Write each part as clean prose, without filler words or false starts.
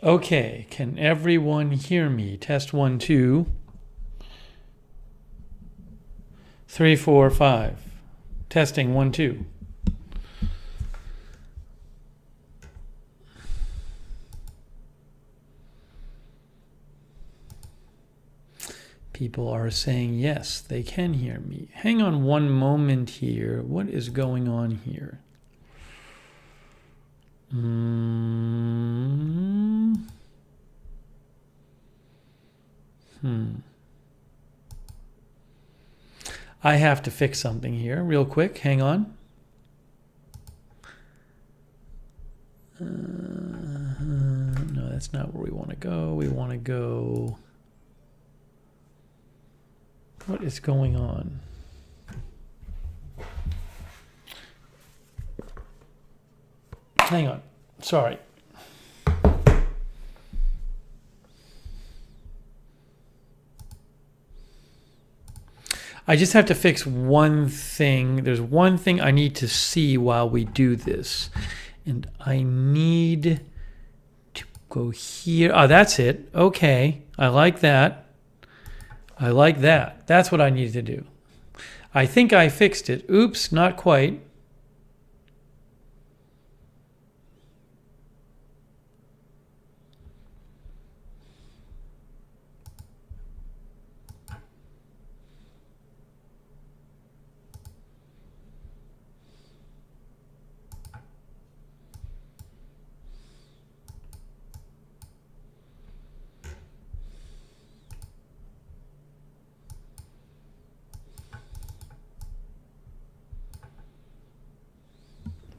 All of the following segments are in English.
Okay, can everyone hear me? Test 1, 2, 3, 4, 5. Testing 1, 2. People are saying yes, they can hear me. Hang on one moment here. What is going on here? I have to fix something here real quick. Hang on. No, that's not where we want to go. We want to go... What is going on? Hang on. Sorry. I just have to fix one thing. There's one thing I need to see while we do this. And I need to go here. Oh, that's it. Okay. I like that. I like that. That's what I needed to do. I think I fixed it. Oops, not quite.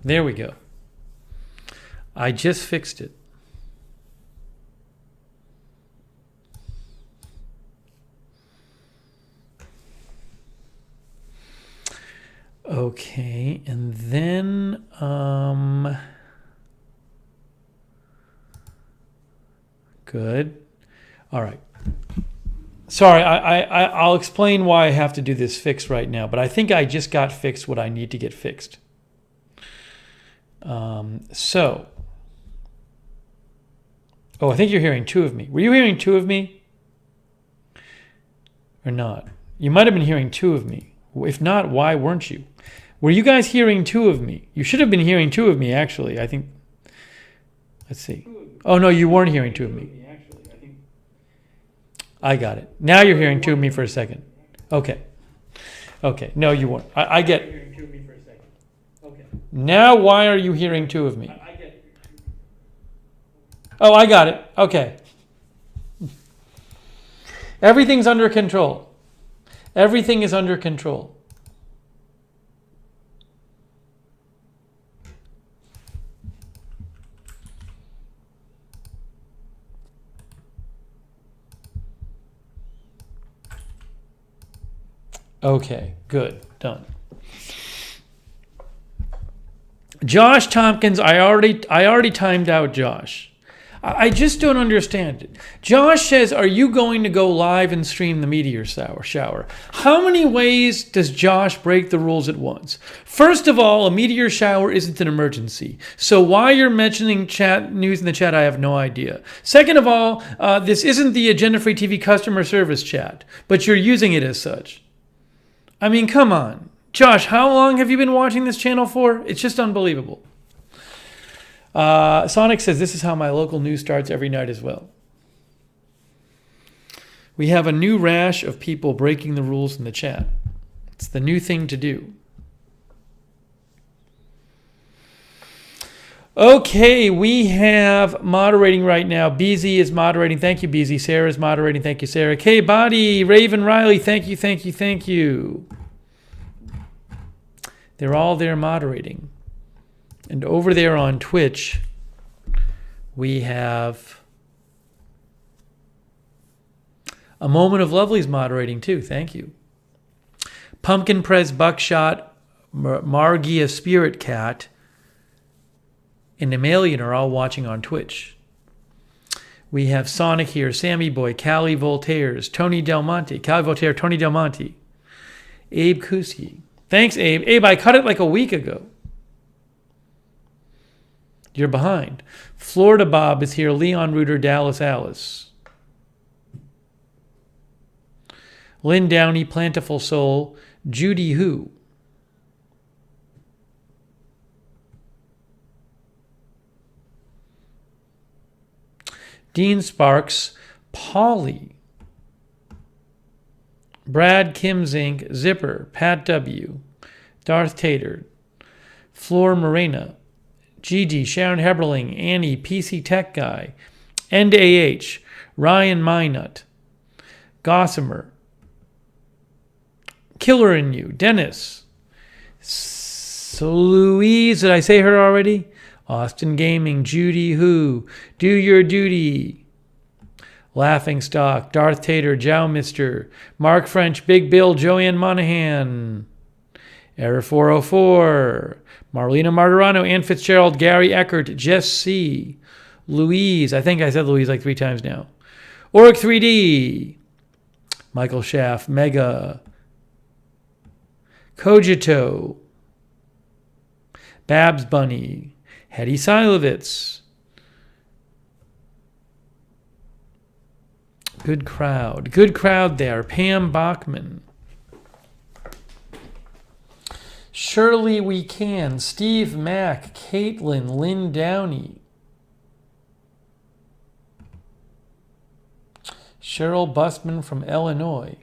There we go. I just fixed it. Okay, and then good. All right. Sorry, I'll explain why I have to do this fix right now, but I think I just got fixed what I need to get fixed. I think you're hearing two of me. Were you hearing two of me? Or not? You might have been hearing two of me. If not, why weren't you? Were you guys hearing two of me? You should have been hearing two of me, actually. I think. Let's see. Oh, no, you weren't hearing two of me. I got it. Now you're hearing two of me for a second. Okay. Okay. No, you weren't. I get. Now, why are you hearing two of me? Oh, I got it. Okay. Everything's under control. Everything is under control. Okay, good. Done. Josh Tompkins, I already timed out Josh. I just don't understand it. Josh says, are you going to go live and stream the meteor shower? How many ways does Josh break the rules at once? First of all, a meteor shower isn't an emergency. So why you're mentioning news in the chat, I have no idea. Second of all, this isn't the Agenda Free TV customer service chat, but you're using it as such. I mean, come on. Josh, how long have you been watching this channel for? It's just unbelievable. Sonic says, this is how my local news starts every night as well. We have a new rash of people breaking the rules in the chat. It's the new thing to do. Okay, we have moderating right now. BZ is moderating. Thank you, BZ. Sarah is moderating. Thank you, Sarah. K-Body, Raven Riley. Thank you, thank you, thank you. They're all there moderating. And over there on Twitch, we have A Moment of Lovely's moderating too. Thank you. Pumpkin Press Buckshot, Margia Spirit Cat, and Emelian are all watching on Twitch. We have Sonic here, Sammy Boy, Callie Voltaire's, Tony Del Monte, Callie Voltaire, Tony Del Monte, Abe Kuski. Thanks, Abe. Abe, I cut it like a week ago. You're behind. Florida Bob is here. Leon Reuter, Dallas Alice. Lynn Downey, Plantiful Soul. Judy Who. Dean Sparks. Polly. Brad Kim Zink. Zipper. Pat W. Darth Tater. Floor Morena. GD, Sharon Heberling, Annie, PC Tech Guy, End AH, Ryan Minut, Gossamer, Killer in You, Dennis, so Louise, did I say her already? Austin Gaming, Judy Who, Do Your Duty, Laughing Stock, Darth Tater, Jow Mister, Mark French, Big Bill, Joanne Monahan, Error 404, Marlena Martirano, Ann Fitzgerald, Gary Eckert, Jess C., Louise, I think I said Louise like 3 times now, Oric 3D, Michael Schaff, Mega, Cogito, Babs Bunny, Hetty Silovitz, good crowd there, Pam Bachman, Surely We Can, Steve Mack, Caitlin, Lynn Downey, Cheryl Busman from Illinois,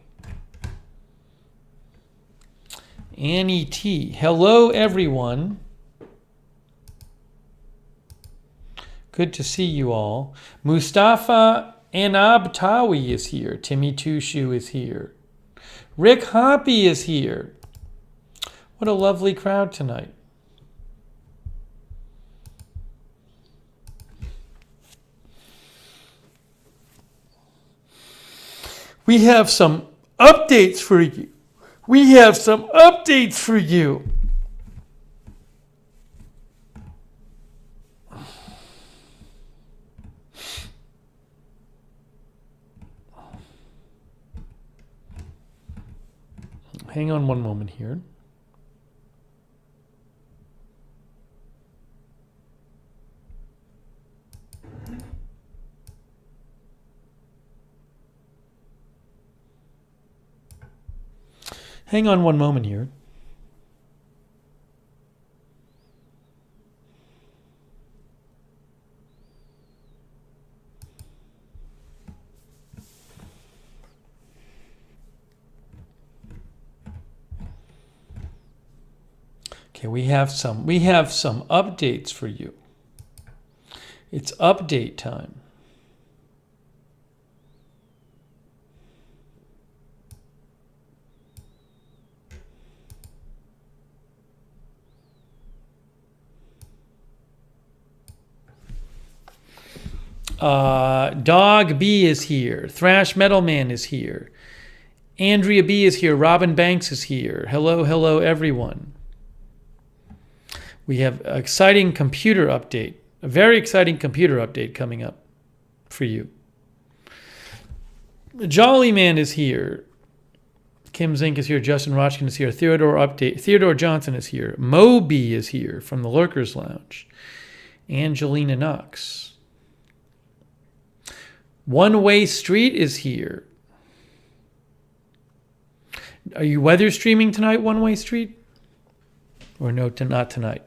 Annie T. Hello, everyone. Good to see you all. Mustafa Anabtawi is here. Timmy Tushu is here. Rick Hoppy is here. What a lovely crowd tonight. We have some updates for you. Hang on one moment here. Hang on one moment here. Okay, we have some updates for you. It's update time. Dog B is here. Thrash Metal Man is here. Andrea B is here. Robin Banks is here. Hello, everyone. We have an exciting computer update. A very exciting computer update coming up for you. Jolly Man is here. Kim Zink is here. Justin Rochkin is here. Theodore Johnson is here. Moby is here from the Lurkers Lounge. Angelina Knox. One Way Street is here. Are you weather streaming tonight, One Way Street? Or no, not tonight?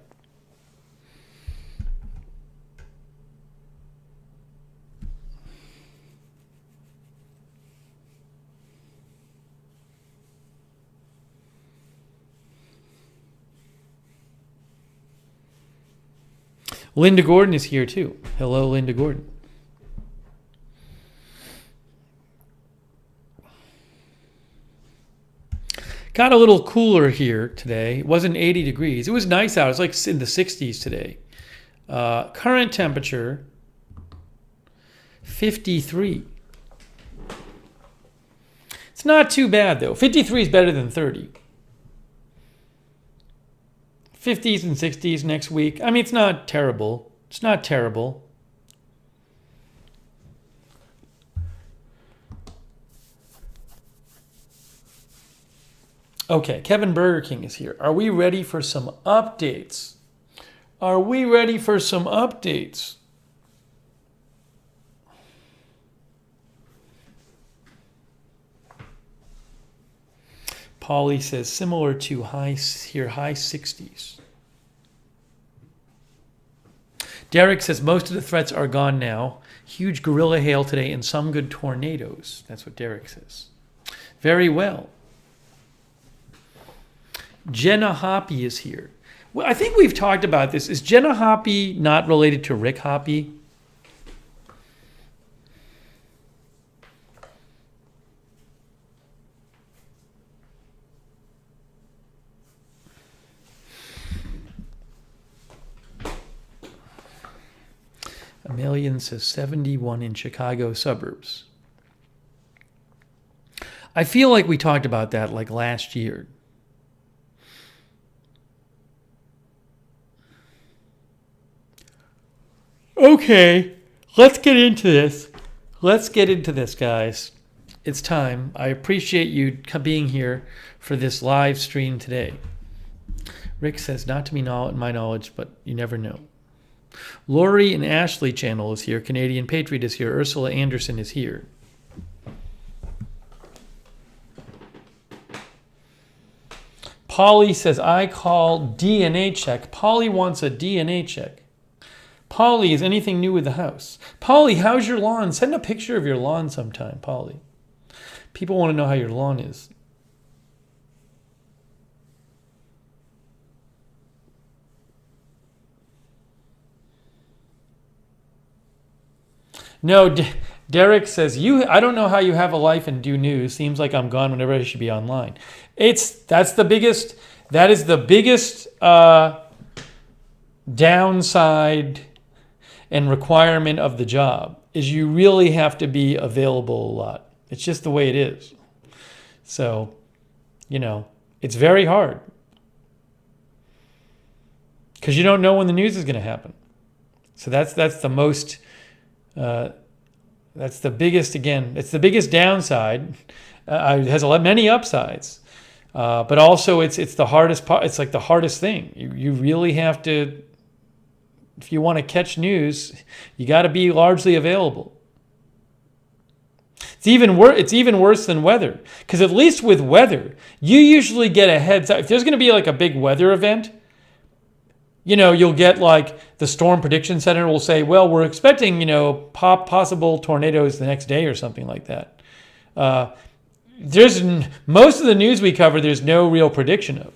Linda Gordon is here too. Hello, Linda Gordon. Got a little cooler here today. It wasn't 80 degrees. It was nice out. It was like in the 60s today. Current temperature, 53. It's not too bad though. 53 is better than 30. 50s and 60s next week. I mean, it's not terrible. It's not terrible. Okay, Kevin Burger King is here. Are we ready for some updates Are we ready for some updates? Polly says similar to high 60s. Derek says most of the threats are gone now. Huge gorilla hail today and some good tornadoes. That's what Derek says. Very well. Jenna Hoppy is here. Well, I think we've talked about this. Is Jenna Hoppy not related to Rick Hoppy? Amelian says 71 in Chicago suburbs. I feel like we talked about that like last year. Okay, let's get into this. Let's get into this, guys. It's time. I appreciate you being here for this live stream today. Rick says, not to my knowledge, but you never know. Lori and Ashley Channel is here. Canadian Patriot is here. Ursula Anderson is here. Polly says, I call DNA check. Polly wants a DNA check. Polly, is anything new with the house? Polly, how's your lawn? Send a picture of your lawn sometime, Polly. People want to know how your lawn is. No, Derek says, I don't know how you have a life and do news. Seems like I'm gone whenever I should be online. That is the biggest downside and requirement of the job, is you really have to be available a lot. It's just the way it is. So, it's very hard. Because you don't know when the news is going to happen. So that's the most... that's the biggest, again, it's the biggest downside. It has many upsides, but also it's the hardest part. It's like the hardest thing. You really have to, if you want to catch news, you got to be largely available. It's even worse than weather, because at least with weather, you usually get a heads up. If there's going to be like a big weather event, you'll get like the Storm Prediction Center will say, well, we're expecting, possible tornadoes the next day or something like that. There's most of the news we cover, there's no real prediction of.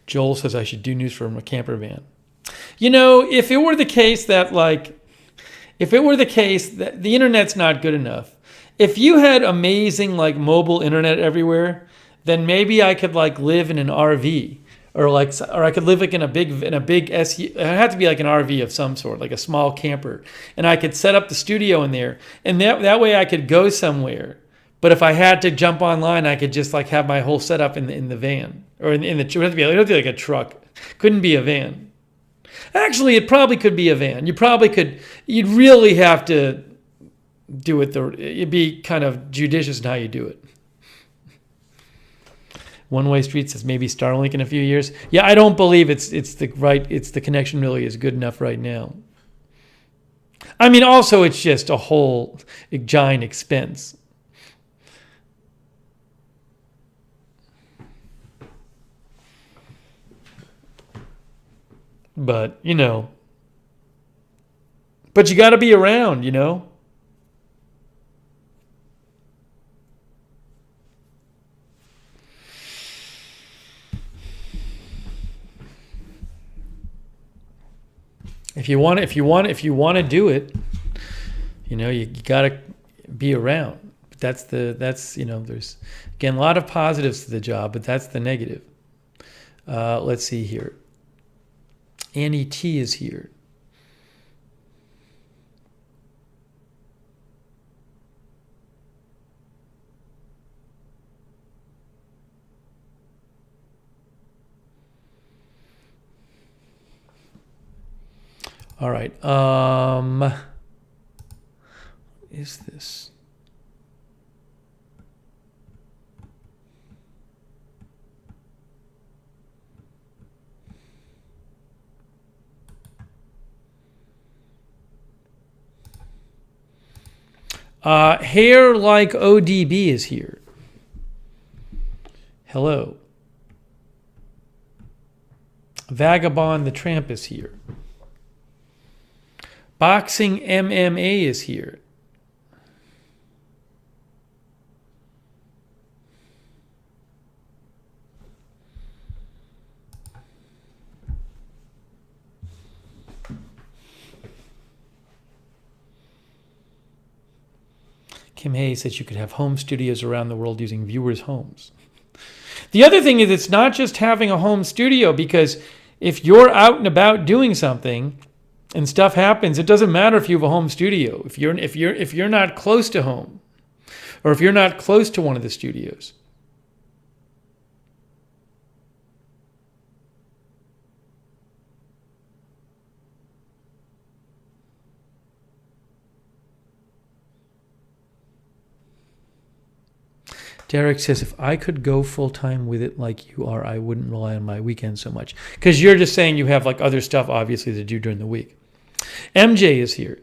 Joel says I should do news from a camper van. If it were the case that the internet's not good enough, if you had amazing mobile internet everywhere, then maybe I could live in an RV or I could live in a big SU. It had to be like an RV of some sort, like a small camper, and I could set up the studio in there, and that way I could go somewhere. But if I had to jump online, I could just have my whole setup in the van or in the. It would have to be like a truck. Couldn't be a van. Actually, it probably could be a van. You'd really have to do it. You'd be kind of judicious in how you do it. One Way Street says maybe Starlink in a few years. Yeah, I don't believe it's the connection really is good enough right now. I mean, also it's just a whole giant expense. But, but you got to be around, If you want to do it, you got to be around. But that's there's again a lot of positives to the job, but that's the negative. Let's see here. Annie T is here. All right. is this? Hair like ODB is here. Hello. Vagabond the Tramp is here. Boxing MMA is here. Kim Hayes says you could have home studios around the world using viewers' homes. The other thing is it's not just having a home studio, because if you're out and about doing something and stuff happens, it doesn't matter if you have a home studio. If you're not close to home, or if you're not close to one of the studios. Derek says, if I could go full-time with it like you are, I wouldn't rely on my weekend so much. Because you're just saying you have like other stuff, obviously, to do during the week. MJ is here.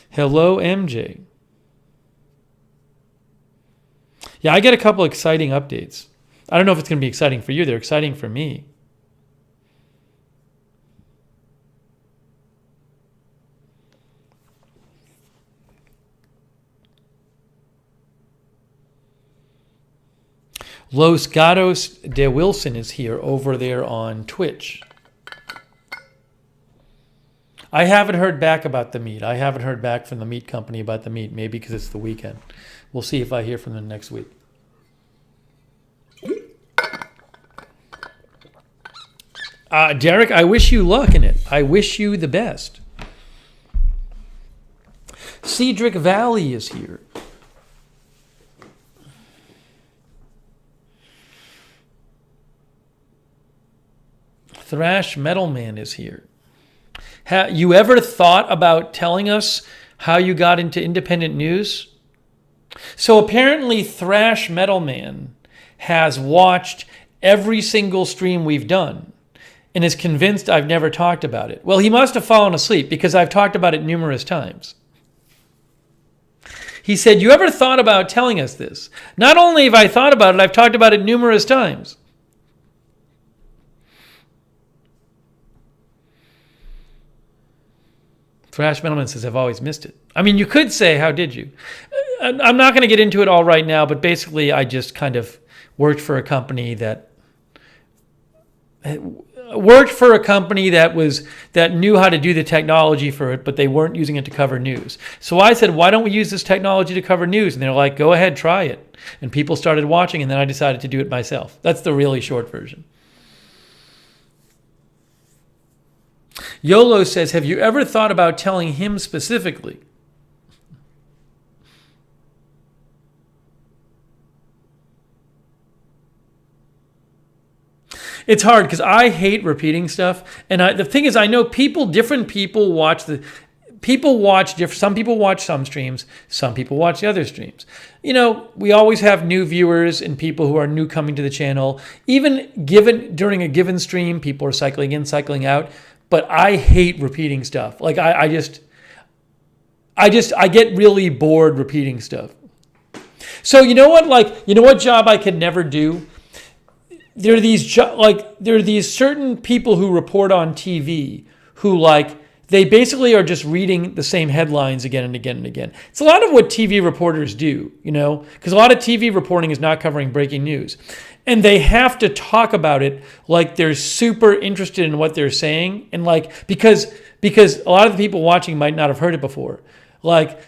Hello, MJ. Yeah, I get a couple exciting updates. I don't know if it's going to be exciting for you. They're exciting for me. Los Gatos de Wilson is here over there on Twitch. I haven't heard back about the meat. I haven't heard back from the meat company about the meat, maybe because it's the weekend. We'll see if I hear from them next week. Derek, I wish you luck in it. I wish you the best. Cedric Valley is here. Thrash Metal Man is here. Have you ever thought about telling us how you got into independent news? So apparently Thrash Metal Man has watched every single stream we've done and is convinced I've never talked about it. Well, he must have fallen asleep, because I've talked about it numerous times. He said, you ever thought about telling us this? Not only have I thought about it, I've talked about it numerous times. Thrash Metalman says, I've always missed it. I mean, you could say, how did you? I'm not going to get into it all right now, but basically I just kind of worked for a company that knew how to do the technology for it, but they weren't using it to cover news. So I said, why don't we use this technology to cover news? And they're like, go ahead, try it. And people started watching, and then I decided to do it myself. That's the really short version. YOLO says, have you ever thought about telling him specifically? It's hard because I hate repeating stuff. And the thing is, I know different people watch some people watch some streams, some people watch the other streams. You know, we always have new viewers and people who are new coming to the channel. Even during a given stream, people are cycling in, cycling out. But I hate repeating stuff. Like I get really bored repeating stuff. So you know what job I could never do? There are these certain people who report on TV who they basically are just reading the same headlines again and again and again. It's a lot of what TV reporters do, because a lot of TV reporting is not covering breaking news. And they have to talk about it like they're super interested in what they're saying. And because a lot of the people watching might not have heard it before.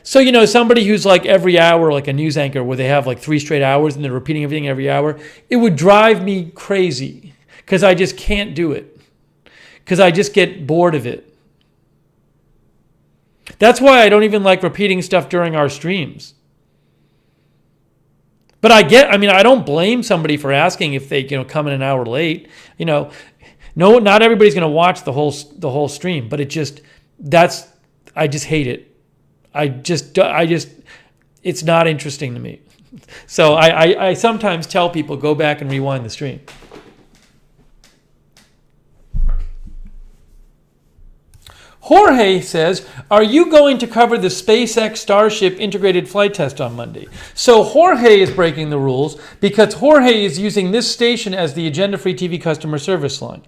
Somebody who's every hour, like a news anchor where they have 3 straight hours and they're repeating everything every hour, it would drive me crazy because I just can't do it. Because I just get bored of it. That's why I don't even like repeating stuff during our streams. But I don't blame somebody for asking if they, come in an hour late. No, not everybody's going to watch the whole stream, but that's I just hate it. It's not interesting to me. So I sometimes tell people, go back and rewind the stream. Jorge says, are you going to cover the SpaceX Starship integrated flight test on Monday? So Jorge is breaking the rules because Jorge is using this station as the Agenda Free TV customer service line.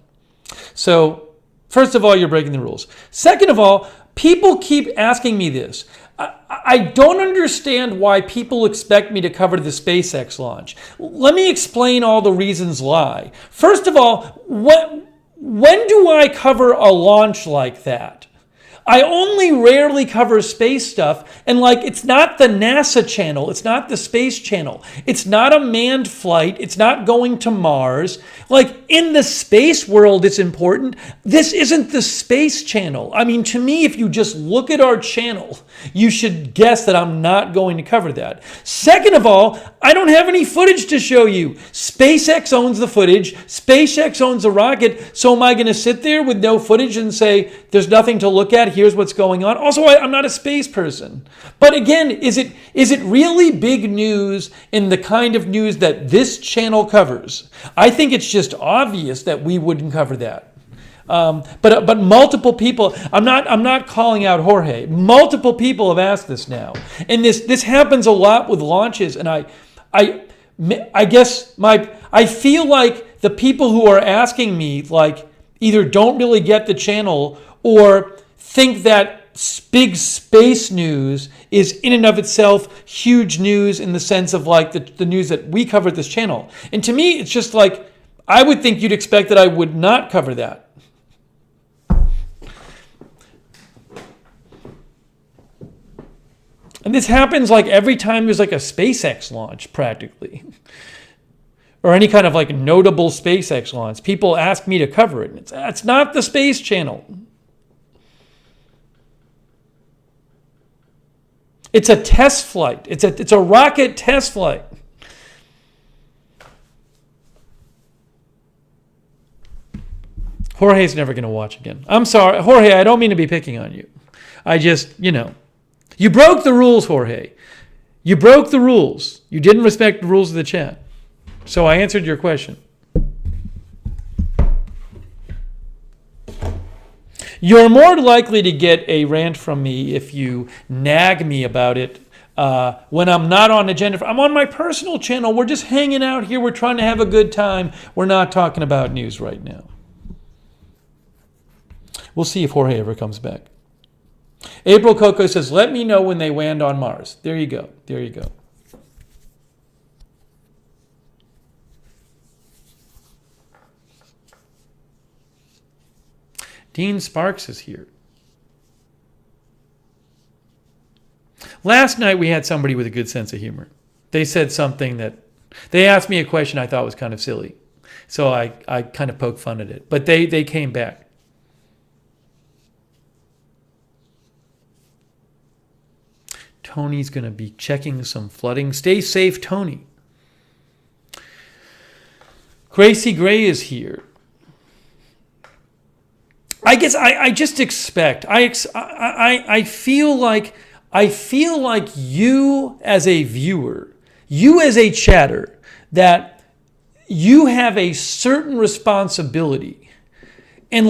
So first of all, you're breaking the rules. Second of all, people keep asking me this. I don't understand why people expect me to cover the SpaceX launch. Let me explain all the reasons why. First of all, when do I cover a launch like that? I only rarely cover space stuff, and it's not the NASA channel, it's not the space channel, it's not a manned flight, it's not going to Mars. In the space world, it's important. This isn't the space channel. I mean, to me, if you just look at our channel, you should guess that I'm not going to cover that. Second of all, I don't have any footage to show you. SpaceX owns the footage. SpaceX owns the rocket. So am I going to sit there with no footage and say, there's nothing to look at, here's what's going on? Also, I'm not a space person. But again, is it really big news in the kind of news that this channel covers? I think it's just obvious that we wouldn't cover that. But multiple people, I'm not calling out Jorge. Multiple people have asked this now. And this happens a lot with launches, and I guess I feel like the people who are asking me either don't really get the channel or think that big space news is in and of itself huge news in the sense of the news that we cover at this channel. And to me, it's just I would think you'd expect that I would not cover that. And this happens every time there's a SpaceX launch practically. Or any kind of notable SpaceX launch. People ask me to cover it. It's not the space channel. It's a test flight. It's a rocket test flight. Jorge's never going to watch again. I'm sorry, Jorge, I don't mean to be picking on you. I just, you broke the rules, Jorge. You broke the rules. You didn't respect the rules of the chat. So I answered your question. You're more likely to get a rant from me if you nag me about it when I'm not on Agenda. I'm on my personal channel. We're just hanging out here. We're trying to have a good time. We're not talking about news right now. We'll see if Jorge ever comes back. April Coco says, let me know when they land on Mars. There you go. There you go. Dean Sparks is here. Last night we had somebody with a good sense of humor. They said something they asked me a question I thought was kind of silly. So I kind of poked fun at it. But they came back. Tony's going to be checking some flooding. Stay safe, Tony. Gracie Gray is here. I guess I just expect. I feel like you as a viewer, you as a chatter, that you have a certain responsibility, and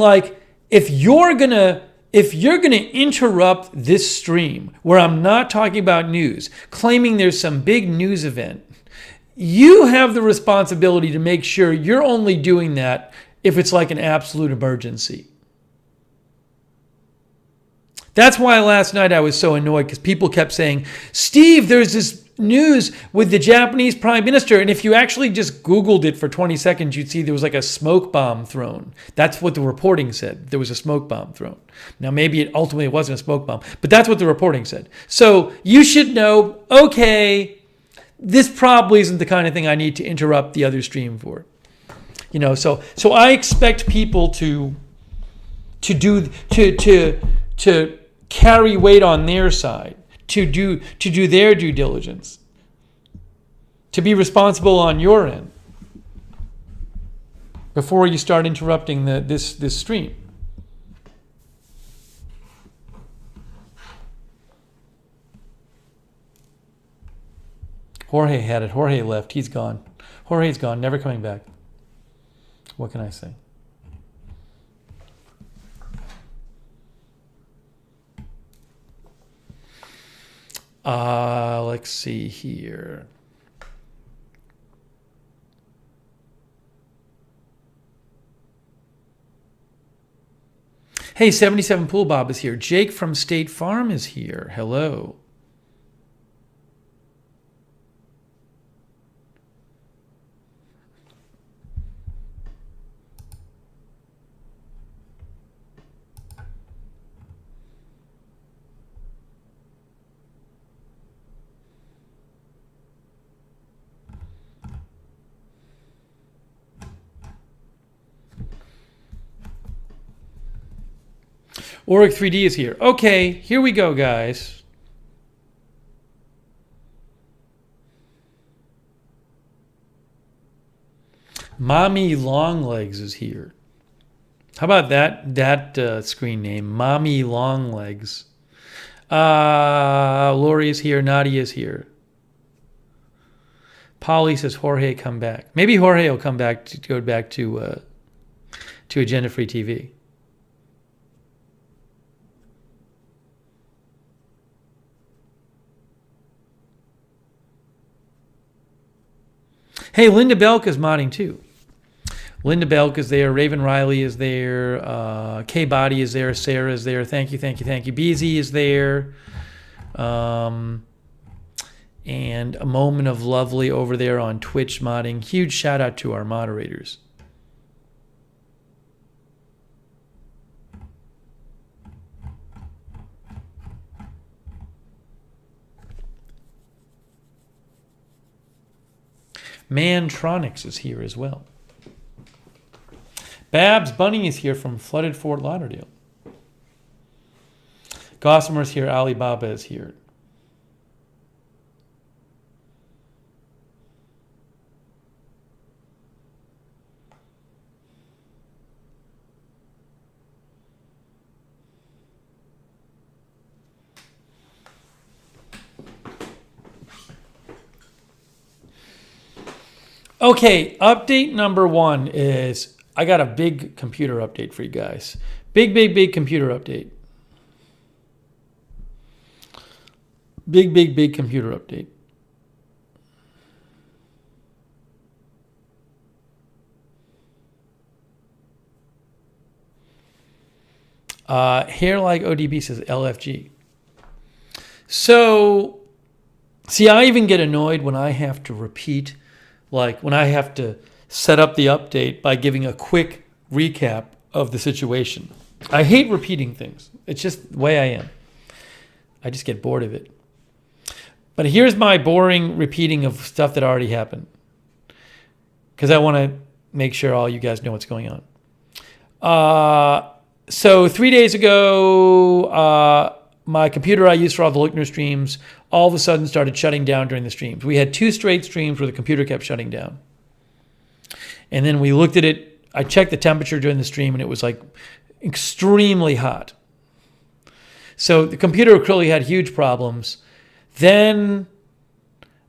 if you're gonna interrupt this stream where I'm not talking about news, claiming there's some big news event, you have the responsibility to make sure you're only doing that if it's an absolute emergency. That's why last night I was so annoyed, because people kept saying, Steve, there's this news with the Japanese prime minister. And if you actually just Googled it for 20 seconds, you'd see there was a smoke bomb thrown. That's what the reporting said. There was a smoke bomb thrown. Now, maybe it ultimately wasn't a smoke bomb, but that's what the reporting said. So you should know, okay, this probably isn't the kind of thing I need to interrupt the other stream for. So I expect people to carry weight on their side, to do their due diligence, to be responsible on your end before you start interrupting this stream. Jorge had it. Jorge left. He's gone. Jorge's gone. Never coming back. What can I say? Let's see here. Hey, 77 Pool Bob is here. Jake from State Farm is here. Hello. Auric 3D is here. Okay, here we go, guys. Mommy Longlegs is here. How about that screen name? Mommy Longlegs. Lori is here. Nadia is here. Polly says Jorge come back. Maybe Jorge will come back to go back to Agenda Free TV. Hey, Linda Belk is modding too. Linda Belk is there. Raven Riley is there. Kay Body is there. Sarah is there. Thank you. BZ is there. And A Moment of Lovely over there on Twitch modding. Huge shout out to our moderators. Mantronics is here as well. Babs Bunny is here from flooded Fort Lauderdale. Gossamer is here. Alibaba is here. Okay, update number 1 is I got a big computer update for you guys. Big computer update. Big computer update. Hair like ODB says LFG. So, see, I even get annoyed when I have to repeat. Like when I have to set up the update by giving a quick recap of the situation. I hate repeating things. It's just the way I am. I just get bored of it. But here's my boring repeating of stuff that already happened. Because I want to make sure all you guys know what's going on. So 3 days ago, my computer I use for all the Lookner streams all of a sudden started shutting down during the streams. We had 2 straight streams where the computer kept shutting down. And then we looked at it. I checked the temperature during the stream and it was like extremely hot. So the computer clearly had huge problems. Then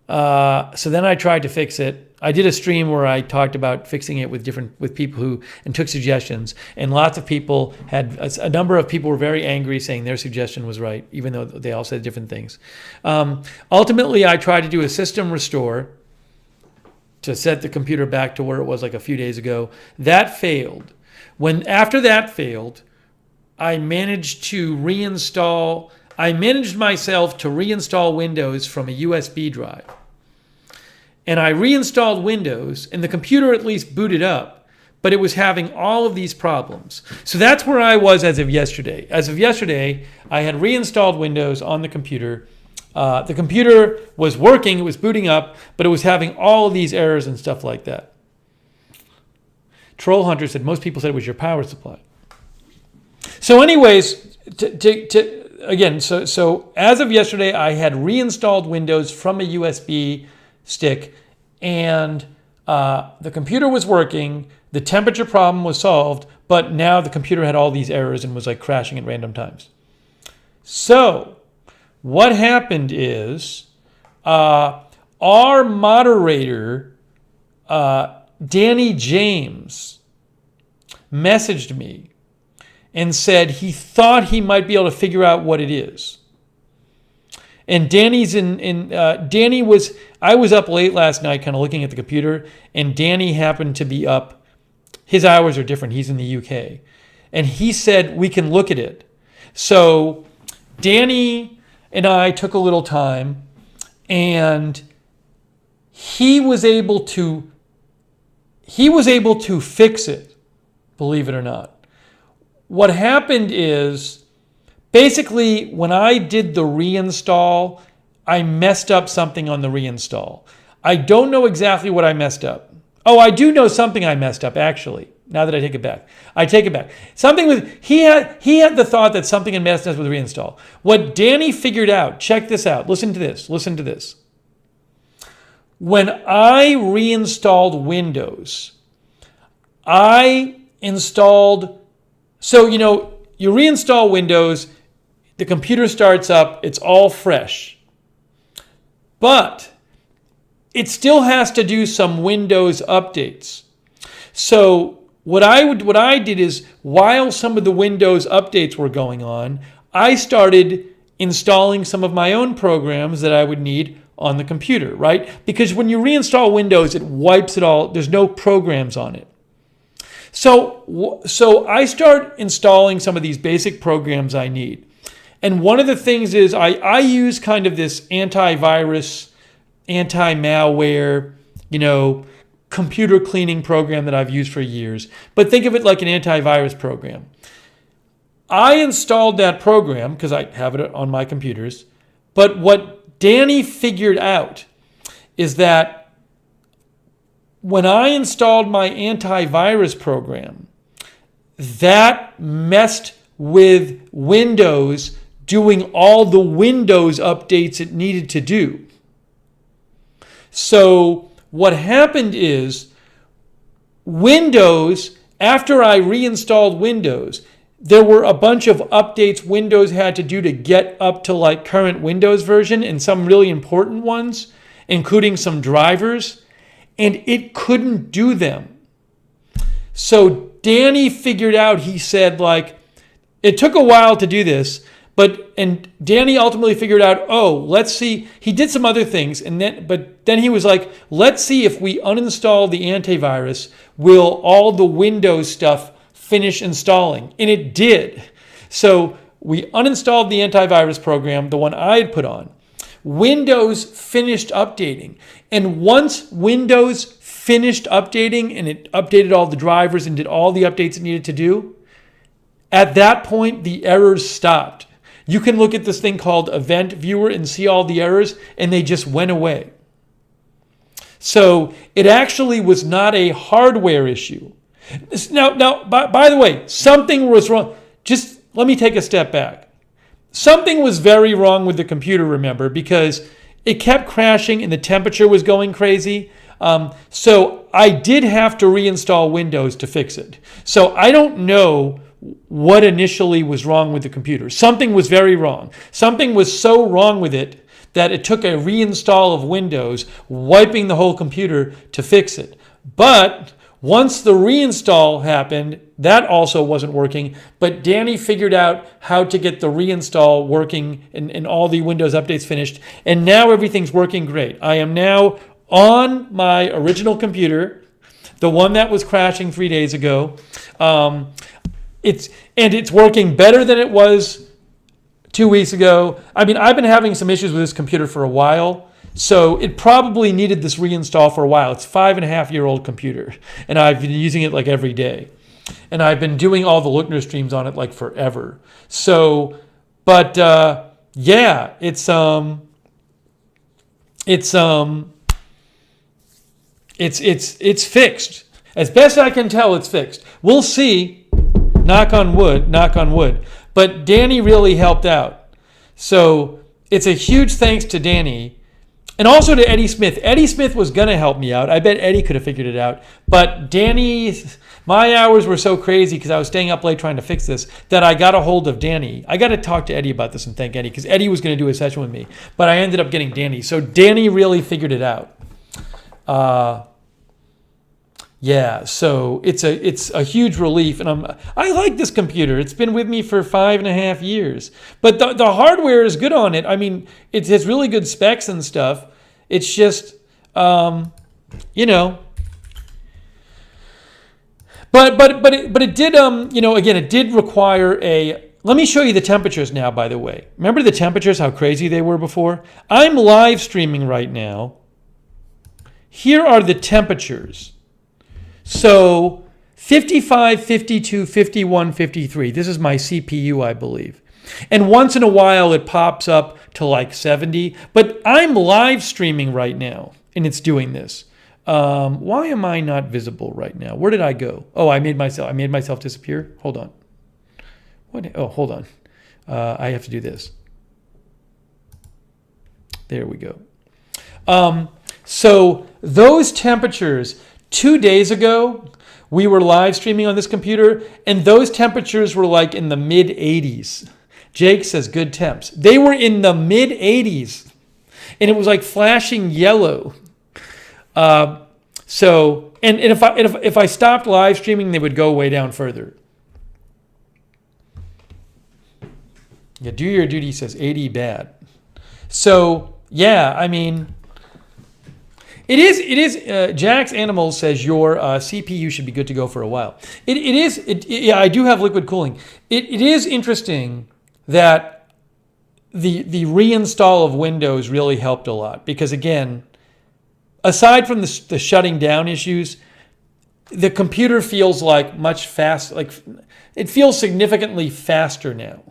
I tried to fix it. I did a stream where I talked about fixing it with people and took suggestions, and lots of people had a number of people were very angry, saying their suggestion was right, even though they all said different things. Ultimately, I tried to do a system restore to set the computer back to where it was like a few days ago. That failed. After that failed, I managed myself to reinstall Windows from a USB drive. And I reinstalled Windows, and the computer at least booted up, but it was having all of these problems. So that's where I was as of yesterday. As of yesterday, I had reinstalled Windows on the computer. The computer was working, it was booting up, but it was having all of these errors and stuff like that. Troll Hunter said most people said it was your power supply. So anyways, so as of yesterday, I had reinstalled Windows from a USB stick, and the computer was working, the temperature problem was solved, but now the computer had all these errors and was like crashing at random times. So what happened is all our moderator, Danny James, messaged me and said he thought he might be able to figure out what it is. And Danny's I was up late last night kind of looking at the computer, and Danny happened to be up. His hours are different. He's in the UK. And he said, we can look at it. So Danny and I took a little time, and he was able to fix it, believe it or not. What happened is, basically, when I did the reinstall, I messed up something on the reinstall. I don't know exactly what I messed up. Oh, I do know something I messed up, actually. Now that I take it back. Something with he had the thought that something had messed up with the reinstall. What Danny figured out, check this out. Listen to this. When I reinstalled Windows, I installed, so you reinstall Windows, the computer starts up, it's all fresh. But it still has to do some Windows updates. So what I did is, while some of the Windows updates were going on, I started installing some of my own programs that I would need on the computer, right? Because when you reinstall Windows, it wipes it all. There's no programs on it. So I start installing some of these basic programs I need. And one of the things is I use kind of this antivirus, anti-malware, computer cleaning program that I've used for years. But think of it like an antivirus program. I installed that program because I have it on my computers. But what Danny figured out is that when I installed my antivirus program, that messed with Windows doing all the Windows updates it needed to do. So what happened is, Windows, after I reinstalled Windows, there were a bunch of updates Windows had to do to get up to like current Windows version, and some really important ones, including some drivers, and it couldn't do them. So Danny figured out, he said, like, it took a while to do this, and Danny ultimately figured out, let's see. He did some other things, but then he was like, let's see if we uninstall the antivirus, will all the Windows stuff finish installing? And it did. So we uninstalled the antivirus program, the one I had put on. Windows finished updating. And once Windows finished updating and it updated all the drivers and did all the updates it needed to do, at that point, the errors stopped. You can look at this thing called Event Viewer and see all the errors, and they just went away. So it actually was not a hardware issue. Now, by the way, something was wrong. Just let me take a step back. Something was very wrong with the computer, remember, because it kept crashing and the temperature was going crazy. So I did have to reinstall Windows to fix it. So I don't know what initially was wrong with the computer. Something was very wrong. Something was so wrong with it that it took a reinstall of Windows, wiping the whole computer to fix it. But once the reinstall happened, that also wasn't working. But Danny figured out how to get the reinstall working and all the Windows updates finished. And now everything's working great. I am now on my original computer, the one that was crashing 3 days ago. It's working better than it was 2 weeks ago. I mean, I've been having some issues with this computer for a while, so it probably needed this reinstall for a while. It's a 5.5-year-old computer, and I've been using it like every day. And I've been doing all the Lookner streams on it like forever. So, but yeah, it's fixed. As best I can tell, it's fixed. We'll see. Knock on wood. But Danny really helped out. So it's a huge thanks to Danny. And also to Eddie Smith. Eddie Smith was going to help me out. I bet Eddie could have figured it out. But Danny My hours were so crazy because I was staying up late trying to fix this that I got a hold of Danny. I got to talk to Eddie about this and thank Eddie because Eddie was going to do a session with me, but I ended up getting Danny. So Danny really figured it out. Yeah, so it's a huge relief, and I like this computer. It's been with me for 5.5 years, but the hardware is good on it. I mean, it has really good specs and stuff. It's just, you know. But it did again it did require a. Let me show you the temperatures now. By the way, remember the temperatures? How crazy they were before. I'm live streaming right now. Here are the temperatures. So 55, 52, 51, 53. This is my CPU, I believe. And once in a while it pops up to like 70. But I'm live streaming right now, and it's doing this. Why am I not visible right now? Where did I go? Oh, I made myself disappear. Hold on. What? Oh, hold on. I have to do this. There we go. So those temperatures, 2 days ago, we were live streaming on this computer, and those temperatures were like in the mid 80s. Jake says good temps. They were in the mid 80s, and it was like flashing yellow. So if I stopped live streaming, they would go way down further. Yeah, do your duty, says 80 bad. So yeah, I mean, it is. Jack's Animals says your CPU should be good to go for a while. Yeah, I do have liquid cooling. It is interesting that the reinstall of Windows really helped a lot because again, aside from the shutting down issues, the computer feels like much fast. Like it feels significantly faster now.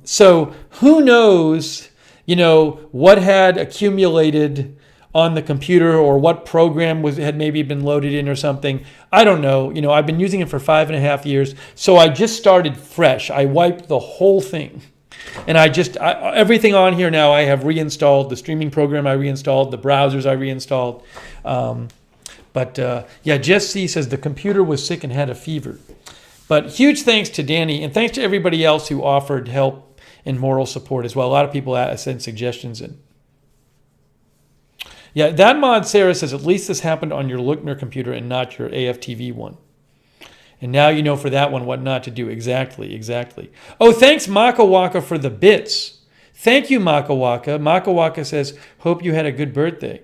So who knows? What had accumulated on the computer or what program had maybe been loaded in or something. I don't know. I've been using it for 5.5 years, so I just started fresh. I wiped the whole thing. And everything on here now I have reinstalled. The streaming program I reinstalled, the browsers I reinstalled. Jess C says the computer was sick and had a fever. But huge thanks to Danny and thanks to everybody else who offered help and moral support as well. A lot of people sent suggestions in. Yeah, that mod Sarah says at least this happened on your Lookner computer and not your AFTV one. And now you know for that one what not to do. Exactly. Oh, thanks Makawaka for the bits. Thank you, Makawaka. Makawaka says, hope you had a good birthday.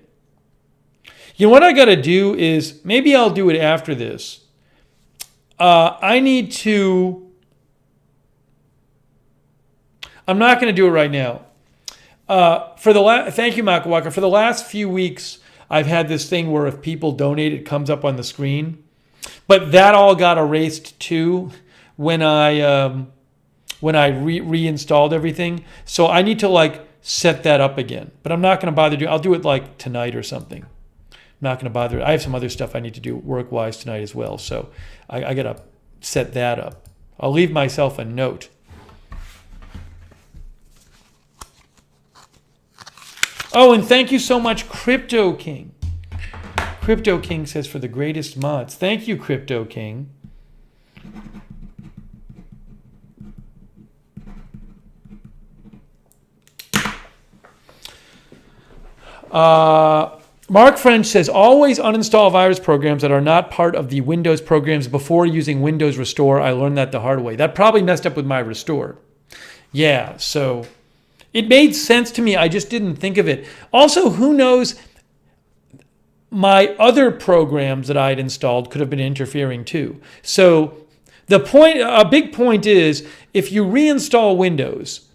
What I got to do is, maybe I'll do it after this. I'm not going to do it right now. Thank you, Makawaka. For the last few weeks, I've had this thing where if people donate, it comes up on the screen. But that all got erased too when I reinstalled everything. So I need to set that up again. But I'm not going to bother doing. I'll do it tonight or something. I'm not going to bother. I have some other stuff I need to do work-wise tonight as well. So I got to set that up. I'll leave myself a note. Oh, and thank you so much, Crypto King. Crypto King says for the greatest mods. Thank you, Crypto King. Mark French says, always uninstall virus programs that are not part of the Windows programs before using Windows Restore. I learned that the hard way. That probably messed up with my Restore. Yeah, so it made sense to me. I just didn't think of it. Also, who knows, my other programs that I'd installed could have been interfering too. So a big point is, if you reinstall Windows,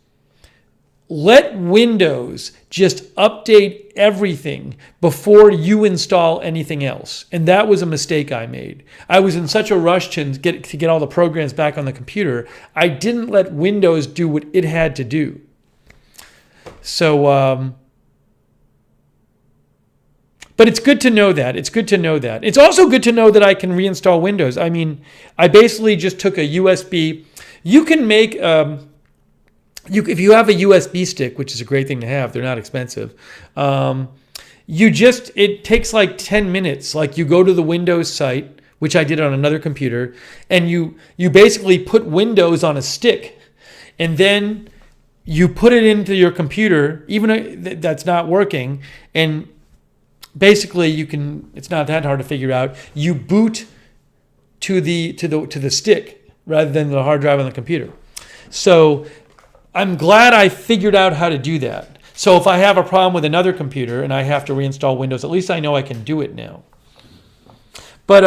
let Windows just update everything before you install anything else. And that was a mistake I made. I was in such a rush to get all the programs back on the computer, I didn't let Windows do what it had to do. So, but it's good to know that. It's also good to know that I can reinstall Windows. I mean, I basically just took a USB. You can make, if you have a USB stick, which is a great thing to have, they're not expensive. It takes 10 minutes. You go to the Windows site, which I did on another computer, and you basically put Windows on a stick, and then you put it into your computer, even though that's not working, and basically it's not that hard to figure out. You boot to the stick rather than the hard drive on the computer. So I'm glad I figured out how to do that. So if I have a problem with another computer and I have to reinstall Windows, at least I know I can do it now. But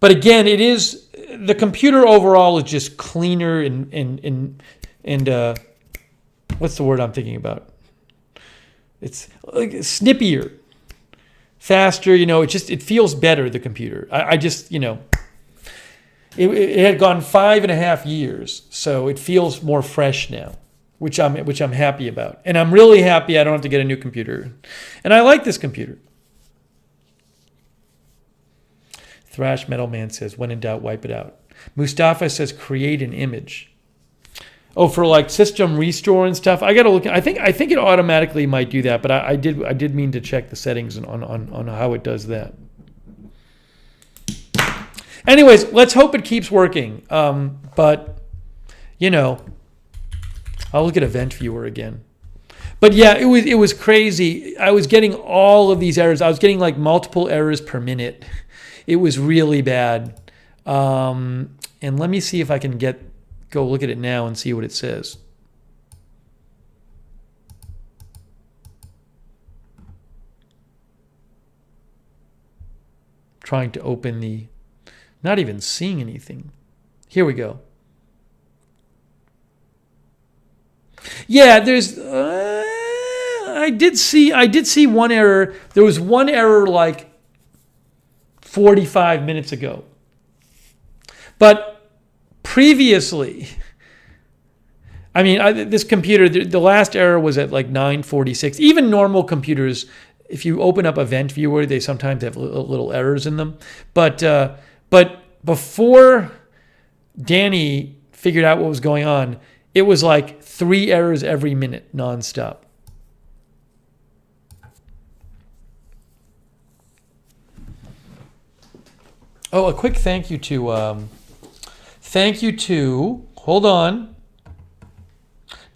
again, the computer overall is just cleaner and what's the word I'm thinking about? It's like snippier, faster. It feels better. The computer. I just it had gone 5.5 years, so it feels more fresh now, which I'm happy about, and I'm really happy I don't have to get a new computer, and I like this computer. Thrash Metal Man says, when in doubt, wipe it out. Mustafa says, create an image. Oh, for like system restore and stuff, I gotta look. I think it automatically might do that, but I did mean to check the settings on how it does that. Anyways, let's hope it keeps working. But I'll look at Event Viewer again. But yeah, it was crazy. I was getting all of these errors. I was getting like multiple errors per minute. It was really bad. And let me see if I can go look at it now and see what it says. Trying to open not even seeing anything. Here we go. Yeah, there's I did see one error. There was one error like 45 minutes ago. But previously, this computer, the last error was at like 9:46. Even normal computers, if you open up Event Viewer, they sometimes have little errors in them. But before Danny figured out what was going on, it was like 3 errors every minute, nonstop. Oh, a quick thank you to, hold on,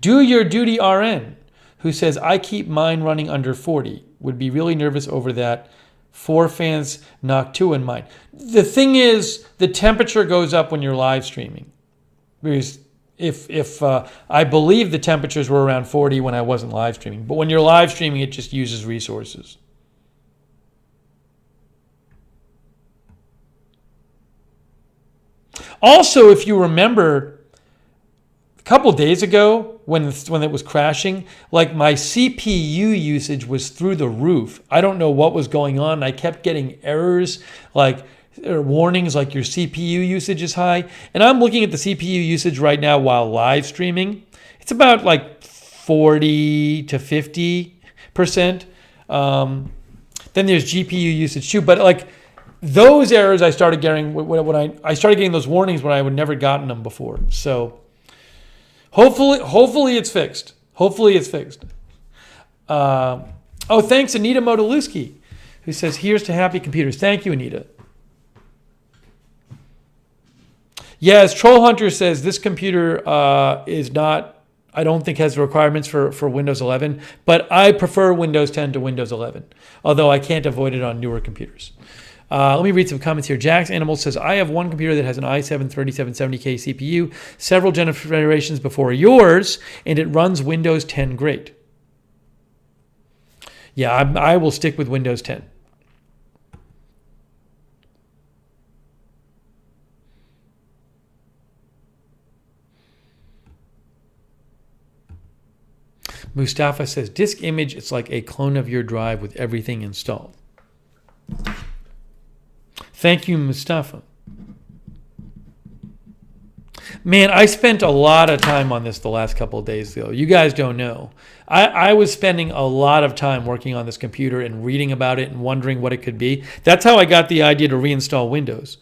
Do Your Duty RN, who says, I keep mine running under 40. Would be really nervous over that. 4 fans knock 2 in mine. The thing is, the temperature goes up when you're live streaming. Because if I believe the temperatures were around 40 when I wasn't live streaming. But when you're live streaming, it just uses resources. Also, if you remember, a couple days ago when it was crashing, like my CPU usage was through the roof. I don't know what was going on. I kept getting errors, like warnings like your CPU usage is high. And I'm looking at the CPU usage right now while live streaming. It's about like 40 to 50%. Then there's GPU usage too. But like those errors I started getting when I started getting those warnings when I would never gotten them before. So hopefully it's fixed. Hopefully it's fixed. Thanks Anita Modaluski, who says, here's to happy computers. Thank you, Anita. Yes, Troll Hunter says this computer is not, I don't think has the requirements for Windows 11, but I prefer Windows 10 to Windows 11, although I can't avoid it on newer computers. Let me read some comments here. Jack's Animal says, I have one computer that has an i7-3770K CPU, several generations before yours, and it runs Windows 10 great. Yeah, I will stick with Windows 10. Mustafa says, disk image, it's like a clone of your drive with everything installed. Thank you, Mustafa. Man, I spent a lot of time on this the last couple of days, though. You guys don't know. I was spending a lot of time working on this computer and reading about it and wondering what it could be. That's how I got the idea to reinstall Windows.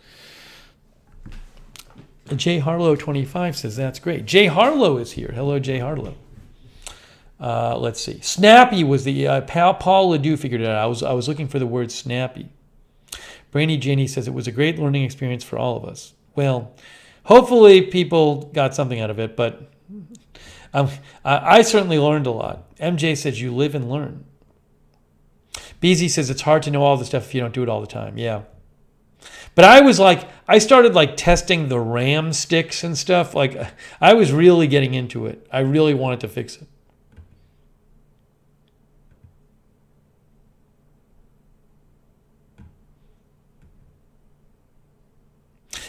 Jay Harlow 25 says, that's great. Jay Harlow is here. Hello, Jay Harlow. Let's see. Snappy was the Paul Ledoux figured it out. I was looking for the word snappy. Brainy Janie says it was a great learning experience for all of us. Well, hopefully people got something out of it, but I certainly learned a lot. MJ says you live and learn. BZ says it's hard to know all the stuff if you don't do it all the time. Yeah. But I started like testing the RAM sticks and stuff. Like I was really getting into it. I really wanted to fix it.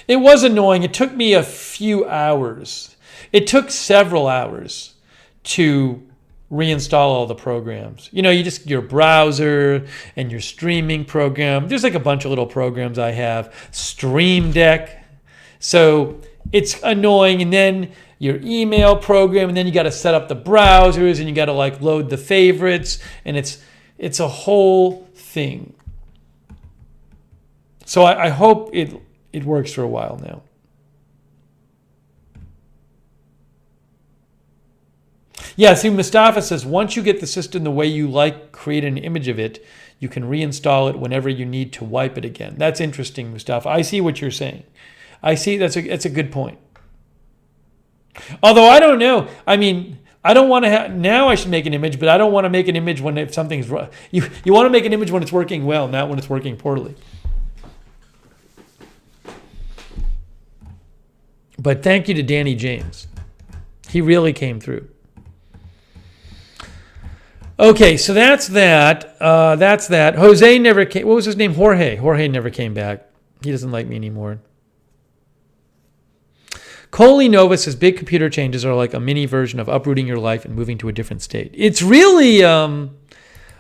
It was annoying. It took me a few hours. It took several hours to reinstall all the programs. You know, your browser and your streaming program. There's like a bunch of little programs I have. Stream Deck. So it's annoying. And then your email program, and then you got to set up the browsers, and you got to like load the favorites, and it's a whole thing. So I hope it works for a while now. Yeah, see, Mustafa says, once you get the system the way you like, create an image of it, you can reinstall it whenever you need to wipe it again. That's interesting, Mustafa. I see what you're saying. I see that's a good point. Although I don't know. I mean, I don't want to have, now I should make an image, but I don't want to make an image if something's wrong. You want to make an image when it's working well, not when it's working poorly. But thank you to Danny James. He really came through. Okay, so that's that. That's that. Jose never came. What was his name? Jorge. Jorge never came back. He doesn't like me anymore. Coley Nova says big computer changes are like a mini version of uprooting your life and moving to a different state. It's really,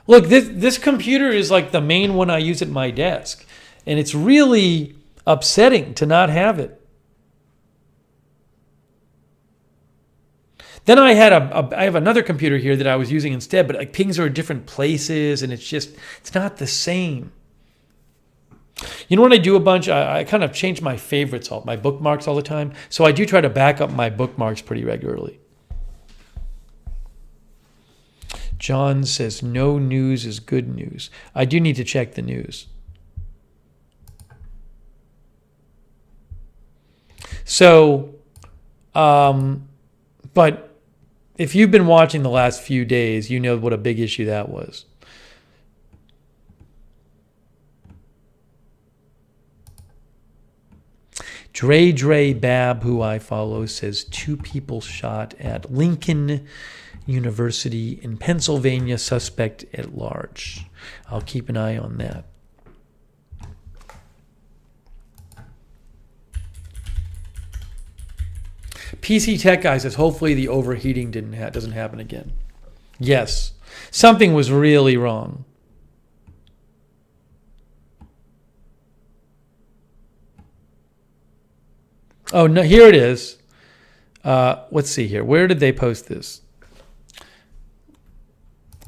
look, this computer is like the main one I use at my desk. And it's really upsetting to not have it. Then I have another computer here that I was using instead, but like pings are at different places, and it's not the same. You know what I do a bunch? I kind of change my favorites, my bookmarks all the time. So I do try to back up my bookmarks pretty regularly. John says no news is good news. I do need to check the news. So, but if you've been watching the last few days, you know what a big issue that was. Dre Bab, who I follow, says 2 people shot at Lincoln University in Pennsylvania, suspect at large. I'll keep an eye on that. PC Tech Guy says, hopefully the overheating doesn't happen again. Yes, something was really wrong. Oh, no, here it is. Let's see here. Where did they post this?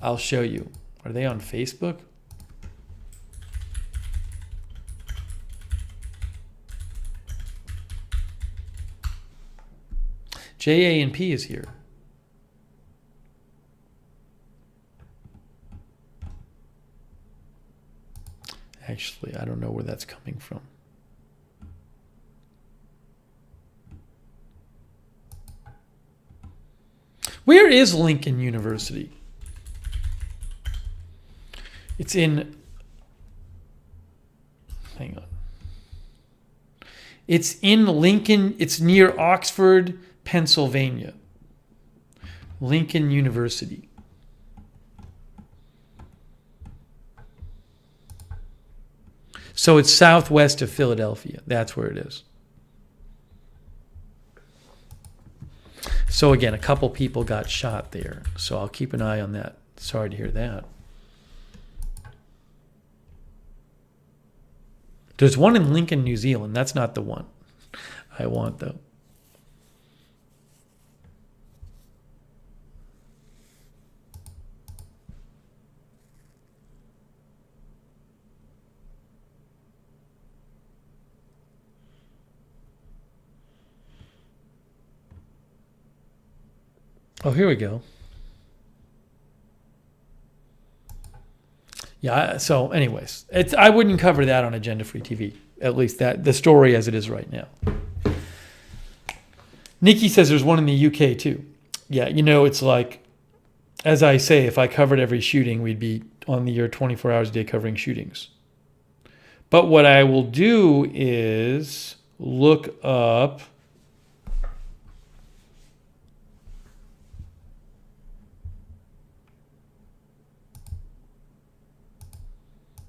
I'll show you. Are they on Facebook? JA&P is here. Actually, I don't know where that's coming from. Where is Lincoln University? It's in, hang on. It's in Lincoln, it's near Oxford, Pennsylvania. Lincoln University. So it's southwest of Philadelphia. That's where it is. So again, a couple people got shot there. So I'll keep an eye on that. Sorry to hear that. There's one in Lincoln, New Zealand. That's not the one I want, though. Oh, here we go. Yeah. So, anyways, I wouldn't cover that on Agenda Free TV. At least that the story as it is right now. Nikki says there's one in the UK too. Yeah, it's like, as I say, if I covered every shooting, we'd be on the air 24 hours a day covering shootings. But what I will do is look up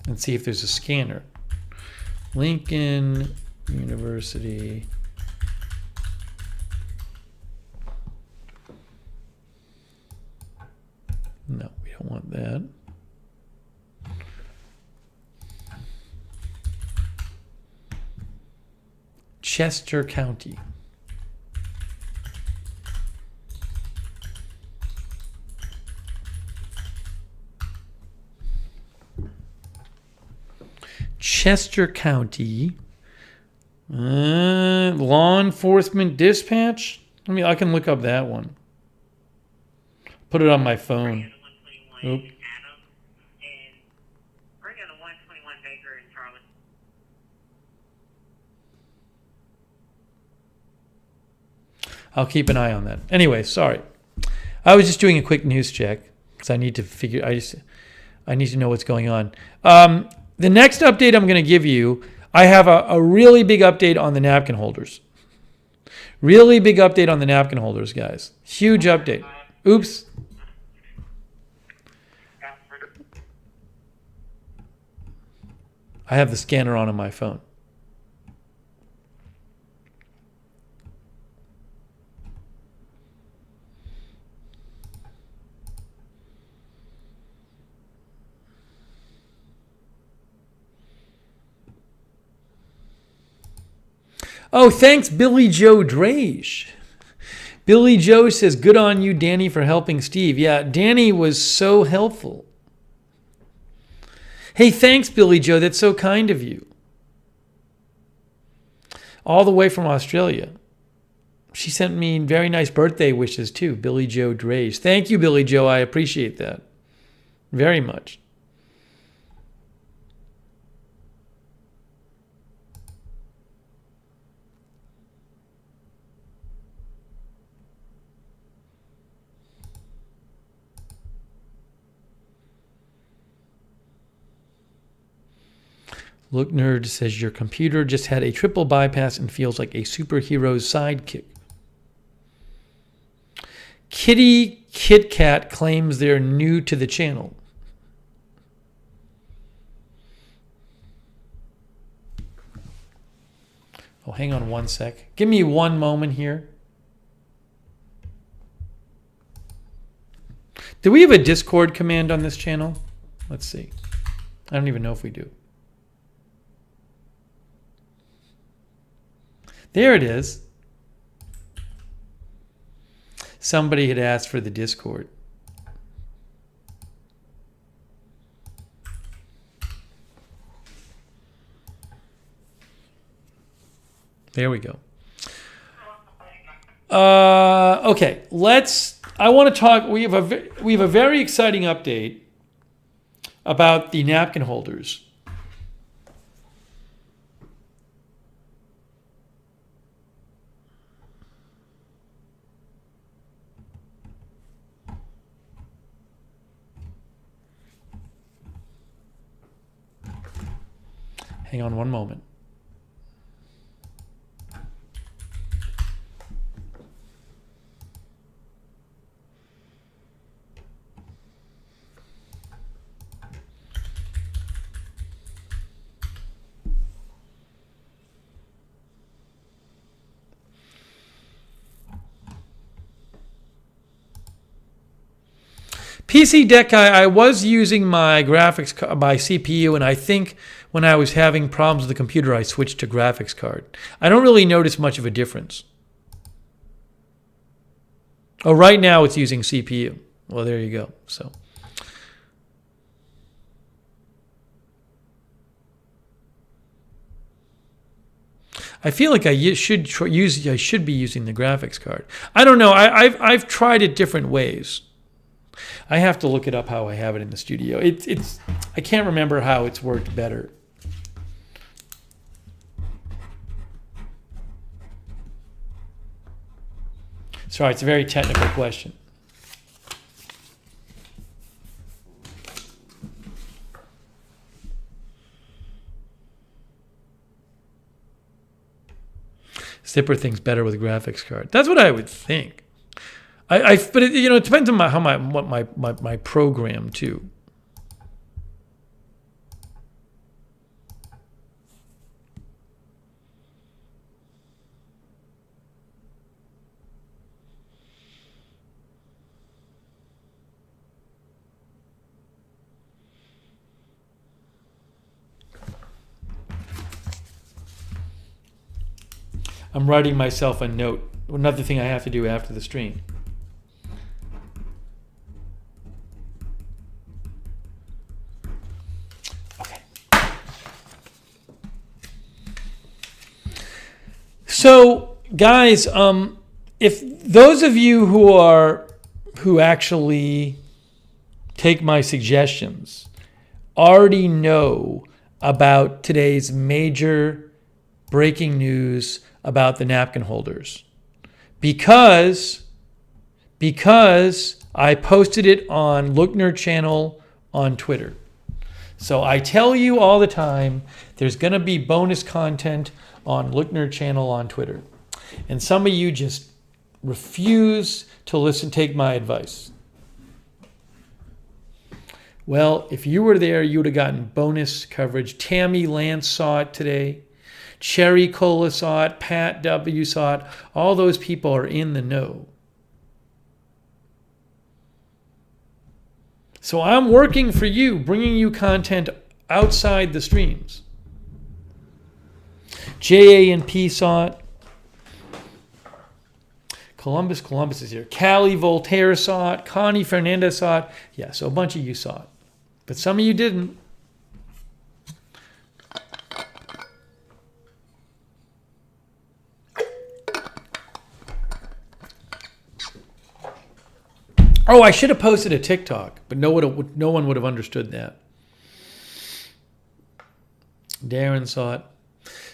and see if there's a scanner. Lincoln University. No, we don't want that. Chester County. Chester County. Law enforcement dispatch. I can look up that one. Put it on my phone. Oop. I'll keep an eye on that. Anyway, sorry. I was just doing a quick news check because I need to figure. I need to know what's going on. The next update I'm going to give you, I have a really big update on the napkin holders. Really big update on the napkin holders, guys. Huge update. Oops. I have the scanner on my phone. Oh, thanks, Billy Joe Drage. Billy Joe says, good on you, Danny, for helping Steve. Yeah, Danny was so helpful. Hey, thanks, Billy Joe. That's so kind of you. All the way from Australia. She sent me very nice birthday wishes, too, Billy Joe Drage. Thank you, Billy Joe. I appreciate that very much. Lookner says your computer just had a triple bypass and feels like a superhero's sidekick. Kitty Kit Kat claims they're new to the channel. Oh, hang on one sec. Give me one moment here. Do we have a Discord command on this channel? Let's see. I don't even know if we do. There it is. Somebody had asked for the Discord. There we go. Okay, I want to talk. We have a very exciting update about the napkin holders. Hang on one moment. PC Deck Guy, I was using my CPU, and I think when I was having problems with the computer, I switched to graphics card. I don't really notice much of a difference. Oh, right now it's using CPU. Well, there you go. So, I feel like I should be using the graphics card. I don't know. I've tried it different ways. I have to look it up how I have it in the studio. It's I can't remember how it's worked better. Sorry, it's a very technical question. Zipper thing's better with a graphics card. That's what I would think. But it, it depends on my program too. I'm writing myself a note. Another thing I have to do after the stream. Okay. So, guys, if those of you who actually take my suggestions already know about today's major breaking news about the napkin holders, because I posted it on Lookner channel on Twitter. So I tell you all the time, there's going to be bonus content on Lookner channel on Twitter. And some of you just refuse to take my advice. Well, if you were there, you would have gotten bonus coverage. Tammy Lance saw it today. Cherry Cola saw it, Pat W saw it. All those people are in the know. So I'm working for you, bringing you content outside the streams. JA&P saw it. Columbus is here. Callie Voltaire saw it. Connie Fernandez saw it. Yeah, so a bunch of you saw it. But some of you didn't. Oh, I should have posted a TikTok, but no one would have understood that. Darren saw it.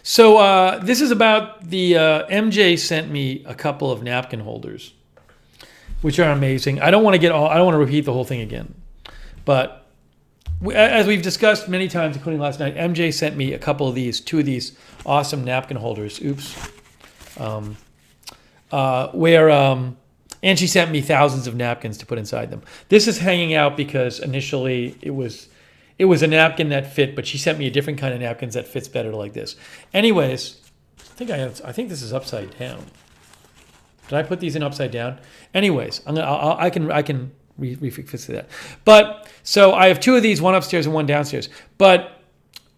So this is about the MJ sent me a couple of napkin holders, which are amazing. I don't want to repeat the whole thing again, but as we've discussed many times, including last night, MJ sent me a couple of these, two of these awesome napkin holders. Oops. And she sent me thousands of napkins to put inside them. This is hanging out because initially it was a napkin that fit, but she sent me a different kind of napkins that fits better like this. Anyways, I think this is upside down. Did I put these in upside down? Anyways, I can refix that. But so I have two of these, one upstairs and one downstairs. But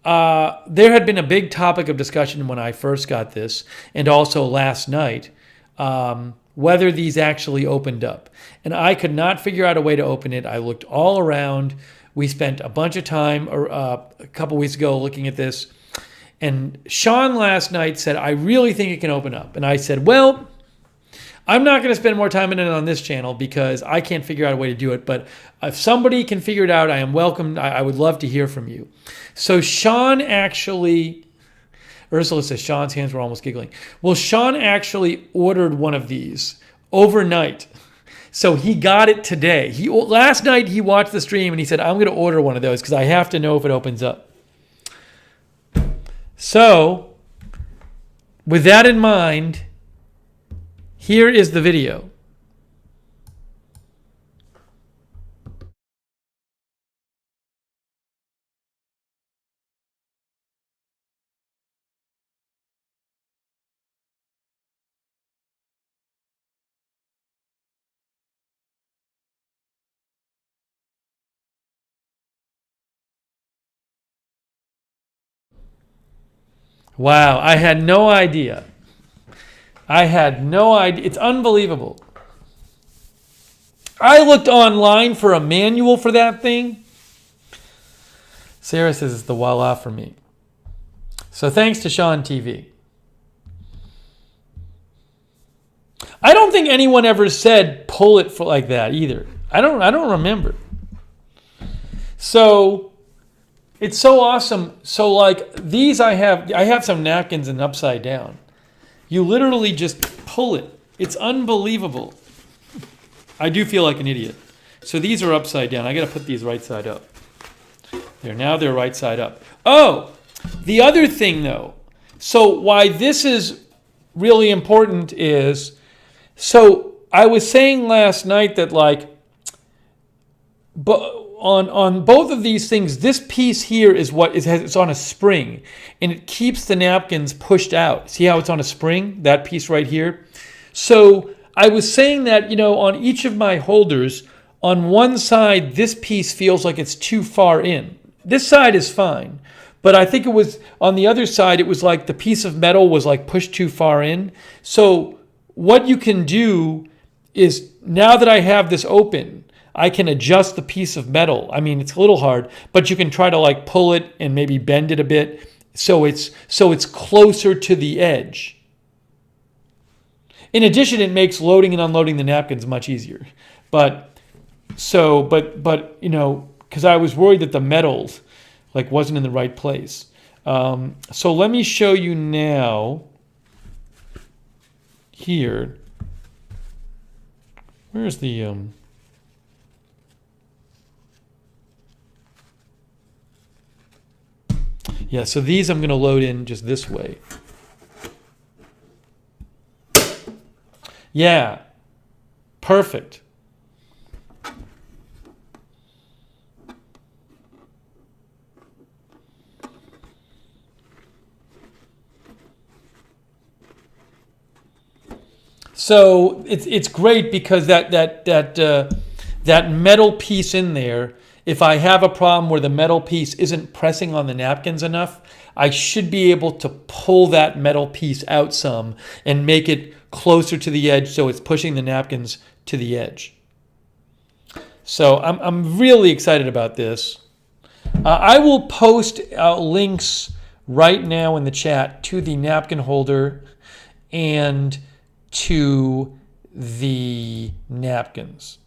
there had been a big topic of discussion when I first got this, and also last night. Whether these actually opened up. And I could not figure out a way to open it. I looked all around. We spent a bunch of time a couple weeks ago looking at this. And Sean last night said, I really think it can open up. And I said, well, I'm not going to spend more time in it on this channel because I can't figure out a way to do it. But if somebody can figure it out, I am welcome. I would love to hear from you. So Sean actually... Ursula says Sean's hands were almost giggling. Well, Sean actually ordered one of these overnight. So he got it today. Last night he watched the stream and he said, I'm going to order one of those because I have to know if it opens up. So, with that in mind, here is the video. Wow, I had no idea. It's unbelievable. I looked online for a manual for that thing. Sarah says it's the voila for me. So thanks to Sean TV. I don't think anyone ever said pull it like that either. I don't remember. So it's so awesome. So like these I have some napkins and upside down. You literally just pull it. It's unbelievable. I do feel like an idiot. So these are upside down. I got to put these right side up. Now they're right side up. Oh, the other thing though. So why this is really important is, so I was saying last night that like, but on both of these things, this piece here is what it's on a spring, and it keeps the napkins pushed out. See how it's on a spring? That piece right here. So I was saying that, you know, on each of my holders, on one side, this piece feels like it's too far in. This side is fine, but I think it was on the other side, it was like the piece of metal was like pushed too far in. So what you can do is, now that I have this open, I can adjust the piece of metal. I mean, it's a little hard, but you can try to like pull it and maybe bend it a bit so it's closer to the edge. In addition, it makes loading and unloading the napkins much easier. But you know, because I was worried that the metal like wasn't in the right place. So let me show you now here. Where's the yeah, so these I'm going to load in just this way. Yeah, perfect. So it's great because that metal piece in there, if I have a problem where the metal piece isn't pressing on the napkins enough, I should be able to pull that metal piece out some and make it closer to the edge so it's pushing the napkins to the edge. So I'm really excited about this. I will post links right now in the chat to the napkin holder and to the napkins.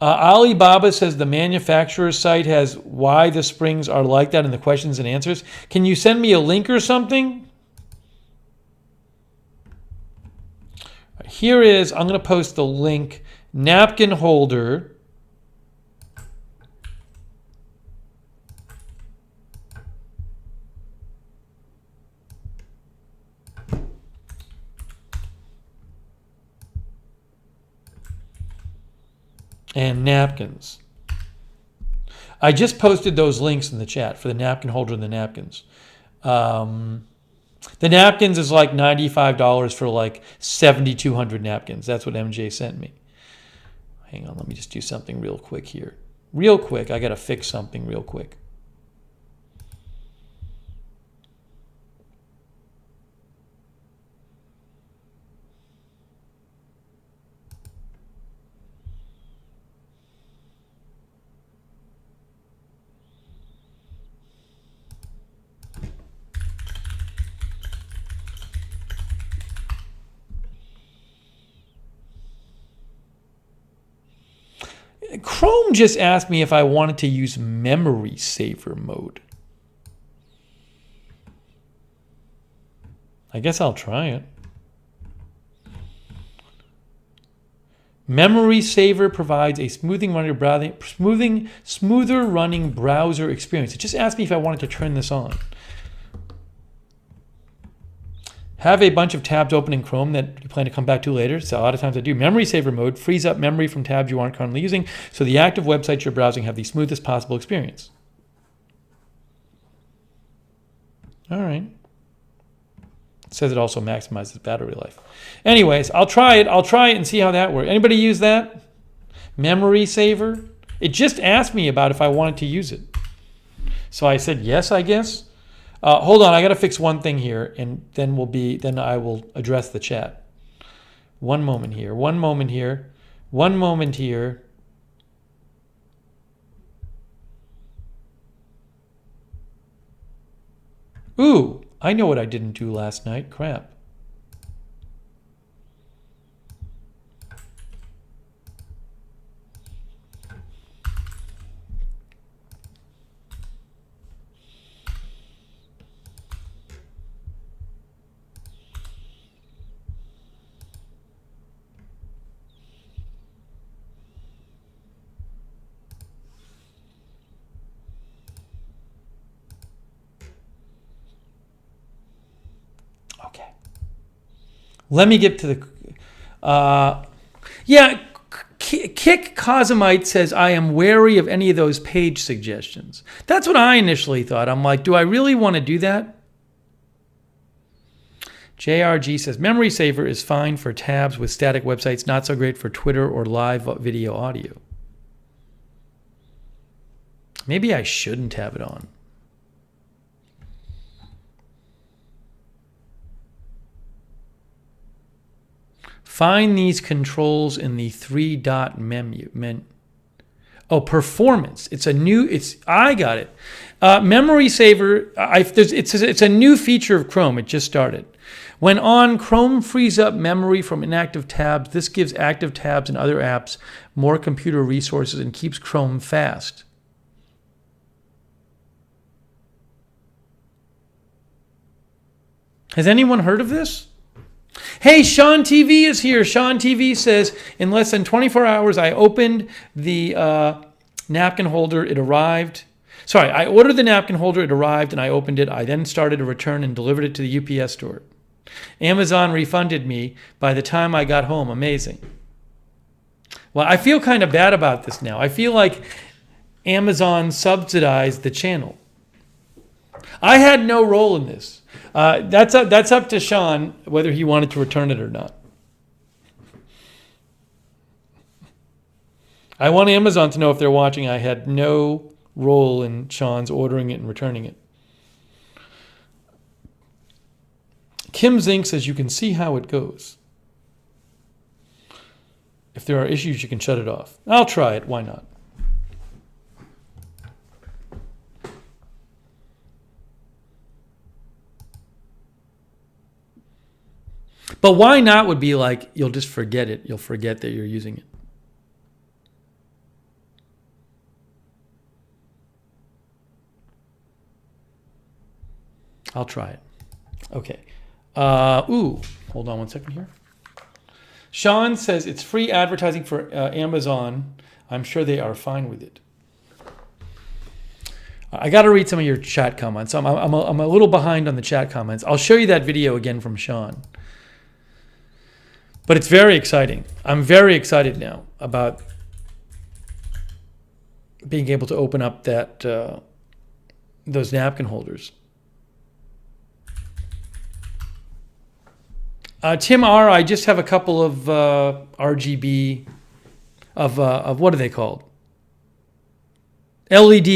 Alibaba says the manufacturer's site has why the springs are like that in the questions and answers. Can you send me a link or something? Here is, I'm going to post the link, napkin holder. And napkins. I just posted those links in the chat for the napkin holder and the napkins. The napkins is like $95 for like 7,200 napkins. That's what MJ sent me. Hang on, let me just do something real quick here. Real quick, I got to fix something real quick. Chrome just asked me if I wanted to use memory saver mode. I guess I'll try it. Memory saver provides a smoother running browser experience. It just asked me if I wanted to turn this on. Have a bunch of tabs open in Chrome that you plan to come back to later. So a lot of times I do. Memory saver mode frees up memory from tabs you aren't currently using, so the active websites you're browsing have the smoothest possible experience. All right. It says it also maximizes battery life. Anyways, I'll try it. I'll try it and see how that works. Anybody use that? Memory saver? It just asked me about if I wanted to use it. So I said yes, I guess. Hold on, I got to fix one thing here, and then I will address the chat. One moment here. One moment here. One moment here. Ooh, I know what I didn't do last night. Crap. Let me get to the. Yeah, Kick Cosmite says, I am wary of any of those page suggestions. That's what I initially thought. I'm like, do I really want to do that? JRG says, Memory Saver is fine for tabs with static websites, not so great for Twitter or live video audio. Maybe I shouldn't have it on. Find these controls in the 3-dot menu. Oh, performance. I got it. Memory Saver, it's a new feature of Chrome. It just started. When on, Chrome frees up memory from inactive tabs. This gives active tabs and other apps more computer resources and keeps Chrome fast. Has anyone heard of this? Hey, Sean TV is here. Sean TV says, in less than 24 hours, I opened the napkin holder. It arrived. Sorry, I ordered the napkin holder. It arrived, and I opened it. I then started a return and delivered it to the UPS store. Amazon refunded me by the time I got home. Amazing. Well, I feel kind of bad about this now. I feel like Amazon subsidized the channel. I had no role in this. That's up to Sean whether he wanted to return it or not. I want Amazon to know if they're watching. I had no role in Sean's ordering it and returning it. Kim Zink says you can see how it goes. If there are issues, you can shut it off. I'll try it. Why not? But why not would be like, you'll just forget it. You'll forget that you're using it. I'll try it. Okay. Hold on one second here. Sean says it's free advertising for Amazon. I'm sure they are fine with it. I got to read some of your chat comments. I'm a little behind on the chat comments. I'll show you that video again from Sean. But it's very exciting. I'm very excited now about being able to open up that those napkin holders. Tim R, I just have a couple of RGB of what are they called?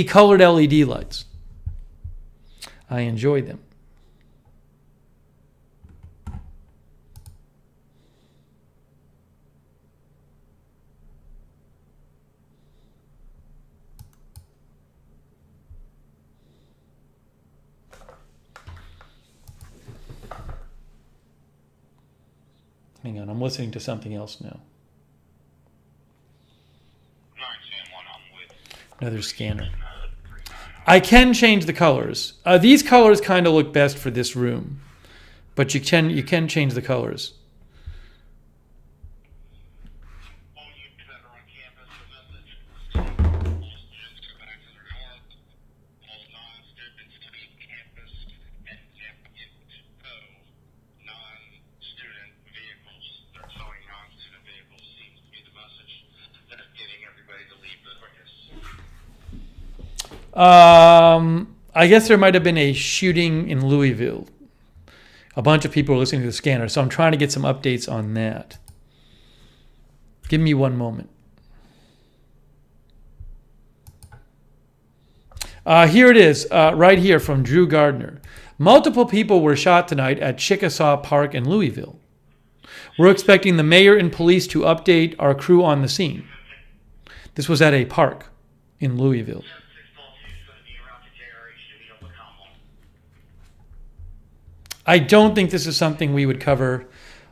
colored LED lights. I enjoy them. Hang on, I'm listening to something else now. Another scanner. I can change the colors. These colors kind of look best for this room, but you can change the colors. I guess there might have been a shooting in Louisville. A bunch of people are listening to the scanner, so I'm trying to get some updates on that. Give me one moment. Here it is, right here from Drew Gardner. Multiple people were shot tonight at Chickasaw Park in Louisville. We're expecting the mayor and police to update our crew on the scene. This was at a park in Louisville. I don't think this is something we would cover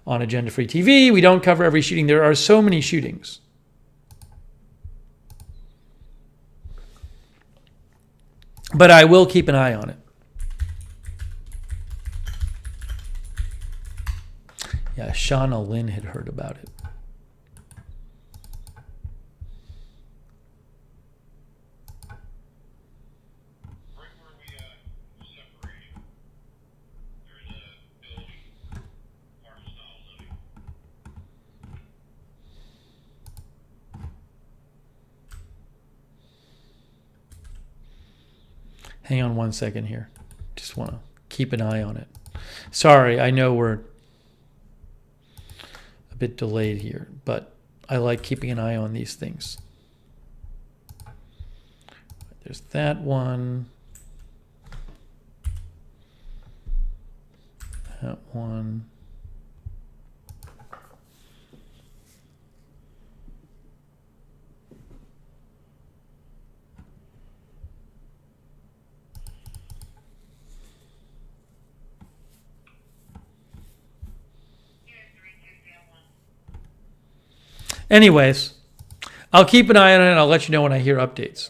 on Agenda Free TV. We don't cover every shooting. There are so many shootings. But I will keep an eye on it. Yeah, Shauna Lynn had heard about it. Hang on 1 second here. Just want to keep an eye on it. Sorry, I know we're a bit delayed here, but I like keeping an eye on these things. There's that one. That one. Anyways, I'll keep an eye on it and I'll let you know when I hear updates.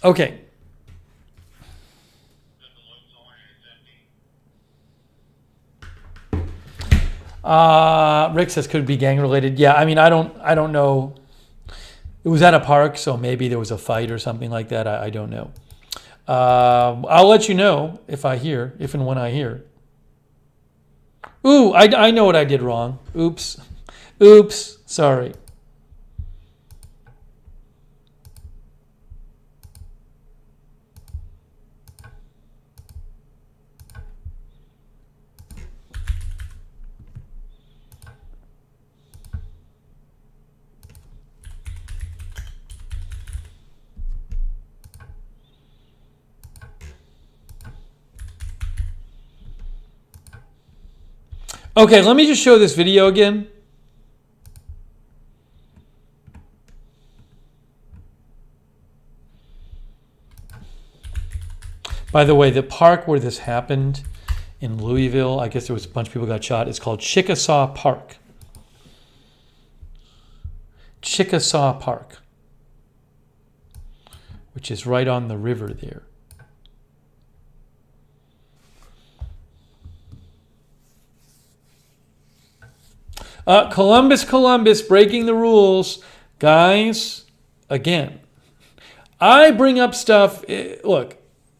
Okay. Rick says could be gang related. Yeah, I mean I don't know. It was at a park, so maybe there was a fight or something like that. I don't know. I'll let you know if and when I hear. Ooh, I know what I did wrong. Oops. Sorry. Okay, let me just show this video again. By the way, the park where this happened in Louisville, I guess there was a bunch of people got shot. It's called Chickasaw Park. Chickasaw Park, which is right on the river there. Columbus, breaking the rules. Guys, again, I bring up stuff. Look,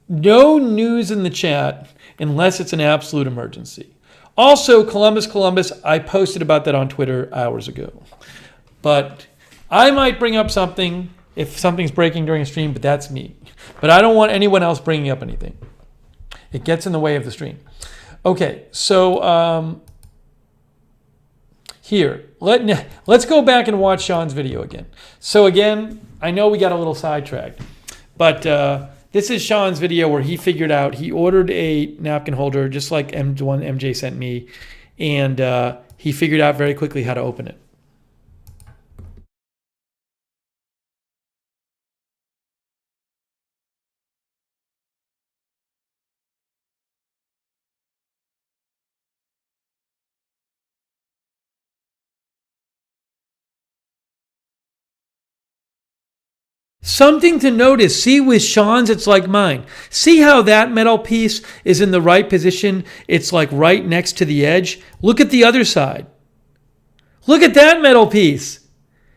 no news in the chat unless it's an absolute emergency. Also, Columbus, I posted about that on Twitter hours ago. But I might bring up something if something's breaking during a stream, but that's me. But I don't want anyone else bringing up anything. It gets in the way of the stream. Okay, so here, let's go back and watch Sean's video again. So again, I know we got a little sidetracked, but this is Sean's video where he figured out, he ordered a napkin holder just like the one MJ sent me, and he figured out very quickly how to open it. Something to notice. See, with Sean's, it's like mine. See how that metal piece is in the right position? It's like right next to the edge. Look at the other side. Look at that metal piece.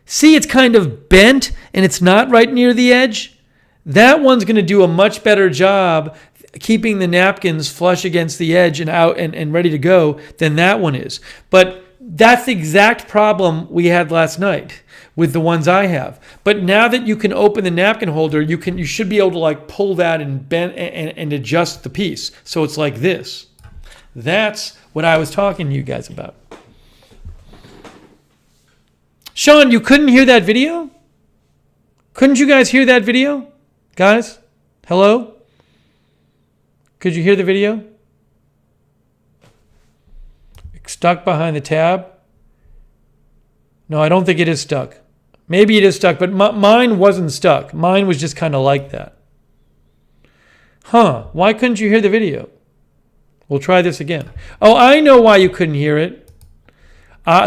See, it's kind of bent and it's not right near the edge. That one's going to do a much better job keeping the napkins flush against the edge and out and ready to go than that one is. But that's the exact problem we had last night with the ones I have. But now that you can open the napkin holder, you should be able to like pull that and bend and adjust the piece. So it's like this. That's what I was talking to you guys about. Sean, you couldn't hear that video? Couldn't you guys hear that video? Guys, hello? Could you hear the video? Stuck behind the tab? No, I don't think it is stuck. Maybe it is stuck, but mine wasn't stuck. Mine was just kind of like that. Huh, why couldn't you hear the video? We'll try this again. Oh, I know why you couldn't hear it.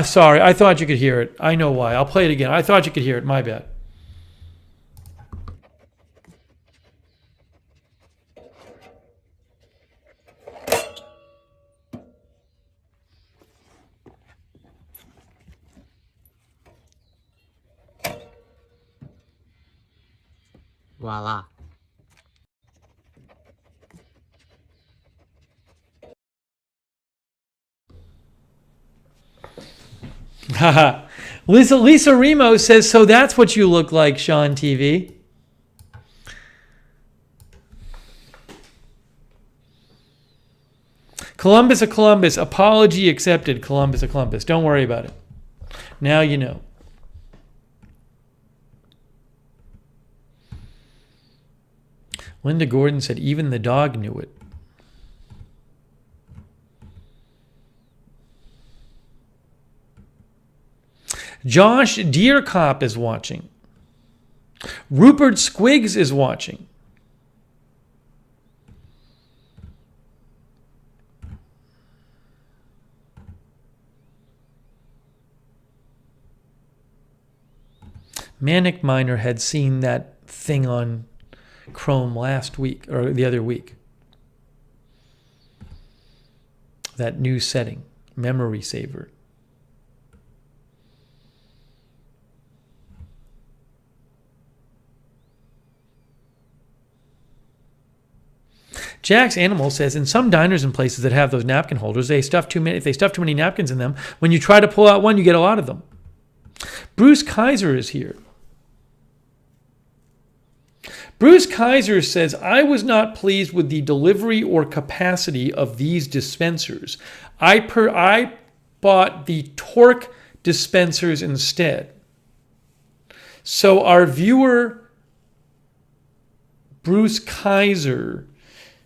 Sorry, I thought you could hear it. I know why. I'll play it again. I thought you could hear it. My bad. Voila. Haha. Lisa Remo says, so that's what you look like, Sean TV. Columbus of Columbus. Apology accepted, Columbus of Columbus. Don't worry about it. Now you know. Linda Gordon said, even the dog knew it. Josh Deercop is watching. Rupert Squiggs is watching. Manic Miner had seen that thing on Chrome last week or the other week. That new setting, memory saver. Jack's Animal says, in some diners and places that have those napkin holders, if they stuff too many napkins in them, when you try to pull out one, you get a lot of them. Bruce Kaiser is here. Bruce Kaiser says, I was not pleased with the delivery or capacity of these dispensers. I bought the Torque dispensers instead. So our viewer, Bruce Kaiser,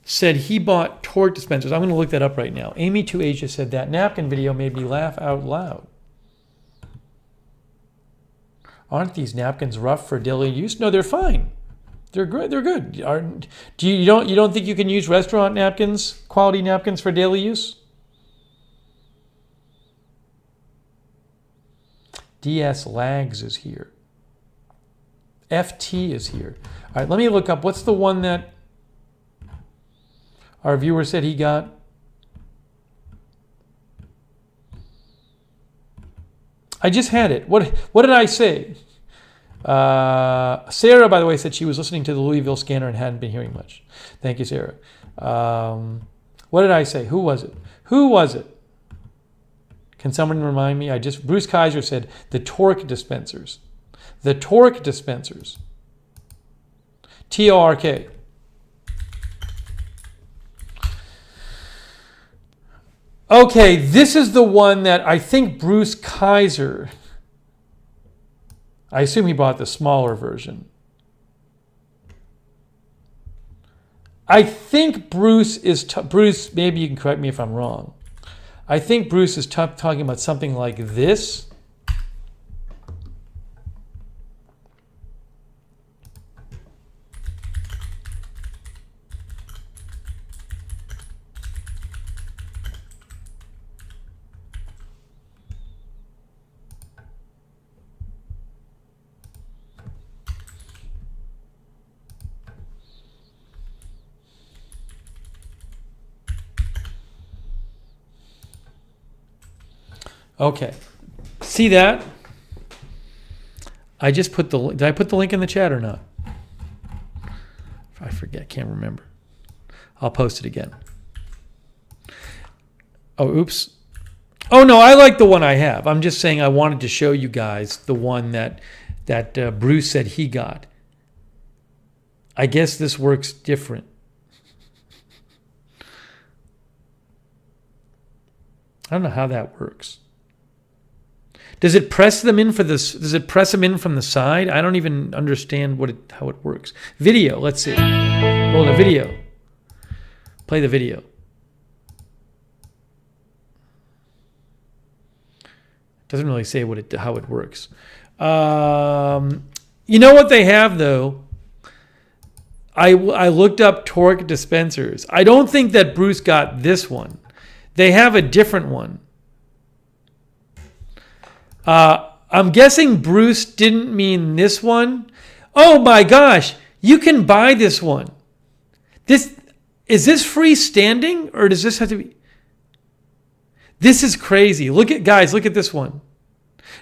said he bought Torque dispensers. I'm going to look that up right now. Amy2Asia said that napkin video made me laugh out loud. Aren't these napkins rough for daily use? No, they're fine. They're good. They're good. You don't think you can use restaurant napkins, quality napkins for daily use? DS Lags is here. FT is here. All right, let me look up. What's the one that our viewer said he got? I just had it. What did I say? Sarah, by the way, said she was listening to the Louisville Scanner and hadn't been hearing much. Thank you, Sarah. What did I say? Who was it? Who was it? Can someone remind me? Bruce Kaiser said the Torque dispensers. The Torque dispensers. TORK. Okay, this is the one that I think Bruce Kaiser, I assume he bought the smaller version. I think Bruce, maybe you can correct me if I'm wrong. I think Bruce is talking about something like this. Okay, see that? I just put did I put the link in the chat or not? I forget, can't remember. I'll post it again. Oh, oops. Oh no, I like the one I have. I'm just saying I wanted to show you guys the one that Bruce said he got. I guess this works different. I don't know how that works. Does it press them in Does it press them in from the side? I don't even understand how it works. Video. Let's see. Hold on, video. Play the video. Doesn't really say how it works. You know what they have though? I looked up Torque dispensers. I don't think that Bruce got this one. They have a different one. I'm guessing Bruce didn't mean this one. Oh my gosh, you can buy this one. Is this freestanding or does this have to be? This is crazy. Look at this one.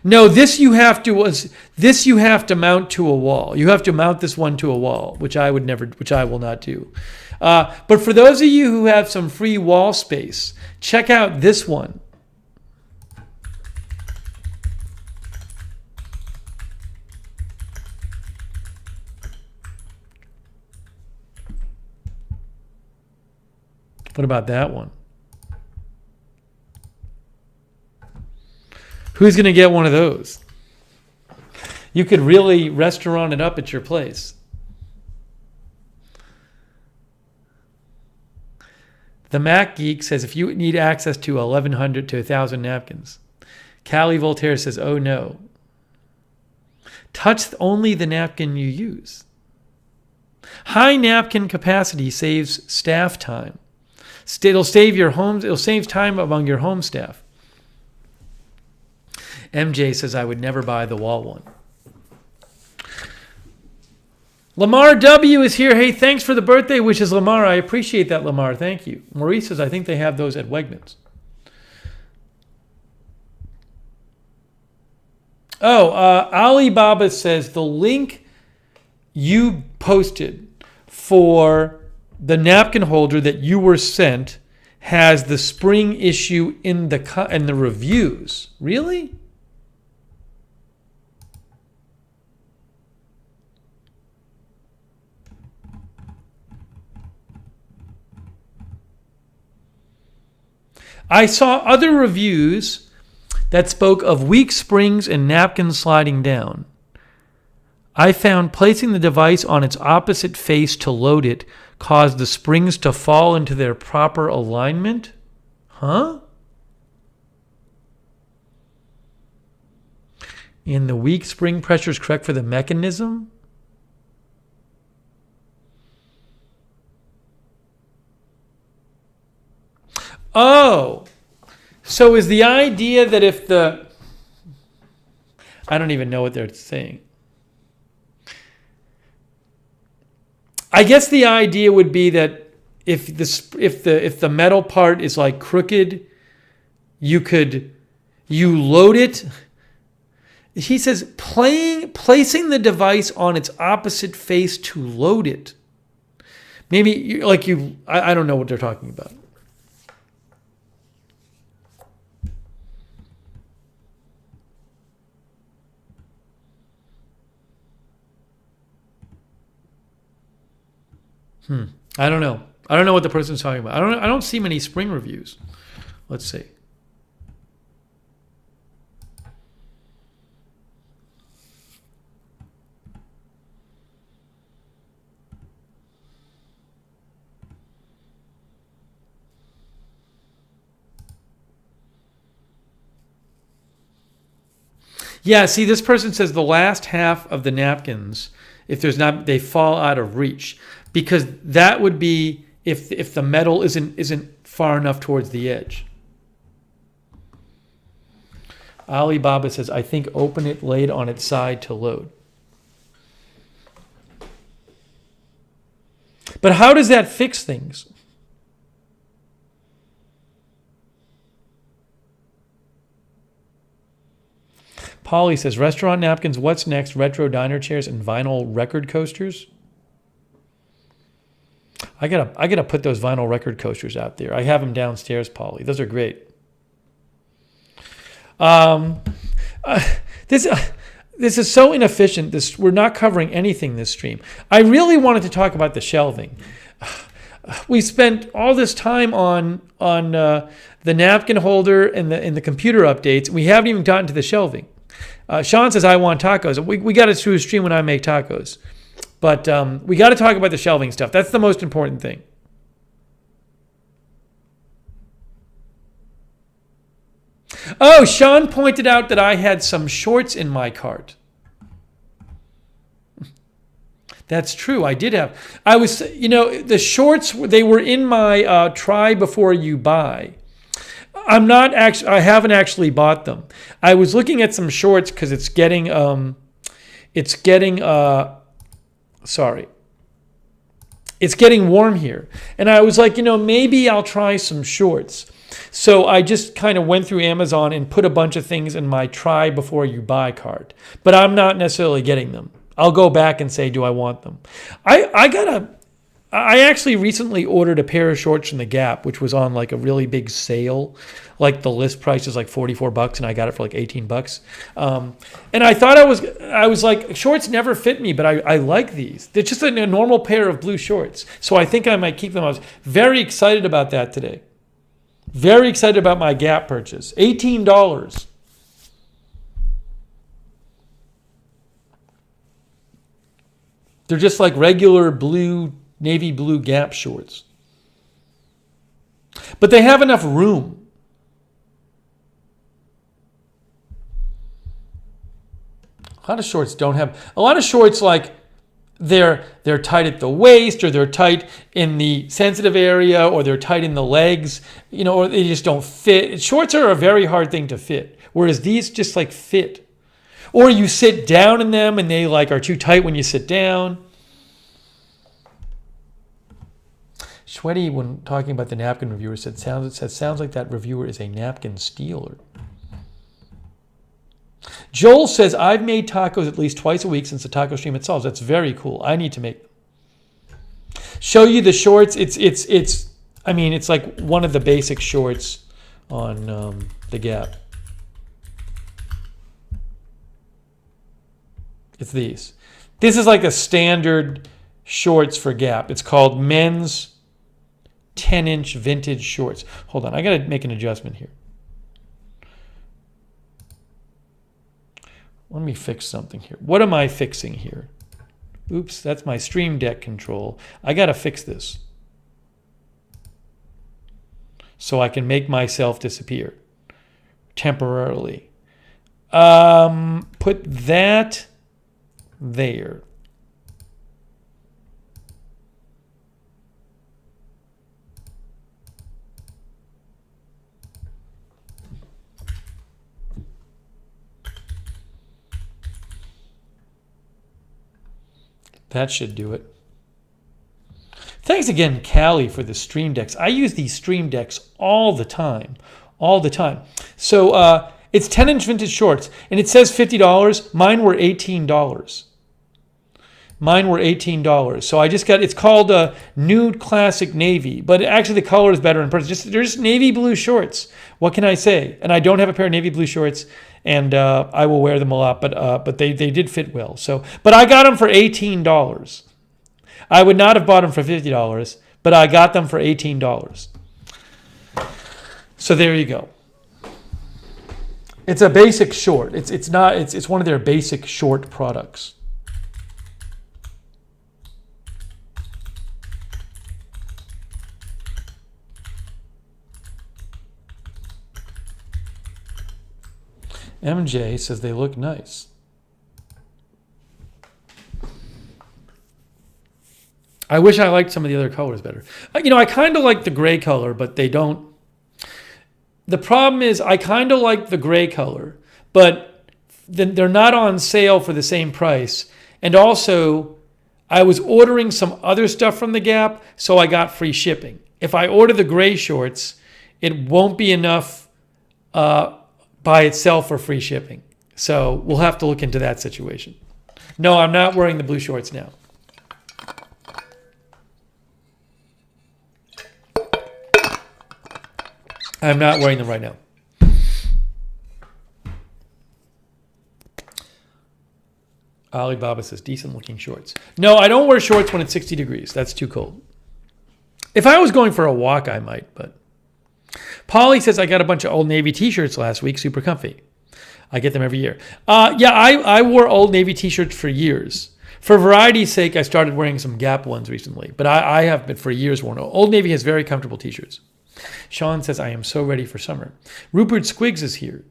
No, this you have to mount to a wall. You have to mount this one to a wall, which I will not do. But for those of you who have some free wall space, check out this one. What about that one? Who's going to get one of those? You could really restaurant it up at your place. The Mac Geek says if you need access to 1,100 to 1,000 napkins. Callie Voltaire says, oh no. Touch only the napkin you use. High napkin capacity saves staff time. It'll save time among your home staff. MJ says, I would never buy the wall one. Lamar W is here. Hey, thanks for the birthday wishes, Lamar. I appreciate that, Lamar. Thank you. Maurice says, I think they have those at Wegmans. Alibaba says the link you posted for the napkin holder that you were sent has the spring issue in the reviews. Really? I saw other reviews that spoke of weak springs and napkins sliding down. I found placing the device on its opposite face to load it caused the springs to fall into their proper alignment? Huh? And the weak spring pressure is correct for the mechanism? Oh, so is the idea that if I don't even know what they're saying. I guess the idea would be that if the metal part is like crooked, you load it. He says placing the device on its opposite face to load it. Maybe I don't know what they're talking about. I don't know. I don't know what the person's talking about. I don't see many spring reviews. Let's see. Yeah, see, this person says the last half of the napkins, if there's not, they fall out of reach. Because that would be if the metal isn't far enough towards the edge. Alibaba says, I think open it laid on its side to load. But how does that fix things? Polly says, restaurant napkins, what's next? Retro diner chairs and vinyl record coasters? I gotta put those vinyl record coasters out there. I have them downstairs, Polly. Those are great. This is so inefficient. We're not covering anything this stream. I really wanted to talk about the shelving. We spent all this time on the napkin holder and the computer updates. We haven't even gotten to the shelving. Sean says, I want tacos. We got to do a stream when I make tacos. But we got to talk about the shelving stuff. That's the most important thing. Oh, Sean pointed out that I had some shorts in my cart. That's true. I did have. The shorts, they were in my try before you buy. I haven't actually bought them. I was looking at some shorts because it's getting warm here. And I was like, maybe I'll try some shorts. So I just kind of went through Amazon and put a bunch of things in my try before you buy cart. But I'm not necessarily getting them. I'll go back and say, do I want them? I actually recently ordered a pair of shorts from the Gap, which was on like a really big sale. Like the list price is like $44 and I got it for like $18. And I thought I was like, shorts never fit me, but I like these. They're just a normal pair of blue shorts. So I think I might keep them. I was very excited about that today. Very excited about my Gap purchase. $18. They're just like regular blue, navy blue Gap shorts. But they have enough room. A lot of shorts don't have. A lot of shorts like they're tight at the waist, or they're tight in the sensitive area, or they're tight in the legs, or they just don't fit. Shorts are a very hard thing to fit, whereas these just like fit. Or you sit down in them and they like are too tight when you sit down. Sweaty, when talking about the napkin reviewer, sounds like that reviewer is a napkin stealer. Joel says, I've made tacos at least twice a week since the taco stream itself. That's very cool. I need to make them. Show you the shorts. It's like one of the basic shorts on the Gap. It's these. This is like a standard shorts for Gap. It's called men's 10-inch vintage shorts. Hold on, I got to make an adjustment here. Let me fix something here. What am I fixing here? Oops, that's my Stream Deck control. I got to fix this so I can make myself disappear temporarily. Put that there. That should do it. Thanks again, Callie, for the Stream Decks. I use these Stream Decks all the time. All the time. So it's 10-inch vintage shorts, and it says $50. Mine were $18. Mine were $18. So I just got, it's called a Nude Classic Navy, but actually the color is better in person. They're just navy blue shorts. What can I say? And I don't have a pair of navy blue shorts, and I will wear them a lot, but they did fit well. So, but I got them for $18. I would not have bought them for $50, but I got them for $18. So there you go. It's a basic short. It's one of their basic short products. MJ says they look nice. I wish I liked some of the other colors better. I kind of like the gray color, but they don't. The problem is I kind of like the gray color, but they're not on sale for the same price. And also, I was ordering some other stuff from the Gap, so I got free shipping. If I order the gray shorts, it won't be enough by itself for free shipping. So we'll have to look into that situation. No, I'm not wearing the blue shorts now. I'm not wearing them right now. Alibaba says, decent looking shorts. No, I don't wear shorts when it's 60 degrees. That's too cold. If I was going for a walk, I might, but. Polly says, I got a bunch of Old Navy t-shirts last week, super comfy. I get them every year. I wore Old Navy t-shirts for years. For variety's sake, I started wearing some Gap ones recently, but I have been for years worn. Old Navy has very comfortable t-shirts. Sean says, I am so ready for summer. Rupert Squiggs is here.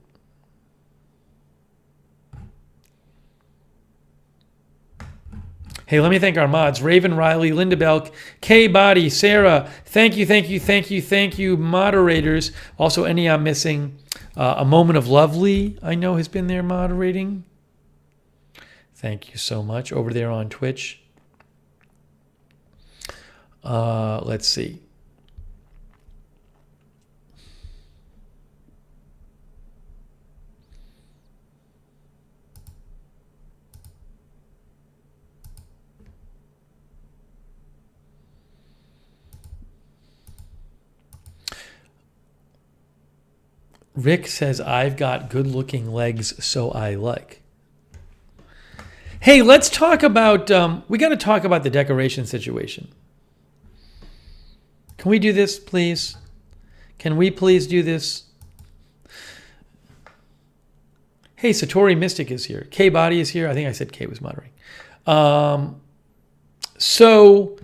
Hey, let me thank our mods. Raven, Riley, Linda Belk, Kay Body, Sarah. Thank you, moderators. Also, any I'm missing. A Moment of Lovely, I know, has been there moderating. Thank you so much. Over there on Twitch. Let's see. Rick says, I've got good-looking legs, so I like. Hey, let's talk about, we got to talk about the decoration situation. Can we do this, please? Can we please do this? Hey, Satori Mystic is here. K-Body is here. I think I said K was moderating. So,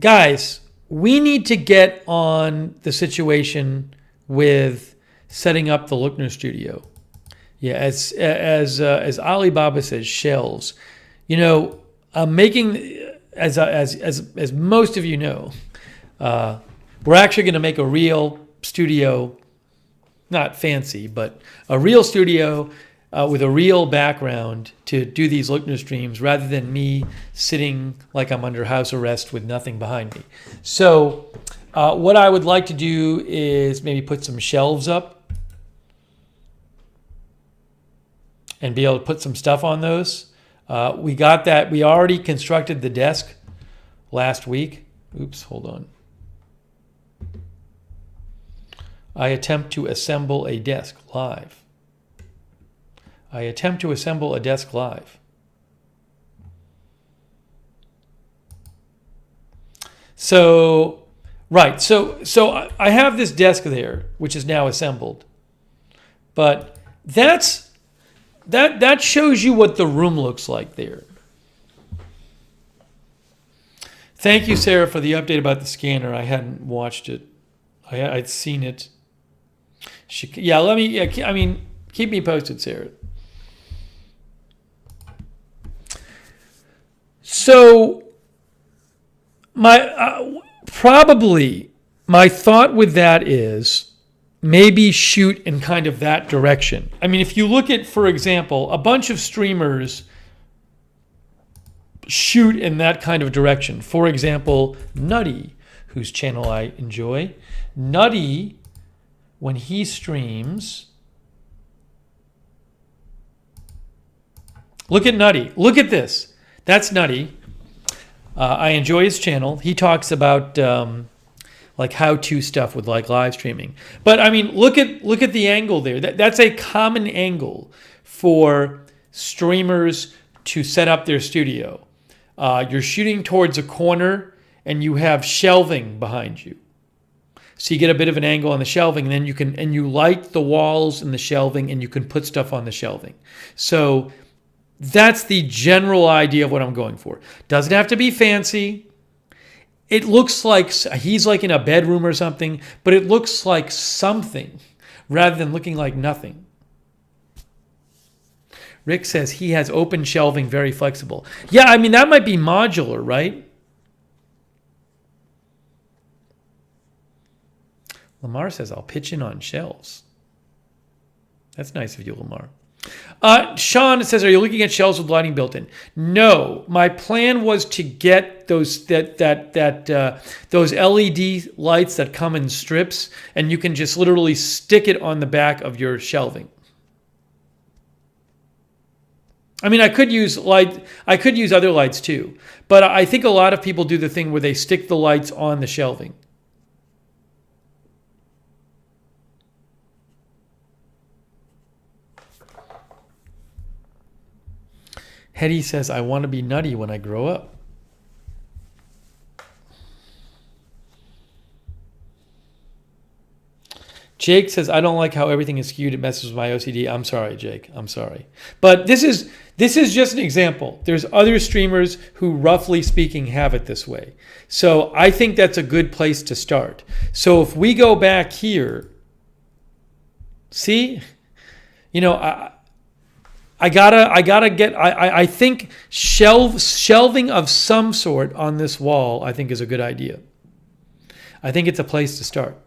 guys, we need to get on the situation with setting up the Lookner studio. Yeah, as Alibaba says, shelves. You know, making as most of you know, we're actually going to make a real studio, not fancy, but a real studio with a real background to do these Lookner streams rather than me sitting like I'm under house arrest with nothing behind me. So what I would like to do is maybe put some shelves up and be able to put some stuff on those. We got that. We already constructed the desk last week. Oops, hold on. I attempt to assemble a desk live. So, right. So I have this desk there, which is now assembled. But that shows you what the room looks like there. Thank you, Sarah, for the update about the scanner. I hadn't watched it. I'd seen it. Keep me posted, Sarah. So, my thought with that is maybe shoot in kind of that direction. I mean, if you look at, for example, a bunch of streamers shoot in that kind of direction. For example, Nutty, whose channel I enjoy. Nutty, when he streams, look at Nutty. Look at this. That's Nutty. I enjoy his channel. He talks about like how-to stuff with like live streaming. But I mean, look at the angle there. That's a common angle for streamers to set up their studio. You're shooting towards a corner and you have shelving behind you. So you get a bit of an angle on the shelving, and then you light the walls and the shelving, and you can put stuff on the shelving. So that's the general idea of what I'm going for. Doesn't have to be fancy. It looks like he's like in a bedroom or something, but it looks like something rather than looking like nothing. Rick says he has open shelving, very flexible. Yeah, I mean, that might be modular, right? Lamar says, I'll pitch in on shelves. That's nice of you, Lamar. Sean says, are you looking at shelves with lighting built in? No. My plan was to get those those LED lights that come in strips, and you can just literally stick it on the back of your shelving. I mean, I could use other lights too, but I think a lot of people do the thing where they stick the lights on the shelving. Hetty says, I want to be nutty when I grow up. Jake says, I don't like how everything is skewed. It messes with my OCD. I'm sorry, Jake. I'm sorry. But this is just an example. There's other streamers who, roughly speaking, have it this way. So I think that's a good place to start. So if we go back here, see, you know, I think shelving of some sort on this wall, I think, is a good idea. I think it's a place to start.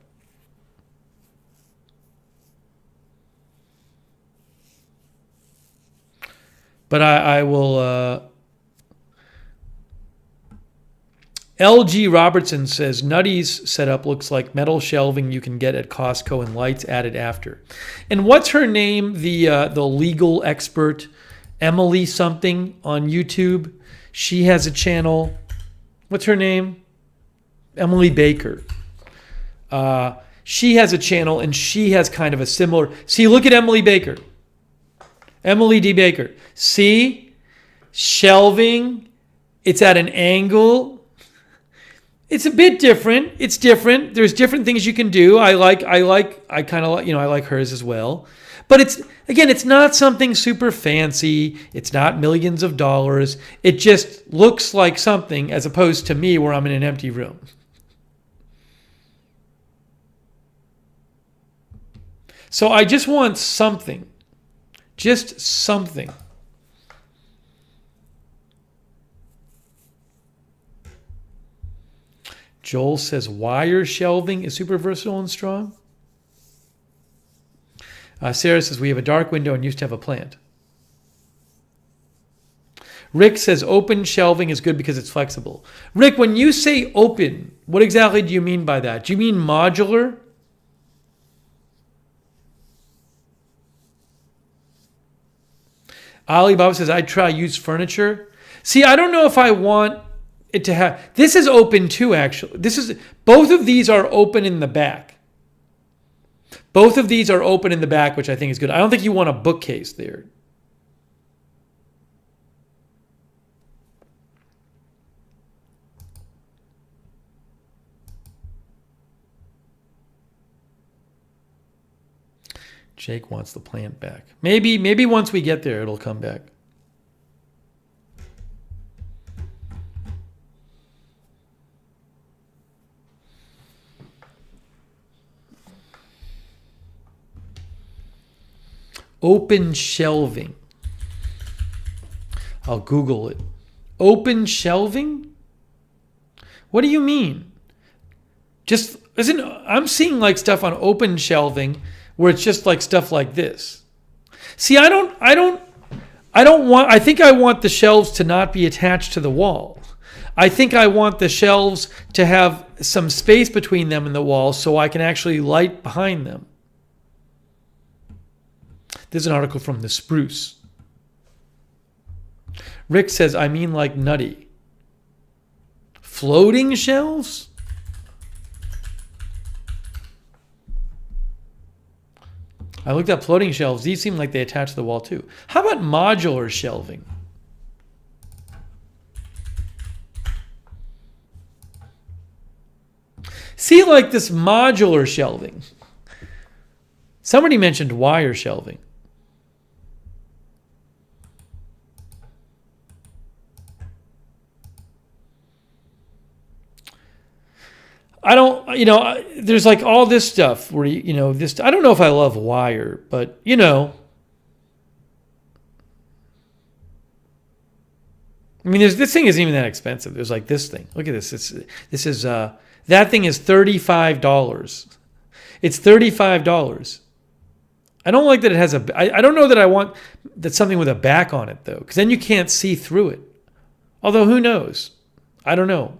But I will. LG Robertson says Nutty's setup looks like metal shelving you can get at Costco and lights added after. And what's her name? The legal expert, Emily something on YouTube. She has a channel. What's her name? Emily Baker. She has a channel and she has kind of a similar. See, look at Emily Baker. Emily D. Baker. See? Shelving. It's at an angle. It's a bit different. It's different. There's different things you can do. I like hers as well. But it's not something super fancy. It's not millions of dollars. It just looks like something as opposed to me where I'm in an empty room. So I just want something. Just something. Joel says wire shelving is super versatile and strong. Sarah says we have a dark window and used to have a plant. Rick says open shelving is good because it's flexible. Rick, when you say open, what exactly do you mean by that? Do you mean modular? Alibaba says I'd try used furniture. See, I don't know if I want it to have. This is open too, actually. Both of these are open in the back. Both of these are open in the back, which I think is good. I don't think you want a bookcase there. Jake wants the plant back. Maybe once we get there, it'll come back. Open shelving. I'll Google it. Open shelving? What do you mean? I'm seeing like stuff on open shelving where it's just like stuff like this. See, I think I want the shelves to not be attached to the wall. I think I want the shelves to have some space between them and the wall so I can actually light behind them. This is an article from The Spruce. Rick says, I mean like nutty. Floating shelves? I looked up floating shelves. These seem like they attach to the wall too. How about modular shelving? See, like this modular shelving. Somebody mentioned wire shelving. There's like all this stuff where, this, I don't know if I love wire, but, I mean, this thing isn't even that expensive. There's like this thing. Look at this. That thing is $35. It's $35. I don't like that it has I don't know that I want that something with a back on it though, because then you can't see through it. Although who knows? I don't know.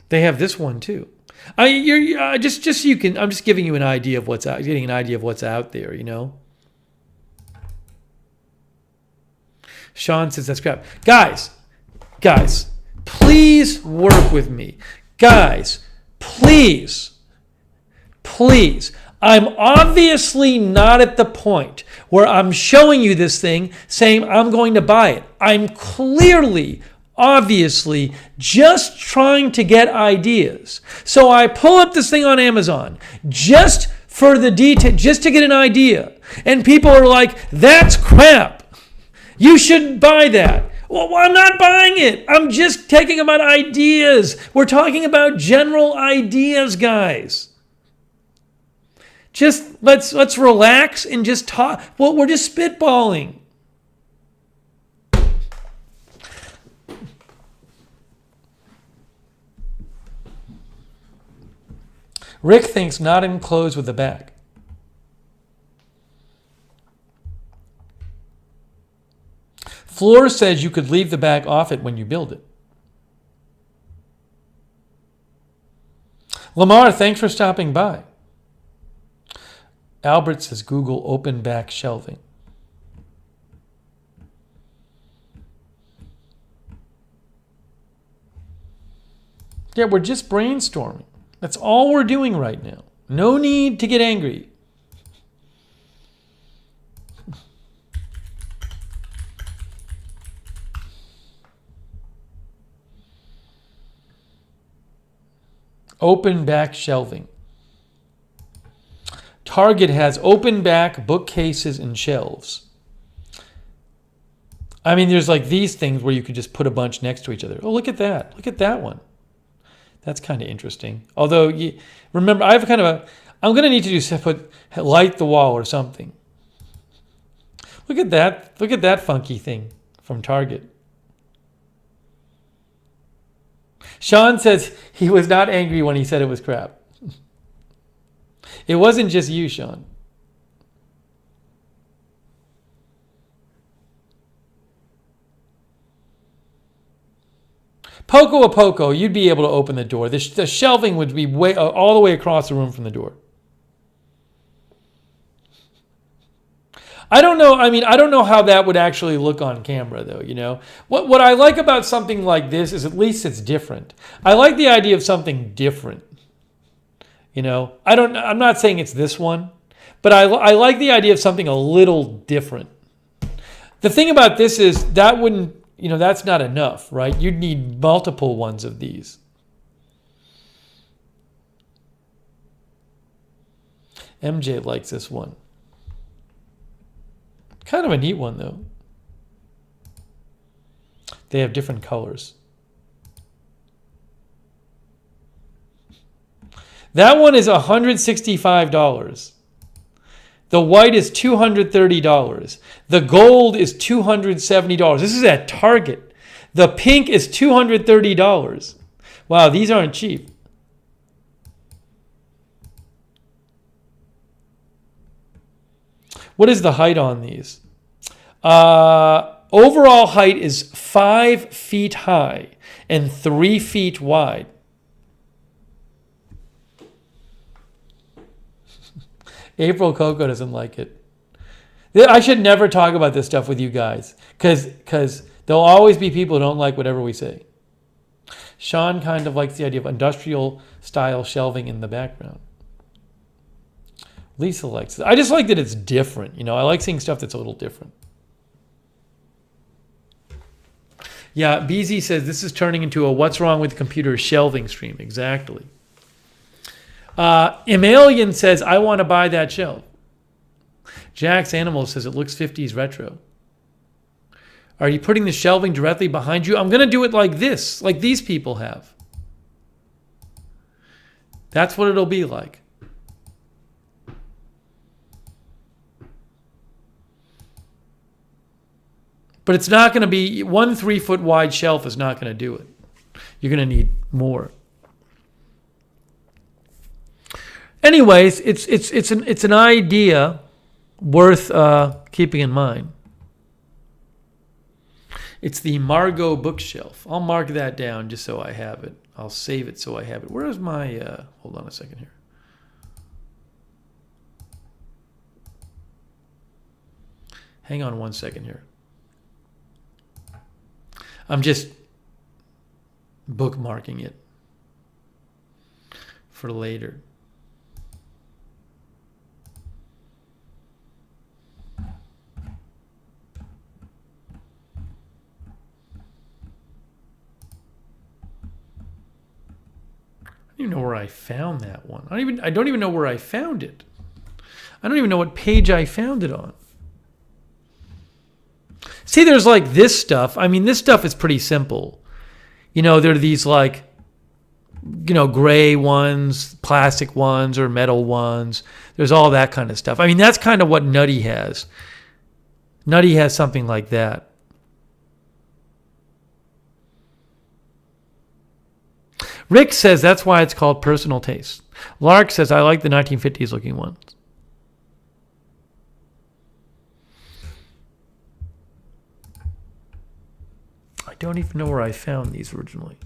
They have this one too. I'm just giving you an idea of what's out. Getting an idea of what's out there. Sean says that's crap. Guys, please work with me. Guys, please. I'm obviously not at the point where I'm showing you this thing saying I'm going to buy it. I'm clearly, obviously, just trying to get ideas. So I pull up this thing on Amazon just for the detail, just to get an idea. And people are like, that's crap. You shouldn't buy that. Well, I'm not buying it. I'm just taking about ideas. We're talking about general ideas, guys. Just let's relax and just talk. Well, we're just spitballing. Rick thinks not enclosed with the back. Floor says you could leave the back off it when you build it. Lamar, thanks for stopping by. Albert says Google open back shelving. Yeah, we're just brainstorming. That's all we're doing right now. No need to get angry. Open back shelving. Target has open back bookcases and shelves. I mean, there's like these things where you could just put a bunch next to each other. Oh, look at that. Look at that one. That's kind of interesting. Although, remember, I have kind of I'm going to need to light the wall or something. Look at that. Look at that funky thing from Target. Sean says he was not angry when he said it was crap. It wasn't just you, Sean. Poco a poco, you'd be able to open the door. The shelving would be all the way across the room from the door. I don't know. I mean, I don't know how that would actually look on camera, though. You know, what I like about something like this is at least it's different. I like the idea of something different. You know, I'm not saying it's this one, but I like the idea of something a little different. The thing about this is that wouldn't, that's not enough, right? You'd need multiple ones of these. MJ likes this one. Kind of a neat one, though. They have different colors. That one is $165. The white is $230. The gold is $270. This is at Target. The pink is $230. Wow, these aren't cheap. What is the height on these? Overall height is 5 feet high and 3 feet wide. April Coco doesn't like it. I should never talk about this stuff with you guys because there'll always be people who don't like whatever we say. Sean kind of likes the idea of industrial style shelving in the background. Lisa likes it. I just like that it's different. I like seeing stuff that's a little different. Yeah, BZ says this is turning into a what's wrong with the computer shelving stream. Exactly. Emelian says, I want to buy that shelf. Jack's Animal says it looks 50s retro. Are you putting the shelving directly behind you? I'm going to do it like this, like these people have. That's what it'll be like. But it's not going to be, 1 3-foot wide shelf is not going to do it. You're going to need more. Anyways, it's an idea worth keeping in mind. It's the Margot bookshelf. I'll mark that down just so I have it. I'll save it so I have it. Where is my... hold on a second here. Hang on 1 second here. I'm just bookmarking it for later. I don't even know where I found that one. I don't even know where I found it. I don't even know what page I found it on. See, there's like this stuff. I mean, this stuff is pretty simple. There are these like, gray ones, plastic ones, or metal ones. There's all that kind of stuff. I mean, that's kind of what Nutty has. Nutty has something like that. Rick says that's why it's called personal taste. Lark says, I like the 1950s looking ones. I don't even know where I found these originally.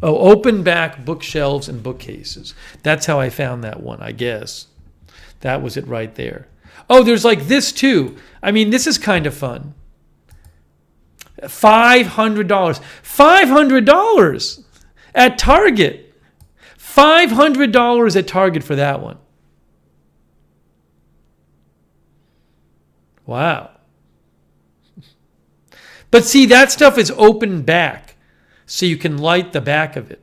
Oh, open back bookshelves and bookcases. That's how I found that one, I guess. That was it right there. Oh, there's like this too. I mean, this is kind of fun. $500. $500! at Target. $500 at Target for that one. Wow. But see, that stuff is open back, so you can light the back of it.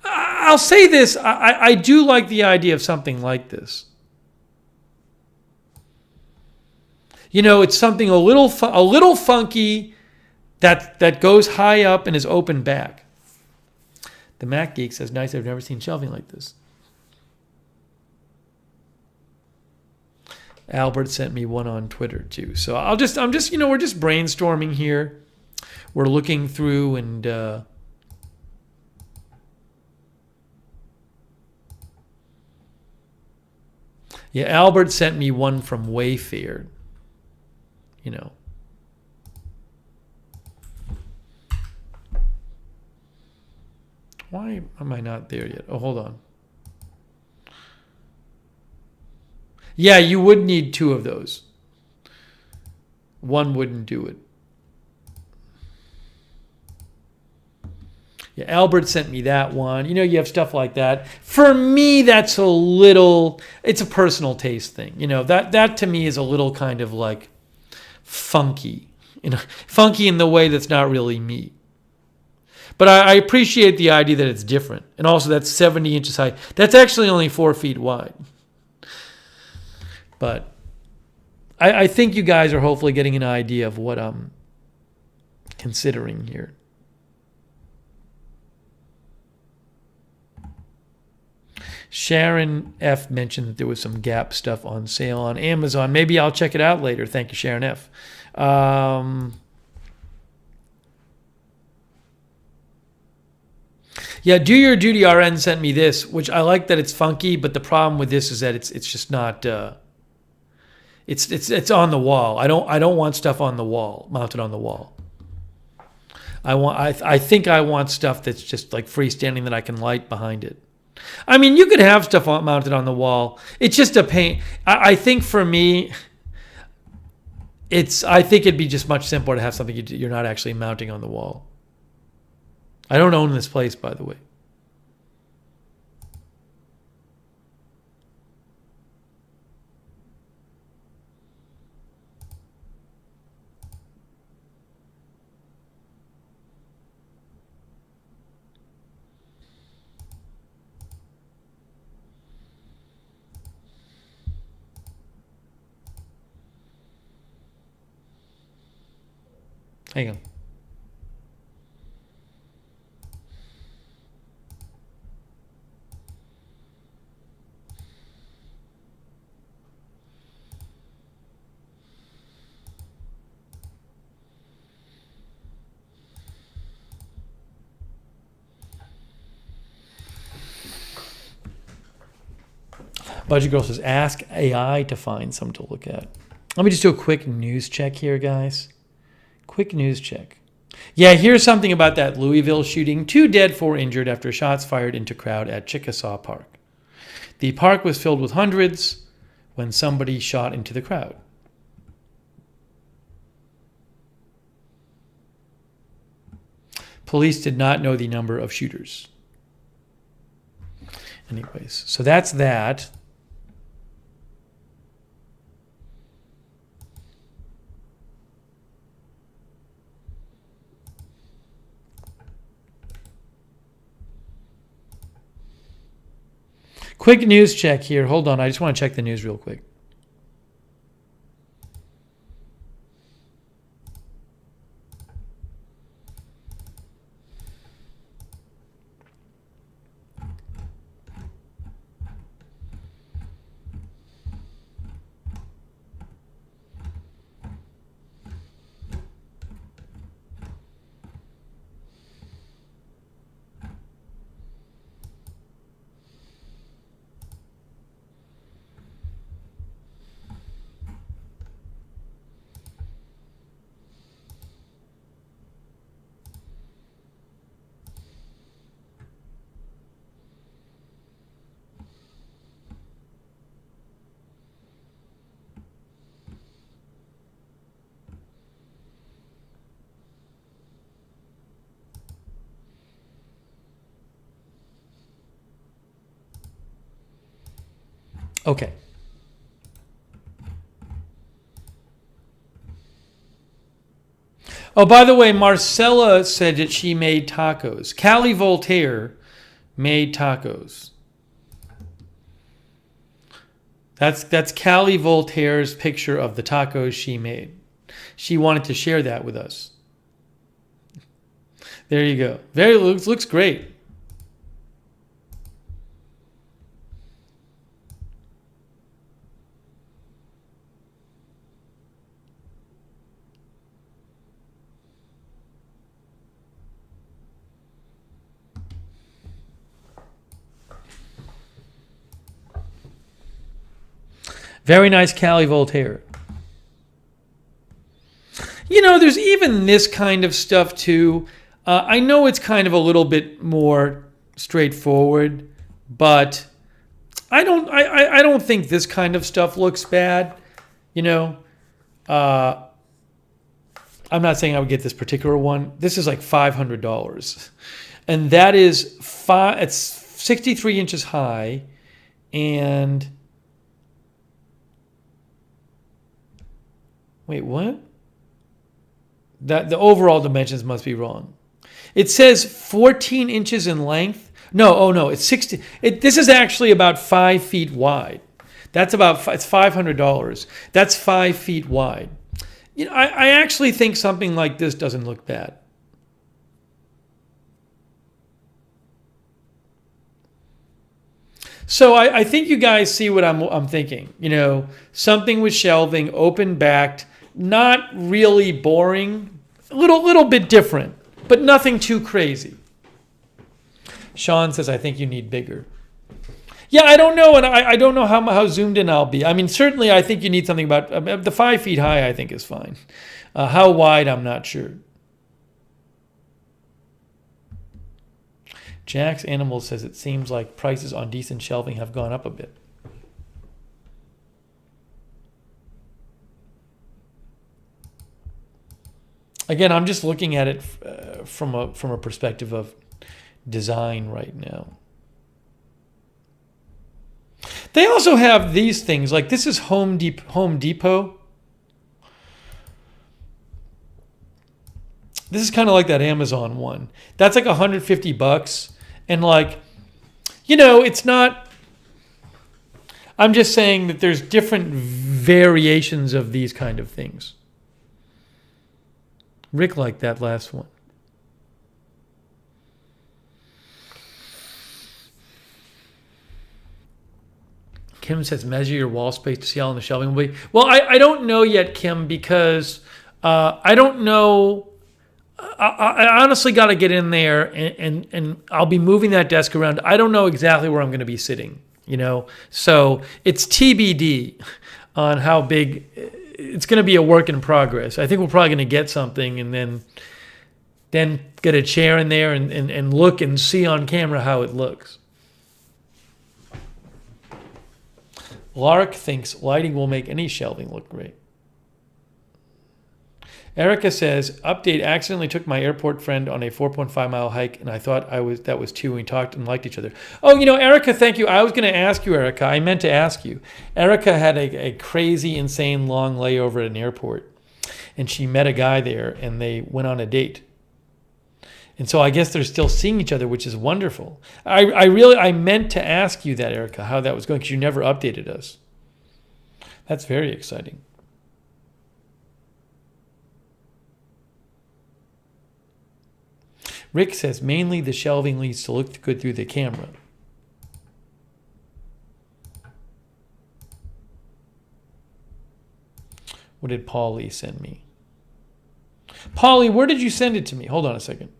I'll say this, I do like the idea of something like this. You know, it's something a little funky that goes high up and is open back. The Mac Geek says, nice, I've never seen shelving like this. Albert sent me one on Twitter too. So I'm just, we're just brainstorming here. We're looking through and yeah, Albert sent me one from Wayfair. You know. Why am I not there yet? Oh, hold on. Yeah, you would need two of those. One wouldn't do it. Yeah, Albert sent me that one. You know, you have stuff like that. For me, that's it's a personal taste thing. You know, that to me is a little kind of like funky. You know, funky in the way that's not really me. But I appreciate the idea that it's different. And also that's 70 inches high. That's actually only 4 feet wide. But I think you guys are hopefully getting an idea of what I'm considering here. Sharon F. mentioned that there was some Gap stuff on sale on Amazon. Maybe I'll check it out later. Thank you, Sharon F. Yeah, Do Your Duty RN sent me this, which I like that it's funky, but the problem with this is that it's just not... It's on the wall. I don't want stuff on the wall, mounted on the wall. I think I want stuff that's just like freestanding that I can light behind it. I mean, you could have stuff mounted on the wall. It's just a pain. I think for me, I think it'd be just much simpler to have something you're not actually mounting on the wall. I don't own this place, by the way. Hang on. Budget Girl says, ask AI to find some to look at. Let me just do a quick news check here, guys. Quick news check. Yeah, here's something about that Louisville shooting. 2 dead, 4 injured after shots fired into crowd at Chickasaw Park. The park was filled with hundreds when somebody shot into the crowd. Police did not know the number of shooters. Anyways, so that's that. Quick news check here. Hold on. I just want to check the news real quick. Okay. Oh, by the way, Marcella said that she made tacos. Callie Voltaire made tacos. That's Callie Voltaire's picture of the tacos she made. She wanted to share that with us. There you go. Looks great. Very nice, Callie Voltaire. There's even this kind of stuff too. I know it's kind of a little bit more straightforward, but I don't think this kind of stuff looks bad. I'm not saying I would get this particular one. This is like $500, and that is It's 63 inches high, and wait, what? That the overall dimensions must be wrong. It says 14 inches in length. No, it's 60. This is actually about 5 feet wide. It's $500. That's 5 feet wide. I actually think something like this doesn't look bad. So I think you guys see what I'm thinking. Something with shelving, open backed, not really boring, a little bit different, but nothing too crazy. Sean says, I think you need bigger. Yeah, I don't know, and I don't know how zoomed in I'll be. I mean, certainly I think you need something about the 5 feet high, I think is fine. How wide, I'm not sure. Jack's Animals says it seems like prices on decent shelving have gone up a bit. Again, I'm just looking at it from a perspective of design right now. They also have these things, like this is Home Depot. This is kind of like that Amazon one. That's like $150, and it's not. I'm just saying that there's different variations of these kind of things. Rick liked that last one. Kim says, measure your wall space to see how long the shelving will be. Well, I don't know yet, Kim, because I don't know. I honestly got to get in there, and I'll be moving that desk around. I don't know exactly where I'm going to be sitting, So it's TBD on how big. It's going to be a work in progress. I think we're probably going to get something and then get a chair in there and look and see on camera how it looks. Lark thinks lighting will make any shelving look great. Erica says, update, accidentally took my airport friend on a 4.5 mile hike, and I thought that was 2, and we talked and liked each other. Oh, Erica, thank you. I was going to ask you, Erica. I meant to ask you. Erica had a crazy, insane long layover at an airport, and she met a guy there, and they went on a date. And so I guess they're still seeing each other, which is wonderful. I meant to ask you that, Erica, how that was going, because you never updated us. That's very exciting. Rick says, mainly the shelving needs to look good through the camera. What did Paulie send me? Paulie, where did you send it to me? Hold on a second.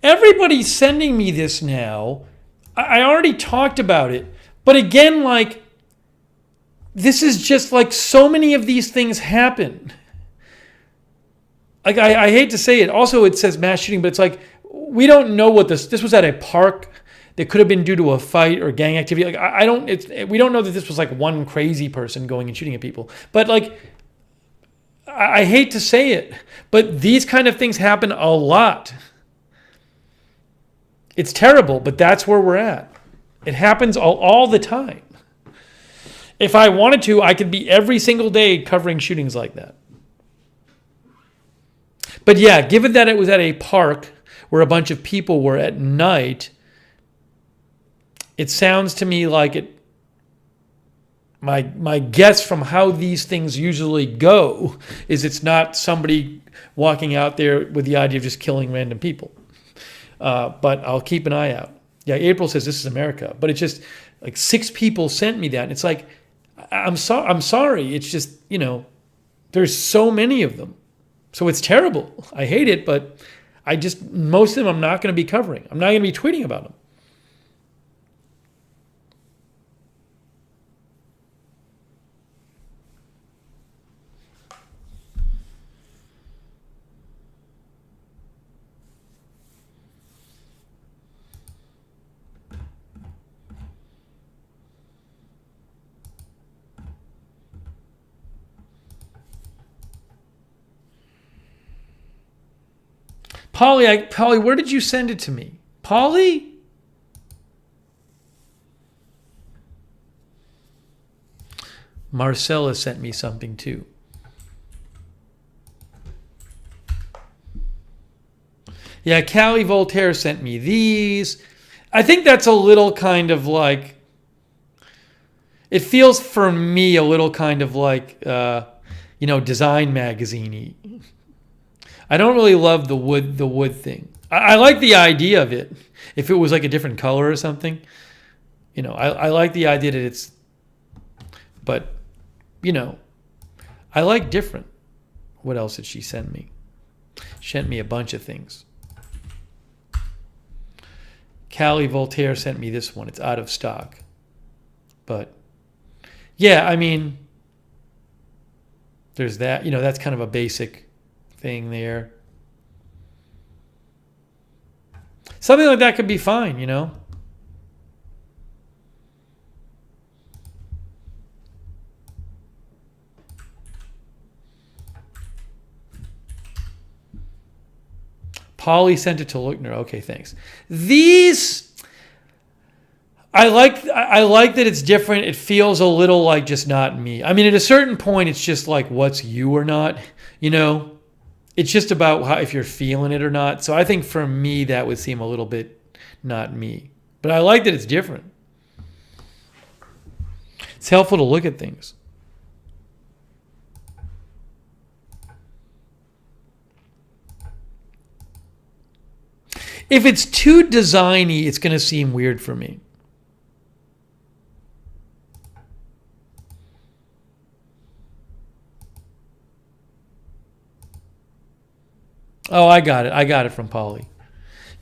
Everybody's sending me this now. I already talked about it. But again, this is just like so many of these things happen. Like, I hate to say it. Also, it says mass shooting, but it's like, we don't know what this was at a park that could have been due to a fight or gang activity. Like, we don't know that this was like one crazy person going and shooting at people. But like, I hate to say it, but these kind of things happen a lot. It's terrible, but that's where we're at. It happens all the time. If I wanted to, I could be every single day covering shootings like that. But yeah, given that it was at a park where a bunch of people were at night, it sounds to me like my guess from how these things usually go is it's not somebody walking out there with the idea of just killing random people. But I'll keep an eye out. Yeah, April says this is America, but it's just like 6 people sent me that. And it's like, I'm sorry. It's just, there's so many of them. So it's terrible. I hate it, but most of them I'm not going to be covering. I'm not going to be tweeting about them. Polly, where did you send it to me? Polly? Marcella sent me something too. Yeah, Callie Voltaire sent me these. I think that's a little kind of like, it feels for me a little kind of like, design magazine-y. I don't really love the wood thing. I like the idea of it. If it was like a different color or something, I like the idea that it's, but, I like different. What else did she send me? She sent me a bunch of things. Callie Voltaire sent me this one. It's out of stock. But, yeah, I mean, there's that. That's kind of a basic thing there. Something like that could be fine, Polly sent it to Lookner. Okay, thanks. These, I like that it's different. It feels a little like just not me. I mean, at a certain point, it's just like what's you or not, It's just about how, if you're feeling it or not. So I think for me, that would seem a little bit not me. But I like that it's different. It's helpful to look at things. If it's too designy, it's going to seem weird for me. Oh, I got it. I got it from Polly.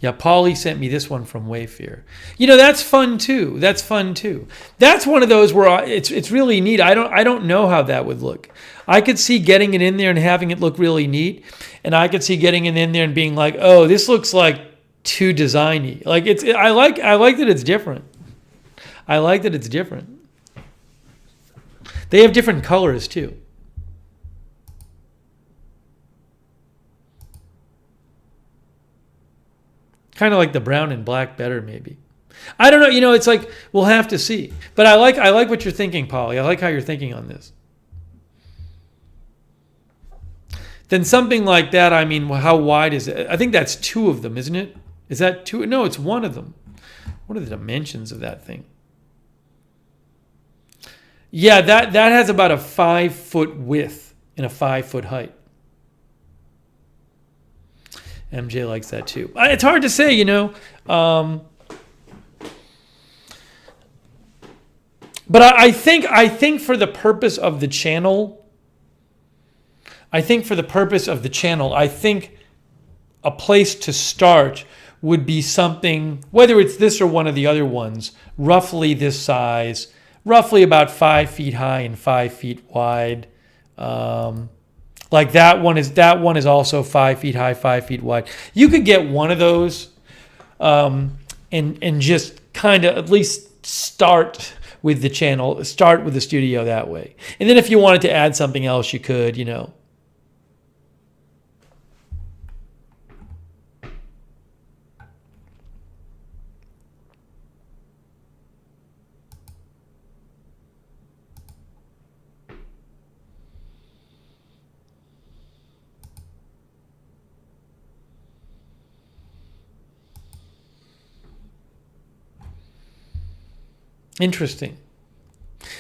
Yeah, Polly sent me this one from Wayfair. That's fun too. That's one of those where it's really neat. I don't know how that would look. I could see getting it in there and having it look really neat, and I could see getting it in there and being like, "Oh, this looks like too designy." Like I like that it's different. I like that it's different. They have different colors too. Kind of like the brown and black better, maybe. I don't know. It's like we'll have to see. But I like what you're thinking, Polly. I like how you're thinking on this. Then something like that. I mean, how wide is it? I think that's 2 of them, isn't it? Is that 2? No, it's 1 of them. What are the dimensions of that thing? Yeah, that has about a 5-foot width and a 5-foot height. MJ likes that too. It's hard to say, but I think for the purpose of the channel, I think a place to start would be something, whether it's this or one of the other ones, roughly this size, roughly about 5 feet high and 5 feet wide. Like that one is also 5 feet high, 5 feet wide. You could get one of those, and just kind of at least start with the studio that way. And then if you wanted to add something else, you could, Interesting.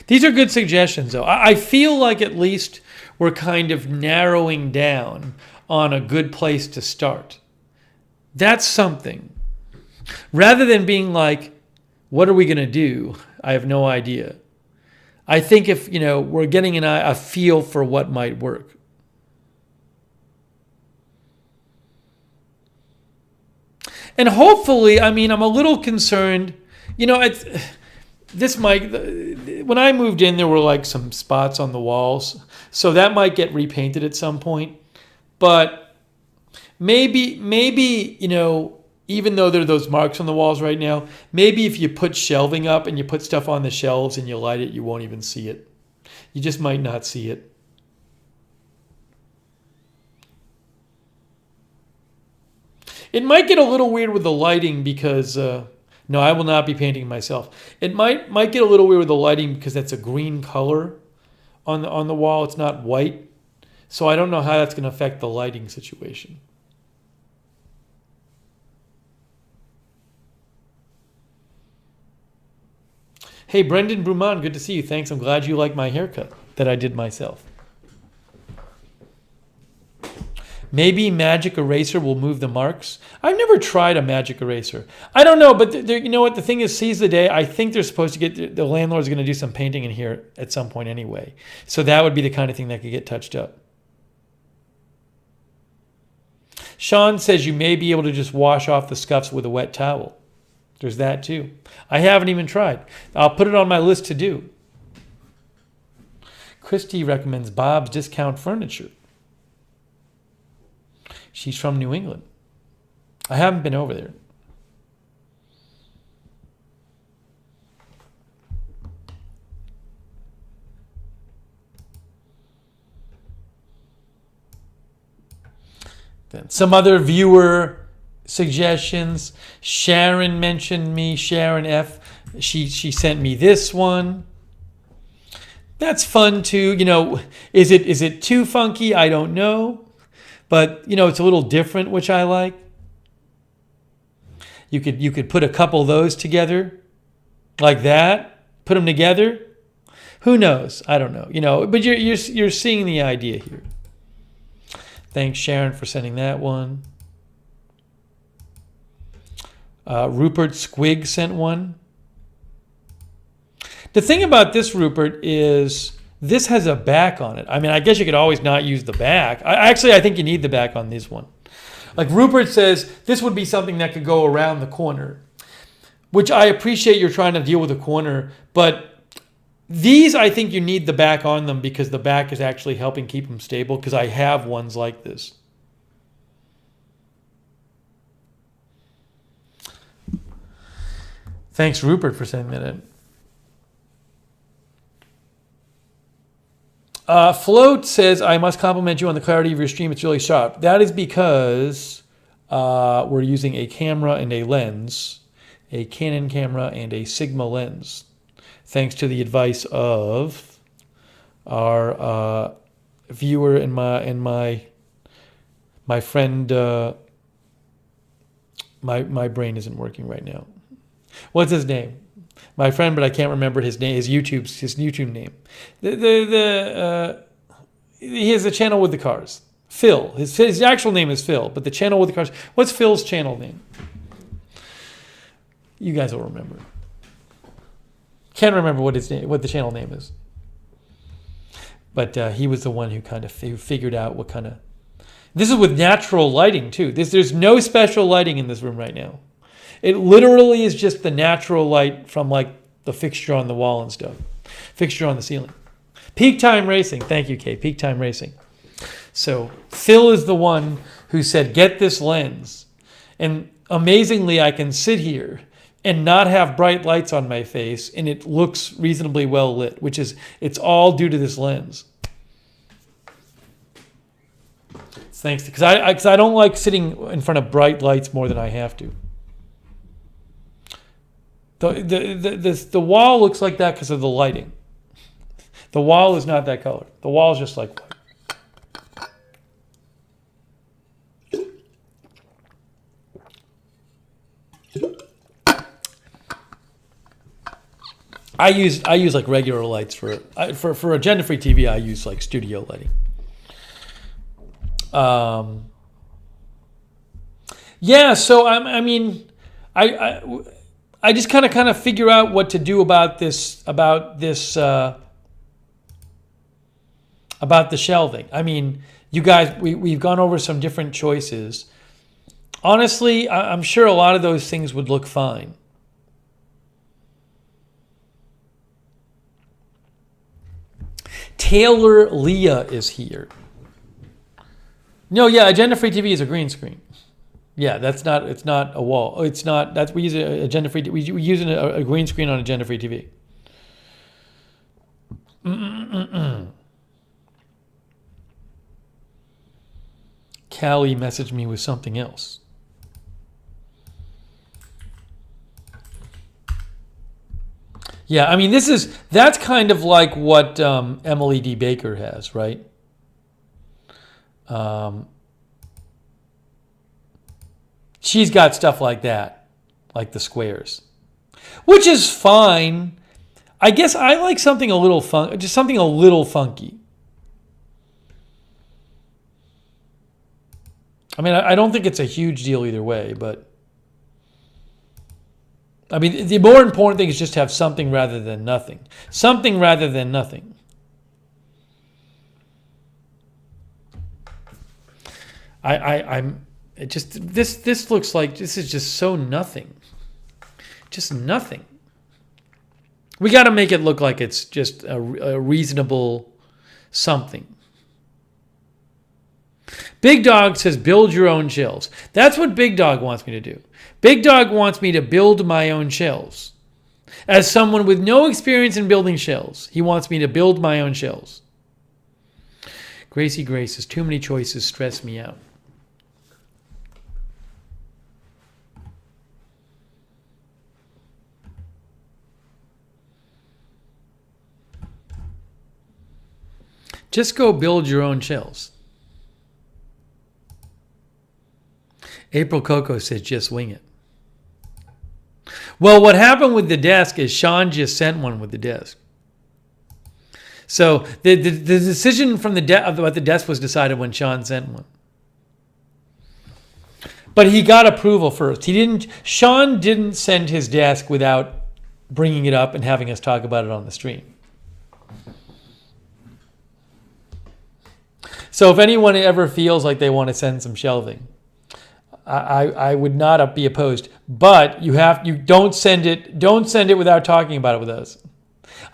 These are good suggestions, though. I feel like at least we're kind of narrowing down on a good place to start. That's something. Rather than being like, what are we going to do? I have no idea. I think if, we're getting a feel for what might work. And hopefully, I'm a little concerned, this might, when I moved in, there were like some spots on the walls. So that might get repainted at some point. But maybe, even though there are those marks on the walls right now, maybe if you put shelving up and you put stuff on the shelves and you light it, you won't even see it. You just might not see it. It might get a little weird with the lighting because... no, I will not be painting myself. It might get a little weird with the lighting because that's a green color on the wall. It's not white. So I don't know how that's going to affect the lighting situation. Hey, Brendan Bruman, good to see you. Thanks. I'm glad you like my haircut that I did myself. Maybe magic eraser will move the marks. I've never tried a magic eraser. I don't know, but you know what? The thing is, seize the day. I think they're supposed to the landlord's going to do some painting in here at some point anyway. So that would be the kind of thing that could get touched up. Sean says you may be able to just wash off the scuffs with a wet towel. There's that too. I haven't even tried. I'll put it on my list to do. Christy recommends Bob's Discount Furniture. She's from New England. I haven't been over there. Then some other viewer suggestions. Sharon mentioned me. Sharon F. She sent me this one. That's fun too. Is it too funky? I don't know. But, it's a little different, which I like. You could put a couple of those together like that. Put them together. Who knows? I don't know. But you're seeing the idea here. Thanks, Sharon, for sending that one. Rupert Squig sent one. The thing about this, Rupert, is... this has a back on it. I guess you could always not use the back. I think you need the back on this one. Like Rupert says, this would be something that could go around the corner, which I appreciate you're trying to deal with a corner, but these, I think you need the back on them because the back is actually helping keep them stable because I have ones like this. Thanks, Rupert, for sending that in. Float says, I must compliment you on the clarity of your stream. It's really sharp. That is because we're using a camera and a lens, a Canon camera and a Sigma lens, thanks to the advice of our viewer and my friend. My brain isn't working right now. What's his name? My friend, but I can't remember his name. His YouTube name. He has a channel with the cars. Phil. His actual name is Phil, but the channel with the cars. What's Phil's channel name? You guys will remember. Can't remember what the channel name is. But he was the one who kind of figured out what kind of. This is with natural lighting too. There's no special lighting in this room right now. It literally is just the natural light from like the fixture on the wall and stuff. Fixture on the ceiling. Peak Time Racing. Thank you, Kay. Peak Time Racing. So Phil is the one who said, get this lens. And amazingly, I can sit here and not have bright lights on my face, and it looks reasonably well lit, which is, it's all due to this lens. Thanks, because I don't like sitting in front of bright lights more than I have to. The wall looks like that because of the lighting. The wall is not that color. The wall is just like white. I use like regular lights for agenda-free TV. I use like studio lighting. Yeah. So I just kind of figure out what to do about the shelving. I mean, you guys, we've gone over some different choices. Honestly, I'm sure a lot of those things would look fine. Taylor Leah is here. No, yeah, agenda-free TV is a green screen. Yeah, it's not a wall. It's not, we use agenda-free, we use a green screen on agenda-free TV. Callie messaged me with something else. Yeah, I mean, that's kind of like what Emily D. Baker has, right? She's got stuff like that, like the squares, which is fine. I guess I like something a little just something a little funky. I mean, I don't think it's a huge deal either way, but I mean, the more important thing is just to have something rather than nothing. Something rather than nothing. It just, this looks like, this is just so nothing. Just nothing. We got to make it look like it's just a reasonable something. Big Dog says, build your own shelves. That's what Big Dog wants me to do. Big Dog wants me to build my own shelves. As someone with no experience in building shelves, he wants me to build my own shelves. Gracie Gray says, too many choices stress me out. Just go build your own shelves. April Coco says, just wing it. Well, what happened with the desk is Sean just sent one with the desk. So the decision from about the desk was decided when Sean sent one. But he got approval first. Sean didn't send his desk without bringing it up and having us talk about it on the stream. So if anyone ever feels like they want to send some shelving, I would not be opposed, but you don't send it without talking about it with us.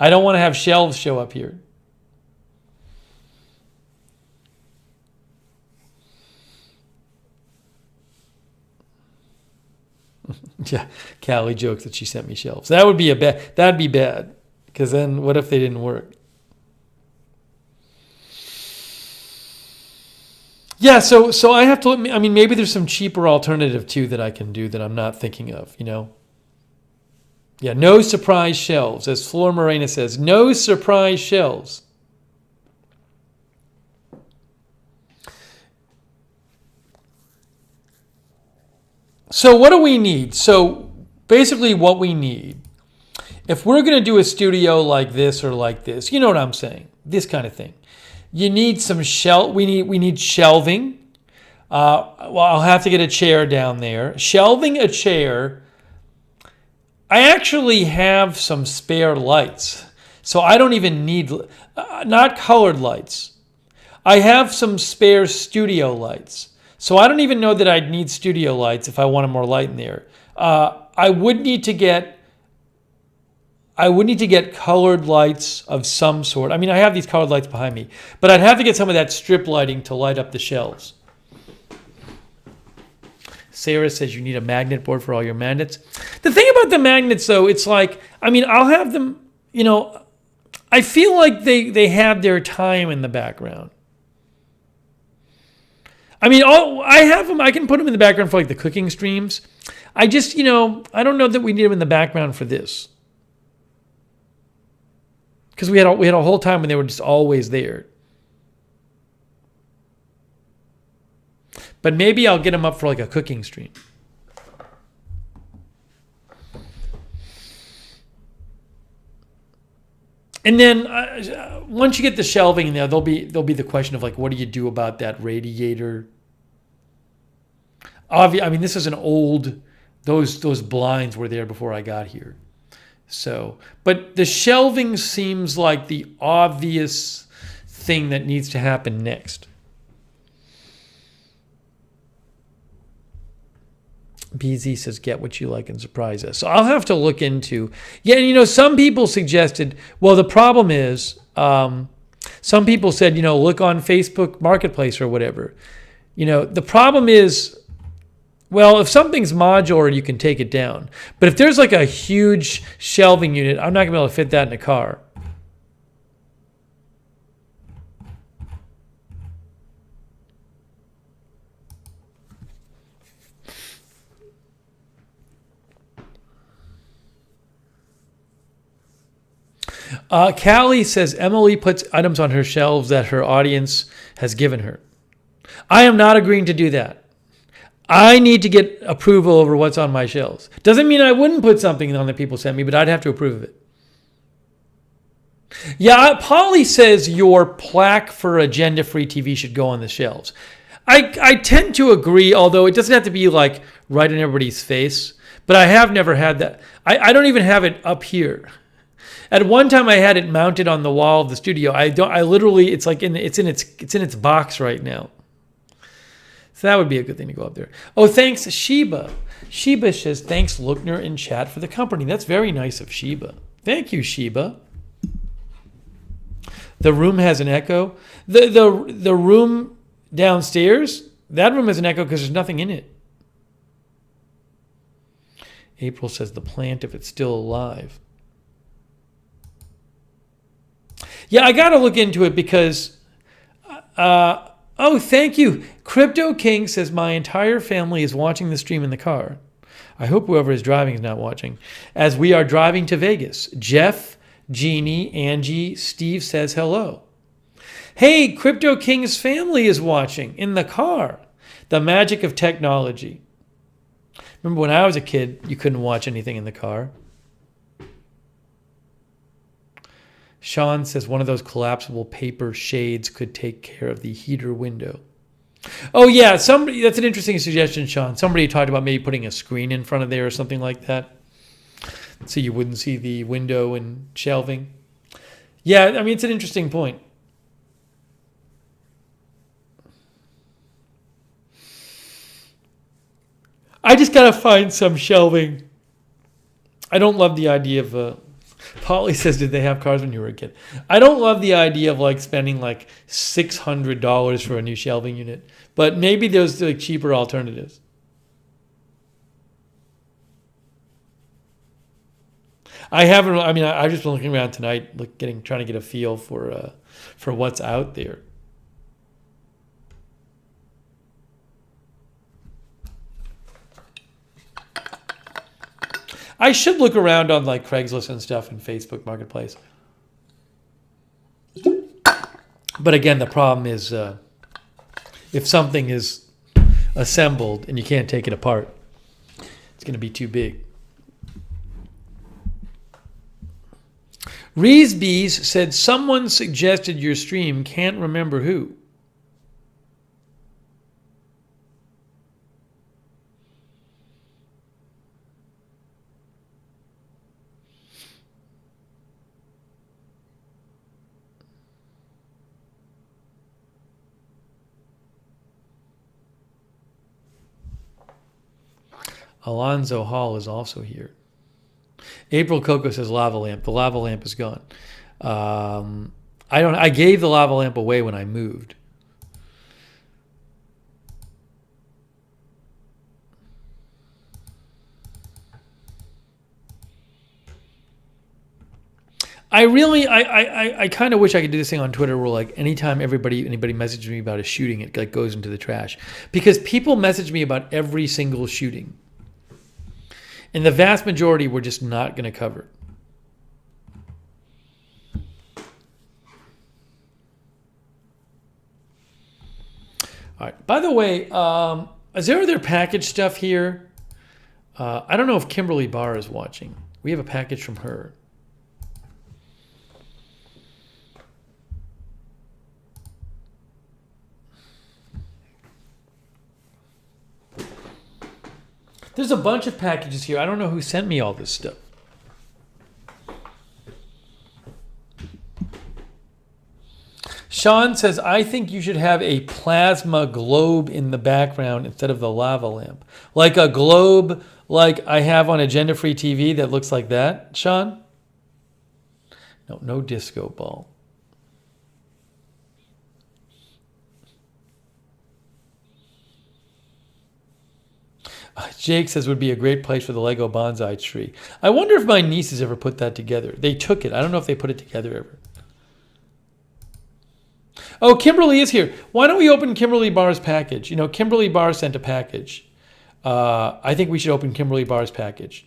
I don't want to have shelves show up here. Yeah, Callie jokes that she sent me shelves. That'd be bad, because then what if they didn't work? Yeah, so I have to. I mean, maybe there's some cheaper alternative too that I can do that I'm not thinking of. You know. Yeah, no surprise shelves, as Flor Morena says. No surprise shelves. So what do we need? So basically, what we need, if we're going to do a studio like this or like this, you know what I'm saying? This kind of thing. You need some we need shelving. Well, I'll have to get a chair down there. Shelving a chair. I actually have some spare lights, so I don't even need not colored lights. I have some spare studio lights, so I don't even know that I'd need studio lights if I wanted more light in there. I would need to get I would need to get colored lights of some sort. I mean, I have these colored lights behind me, but I'd have to get some of that strip lighting to light up the shelves. Sarah says you need a magnet board for all your magnets. The thing about the magnets, though, it's like, I mean, I'll have them, I feel like they have their time in the background. I mean, I have them. I can put them in the background for like the cooking streams. I just, I don't know that we need them in the background for this. Because we had a whole time when they were just always there. But maybe I'll get them up for like a cooking stream. And then once you get the shelving in there, there'll be the question of like, what do you do about that radiator? I mean, this is an old. Those blinds were there before I got here. So, but the shelving seems like the obvious thing that needs to happen next. BZ says, get what you like and surprise us. So I'll have to look into. Yeah, and some people suggested, well, the problem is, some people said, look on Facebook Marketplace or whatever. The problem is, well, if something's modular, you can take it down. But if there's like a huge shelving unit, I'm not going to be able to fit that in a car. Callie says Emily puts items on her shelves that her audience has given her. I am not agreeing to do that. I need to get approval over what's on my shelves. Doesn't mean I wouldn't put something on that people sent me, but I'd have to approve of it. Yeah, Polly says your plaque for agenda-free TV should go on the shelves. I tend to agree, although it doesn't have to be like right in everybody's face. But I have never had that. I don't even have it up here. At one time, I had it mounted on the wall of the studio. I literally, it's like it's in its box right now. So that would be a good thing to go up there. Oh, thanks, Sheba. Sheba says thanks, Lookner in chat for the company. That's very nice of Sheba. Thank you, Sheba. The room has an echo. The room downstairs, that room has an echo because there's nothing in it. April says the plant if it's still alive. Yeah, I got to look into it because, thank you. Crypto King says my entire family is watching the stream in the car. I hope whoever is driving is not watching. As we are driving to Vegas. Jeff, Jeannie, Angie, Steve says hello. Hey, Crypto King's family is watching in the car. The magic of technology. Remember when I was a kid, you couldn't watch anything in the car. Sean says one of those collapsible paper shades could take care of the heater window. Oh, yeah. That's an interesting suggestion, Sean. Somebody talked about maybe putting a screen in front of there or something like that, so you wouldn't see the window and shelving. Yeah, I mean, it's an interesting point. I just got to find some shelving. I don't love the idea of... Polly says, did they have cars when you were a kid? I don't love the idea of like spending like $600 for a new shelving unit, but maybe there's like cheaper alternatives. I've just been looking around tonight, trying to get a feel for what's out there. I should look around on like Craigslist and stuff and Facebook Marketplace. But again, the problem is if something is assembled and you can't take it apart, it's going to be too big. Reesbees said someone suggested your stream, can't remember who. Alonzo Hall is also here. April Coco says lava lamp. The lava lamp is gone. I don't. I gave the lava lamp away when I moved. I kind of wish I could do this thing on Twitter where like anytime anybody messages me about a shooting, it like goes into the trash, because people message me about every single shooting, and the vast majority we're just not going to cover. All right. By the way, is there other package stuff here? I don't know if Kimberly Barr is watching. We have a package from her. There's a bunch of packages here. I don't know who sent me all this stuff. Sean says, I think you should have a plasma globe in the background instead of the lava lamp. Like a globe like I have on Agenda Free TV that looks like that, Sean? No disco ball. Jake says would be a great place for the Lego bonsai tree. I wonder if my nieces ever put that together. They took it. I don't know if they put it together ever. Oh, Kimberly is here. Why don't we open Kimberly Barr's package? You know, Kimberly Barr sent a package. I think we should open Kimberly Barr's package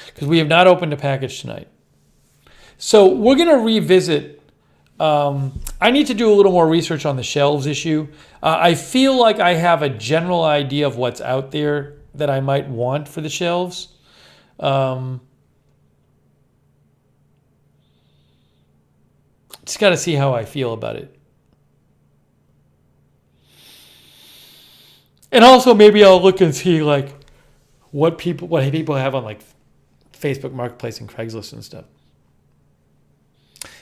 because we have not opened a package tonight. So we're going to revisit. I need to do a little more research on the shelves issue. I feel like I have a general idea of what's out there that I might want for the shelves. Just got to see how I feel about it. And also maybe I'll look and see like what people have on like Facebook Marketplace and Craigslist and stuff.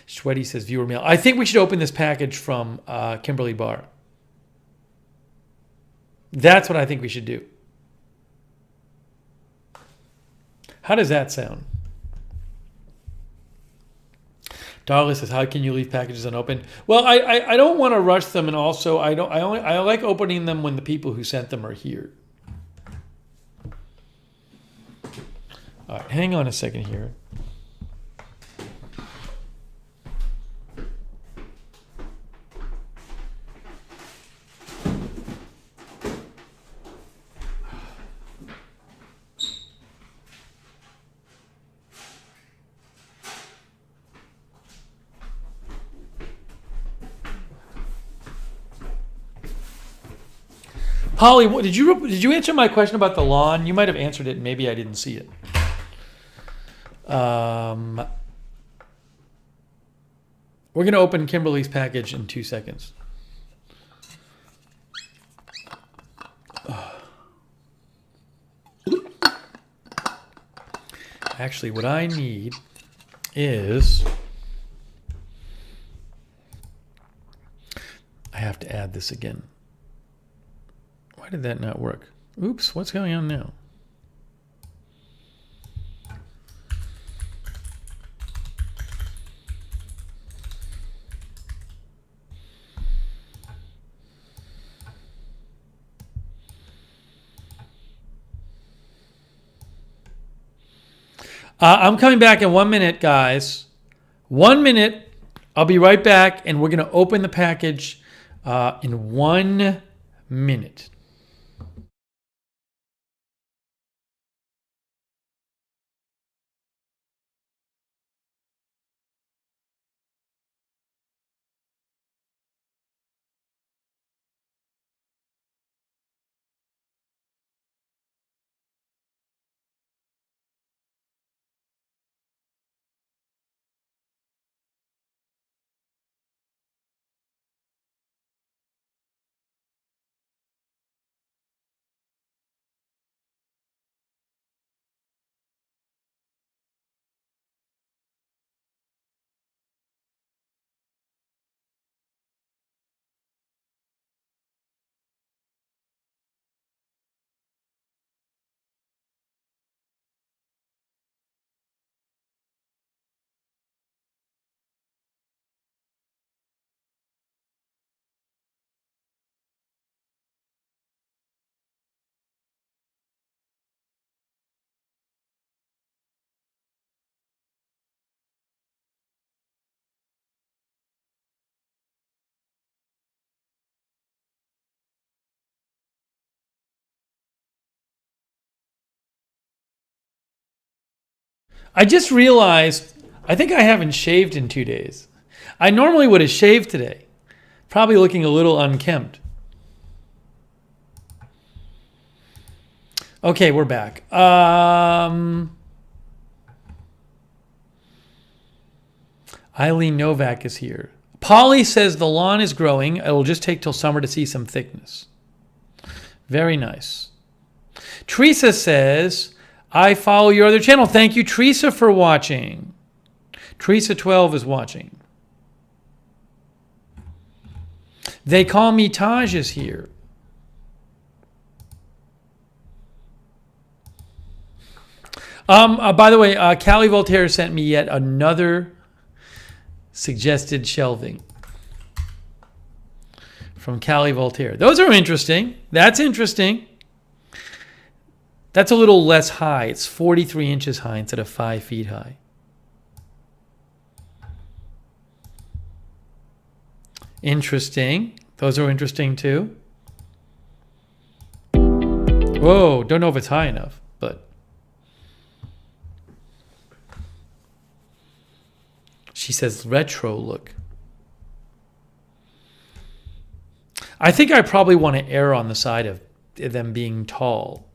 Shweddy says viewer mail. I think we should open this package from Kimberly Barr. That's what I think we should do. How does that sound? Darla says, "How can you leave packages unopened?" Well, I don't want to rush them, and also I like opening them when the people who sent them are here. All right, hang on a second here. Holly, did you answer my question about the lawn? You might have answered it, and maybe I didn't see it. We're going to open Kimberly's package in 2 seconds. Actually, what I need is I have to add this again. Why did that not work? Oops, what's going on now? I'm coming back in 1 minute, guys. 1 minute. I'll be right back, and we're going to open the package in 1 minute. I just realized I think I haven't shaved in 2 days. I normally would have shaved today. Probably looking a little unkempt. Okay, we're back. Eileen Novak is here. Polly says the lawn is growing. It'll just take till summer to see some thickness. Very nice. Teresa says, I follow your other channel. Thank you, Teresa, for watching. Teresa12 is watching. They call me Taj is here. By the way, Callie Voltaire sent me yet another suggested shelving from Callie Voltaire. Those are interesting. That's interesting. That's a little less high. It's 43 inches high instead of 5 feet high. Interesting. Those are interesting too. Whoa, don't know if it's high enough, but she says retro look. I think I probably want to err on the side of them being tall.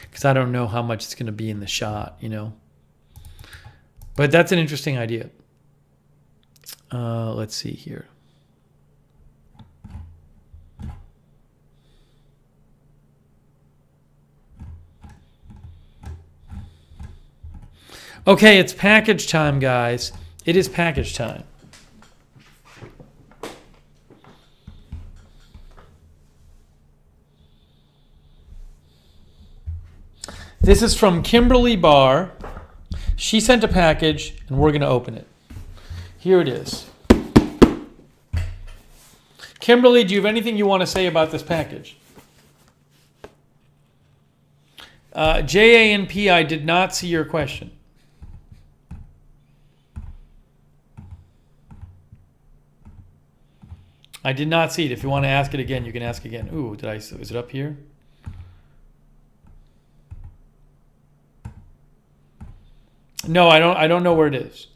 Because I don't know how much it's going to be in the shot, you know. But that's an interesting idea. Let's see here. Okay, it's package time, guys. It is package time. This is from Kimberly Barr. She sent a package, and we're going to open it. Here it is. Kimberly, do you have anything you want to say about this package? JANP, I did not see your question. I did not see it. If you want to ask it again, you can ask again. Ooh, is it up here? No, I don't know where it is.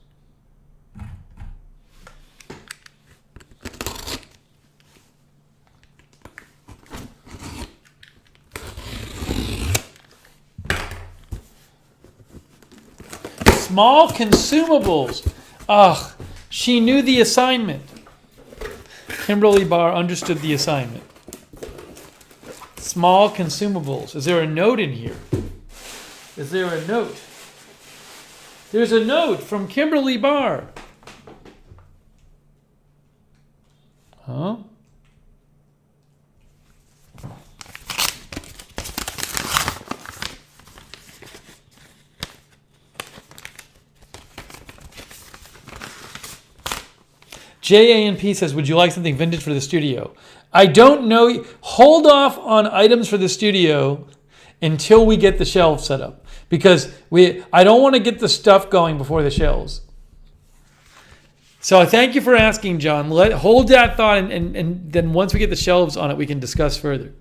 Small consumables. Ugh, she knew the assignment. Kimberly Barr understood the assignment. Small consumables. Is there a note in here? Is there a note? There's a note from Kimberly Barr. Huh? JANP says, would you like something vintage for the studio? I don't know. Hold off on items for the studio until we get the shelves set up. Because I don't want to get the stuff going before the shelves. So thank you for asking, John. Hold that thought, and then once we get the shelves on it, we can discuss further.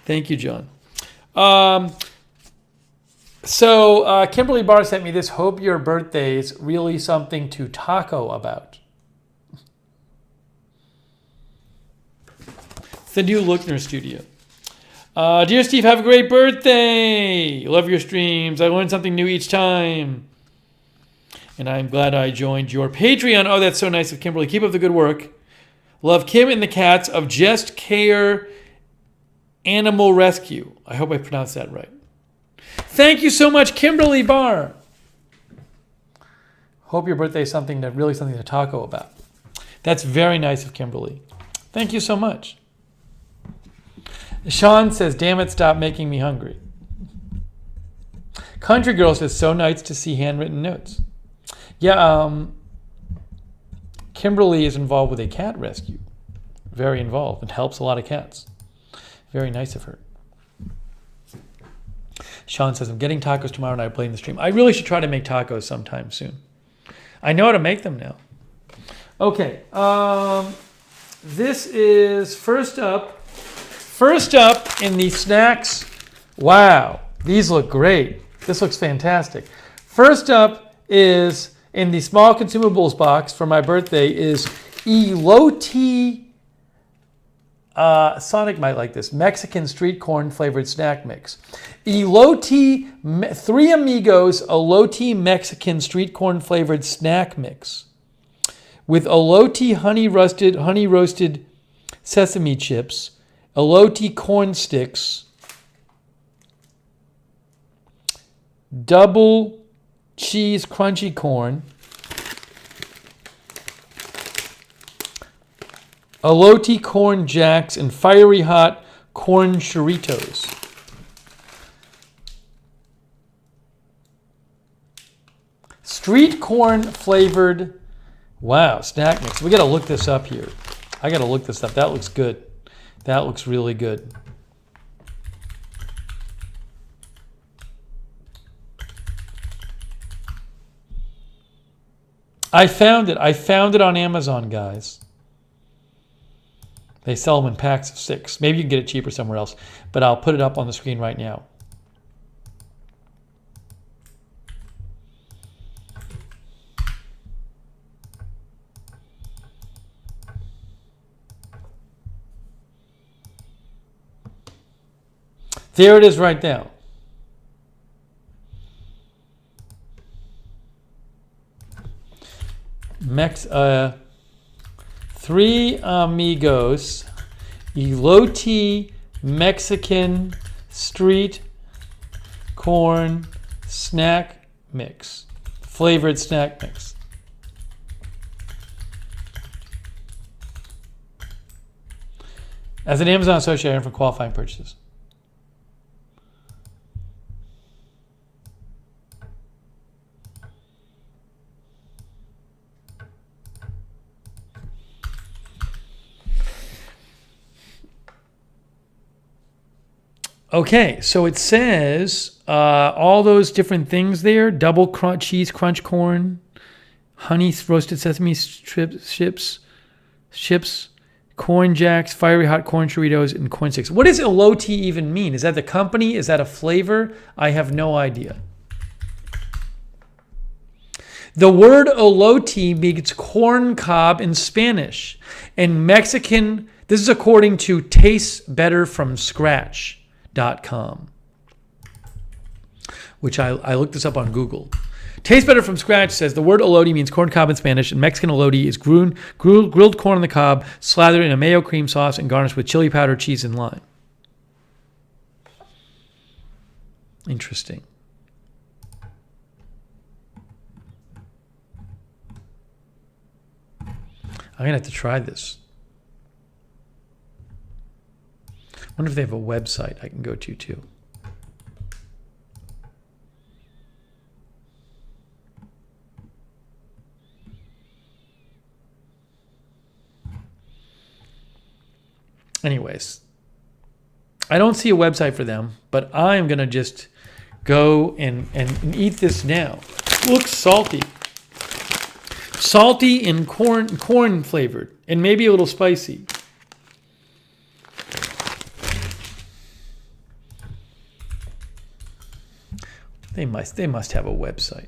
Thank you, John. So Kimberly Barr sent me this. Hope your birthday's really something to taco about. It's the new Lookner studio. Dear Steve, have a great birthday. Love your streams. I learn something new each time. And I'm glad I joined your Patreon. Oh, that's so nice of Kimberly. Keep up the good work. Love Kim and the cats of Just Care Animal Rescue. I hope I pronounced that right. Thank you so much, Kimberly Barr. Hope your birthday is really something to taco about. That's very nice of Kimberly. Thank you so much. Sean says, damn it, stop making me hungry. Country Girl says, so nice to see handwritten notes. Yeah, Kimberly is involved with a cat rescue. Very involved and helps a lot of cats. Very nice of her. Sean says, I'm getting tacos tomorrow and I blame the stream. I really should try to make tacos sometime soon. I know how to make them now. Okay, this is first up First up in the snacks, wow, these look great. This looks fantastic. First up is in the small consumables box for my birthday is elote. Sonic might like this. Mexican street corn flavored snack mix. Elote, Three Amigos elote Mexican street corn flavored snack mix with elote honey roasted sesame chips, elote corn sticks, double cheese crunchy corn, elote corn jacks, and fiery hot corn churritos. Street corn flavored, wow, snack mix. We got to look this up here. I got to look this up. That looks good. That looks really good. I found it. I found it on Amazon, guys. They sell them in packs of 6. Maybe you can get it cheaper somewhere else, but I'll put it up on the screen right now. There it is right now. Three Amigos elote Mexican street corn snack mix, flavored snack mix. As an Amazon associate, I earn for qualifying purchases. Okay, so it says all those different things there: double cheese crunch corn, honey roasted sesame chips, corn jacks, fiery hot corn churritos, and corn sticks. What does elote even mean? Is that the company? Is that a flavor? I have no idea. The word elote means corn cob in Spanish. And Mexican, this is according to TasteBetterFromScratch.com, which I looked this up on Google. Taste Better from Scratch says the word elote means corn cob in Spanish, and Mexican elote is grilled corn on the cob, slathered in a mayo cream sauce and garnished with chili powder, cheese, and lime. Interesting. I'm going to have to try this. I wonder if they have a website I can go to too. Anyways, I don't see a website for them, but I'm going to just go and eat this now. It looks salty. Salty and corn flavored, and maybe a little spicy. They must have a website.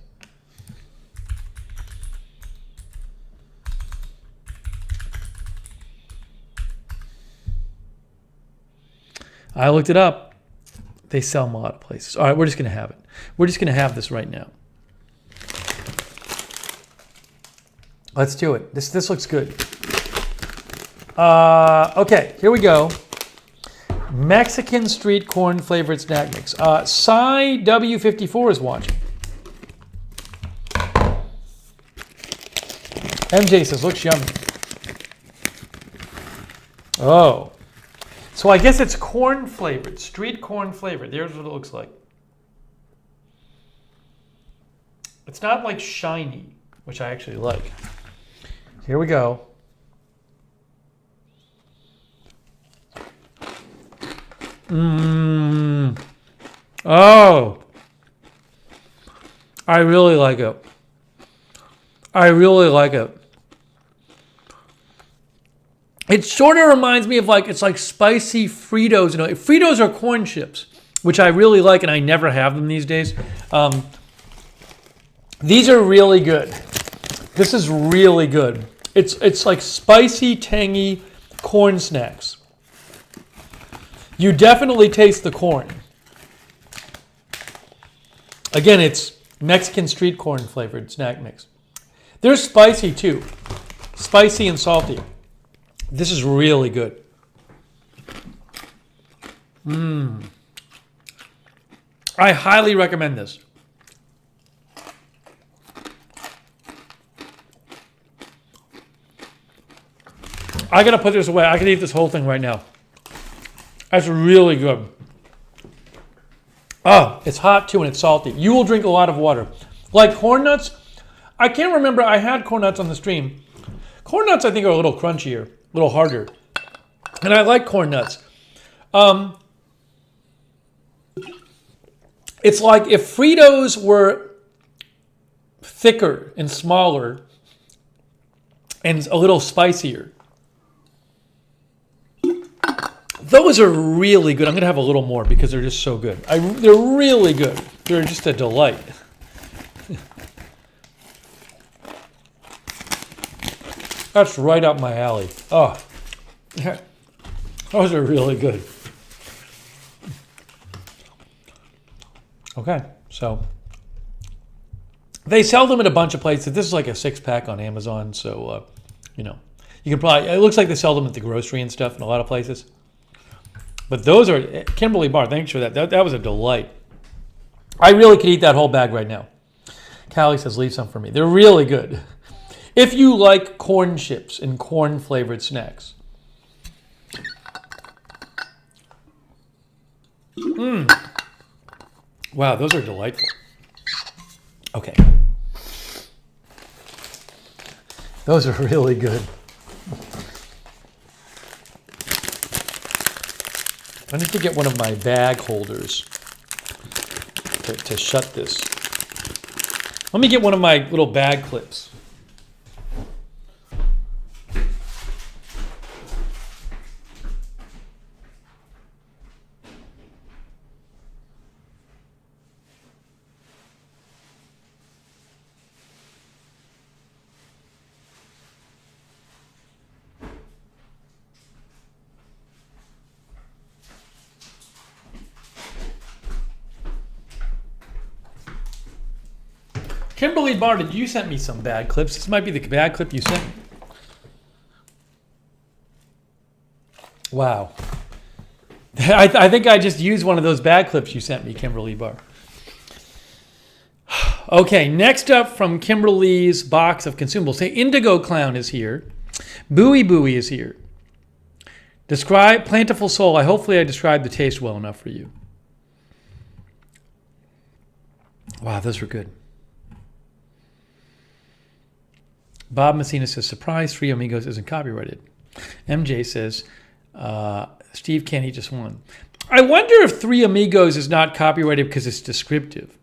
I looked it up. They sell them a lot of places. All right, we're just going to have it. We're just going to have this right now. Let's do it. This looks good. Okay, here we go. Mexican street corn flavored snack mix. Cy W54 is watching. MJ says, looks yummy. Oh. So I guess it's corn flavored, street corn flavored. There's what it looks like. It's not like shiny, which I actually like. Here we go. Oh. I really like it. I really like it. It sort of reminds me of like, it's like spicy Fritos. You know, Fritos are corn chips, which I really like, and I never have them these days. These are really good. This is really good. It's like spicy, tangy corn snacks. You definitely taste the corn. Again, it's Mexican street corn flavored snack mix. They're spicy too. Spicy and salty. This is really good. I highly recommend this. I gotta put this away. I could eat this whole thing right now. That's really good. Oh, it's hot too and it's salty. You will drink a lot of water. Like corn nuts, I can't remember. I had corn nuts on the stream. Corn nuts, I think, are a little crunchier, a little harder. And I like corn nuts. It's like if Fritos were thicker and smaller and a little spicier. Those are really good. I'm going to have a little more because they're just so good. They're really good. They're just a delight. That's right up my alley. Oh, those are really good. Okay, so they sell them at a bunch of places. This is like a 6-pack on Amazon, so you know, you can probably. It looks like they sell them at the grocery and stuff in a lot of places. But those are Kimberly Bar. Thanks for that. That was a delight. I really could eat that whole bag right now. Callie says, leave some for me. They're really good. If you like corn chips and corn flavored snacks. Wow, those are delightful. Okay. Those are really good. I need to get one of my bag holders to shut this. Let me get one of my little bag clips. Kimberly Barton, you sent me some bag clips. This might be the bag clip you sent me. Wow. I think I just used one of those bag clips you sent me, Kimberly Bar. Okay, next up from Kimberly's box of consumables. Say Indigo Clown is here. Booey Booey is here. Describe Plentiful Soul. Hopefully I described the taste well enough for you. Wow, those were good. Bob Messina says, surprise, Three Amigos isn't copyrighted. MJ says, Steve can't eat just one. I wonder if Three Amigos is not copyrighted because it's descriptive.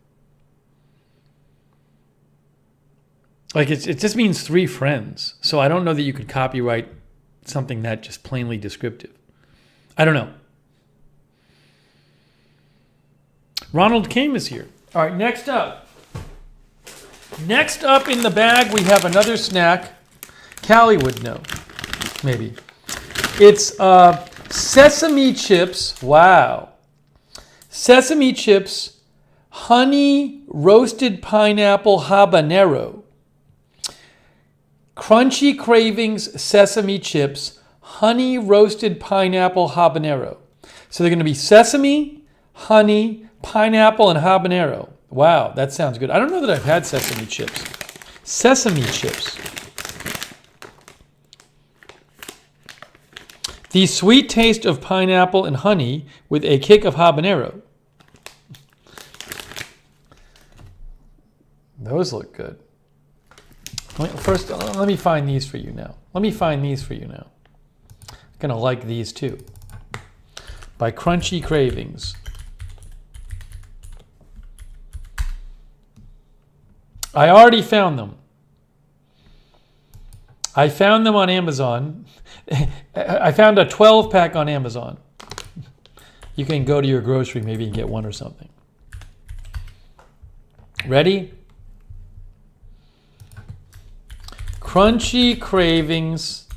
Like it just means three friends. So I don't know that you could copyright something that just plainly descriptive. I don't know. Ronald Kame is here. All right, next up. Next up in the bag, we have another snack. Callie would know, maybe. It's sesame chips. Wow. Sesame chips, honey roasted pineapple habanero. Crunchy Cravings sesame chips, honey roasted pineapple habanero. So they're going to be sesame, honey, pineapple, and habanero. Wow, that sounds good. I don't know that I've had sesame chips. Sesame chips. The sweet taste of pineapple and honey with a kick of habanero. Those look good. First, let me find these for you now. I'm going to like these too. By Crunchy Cravings. I already found them. I found them on Amazon. I found a 12-pack on Amazon. You can go to your grocery maybe and get one or something. Ready? Crunchy Cravings.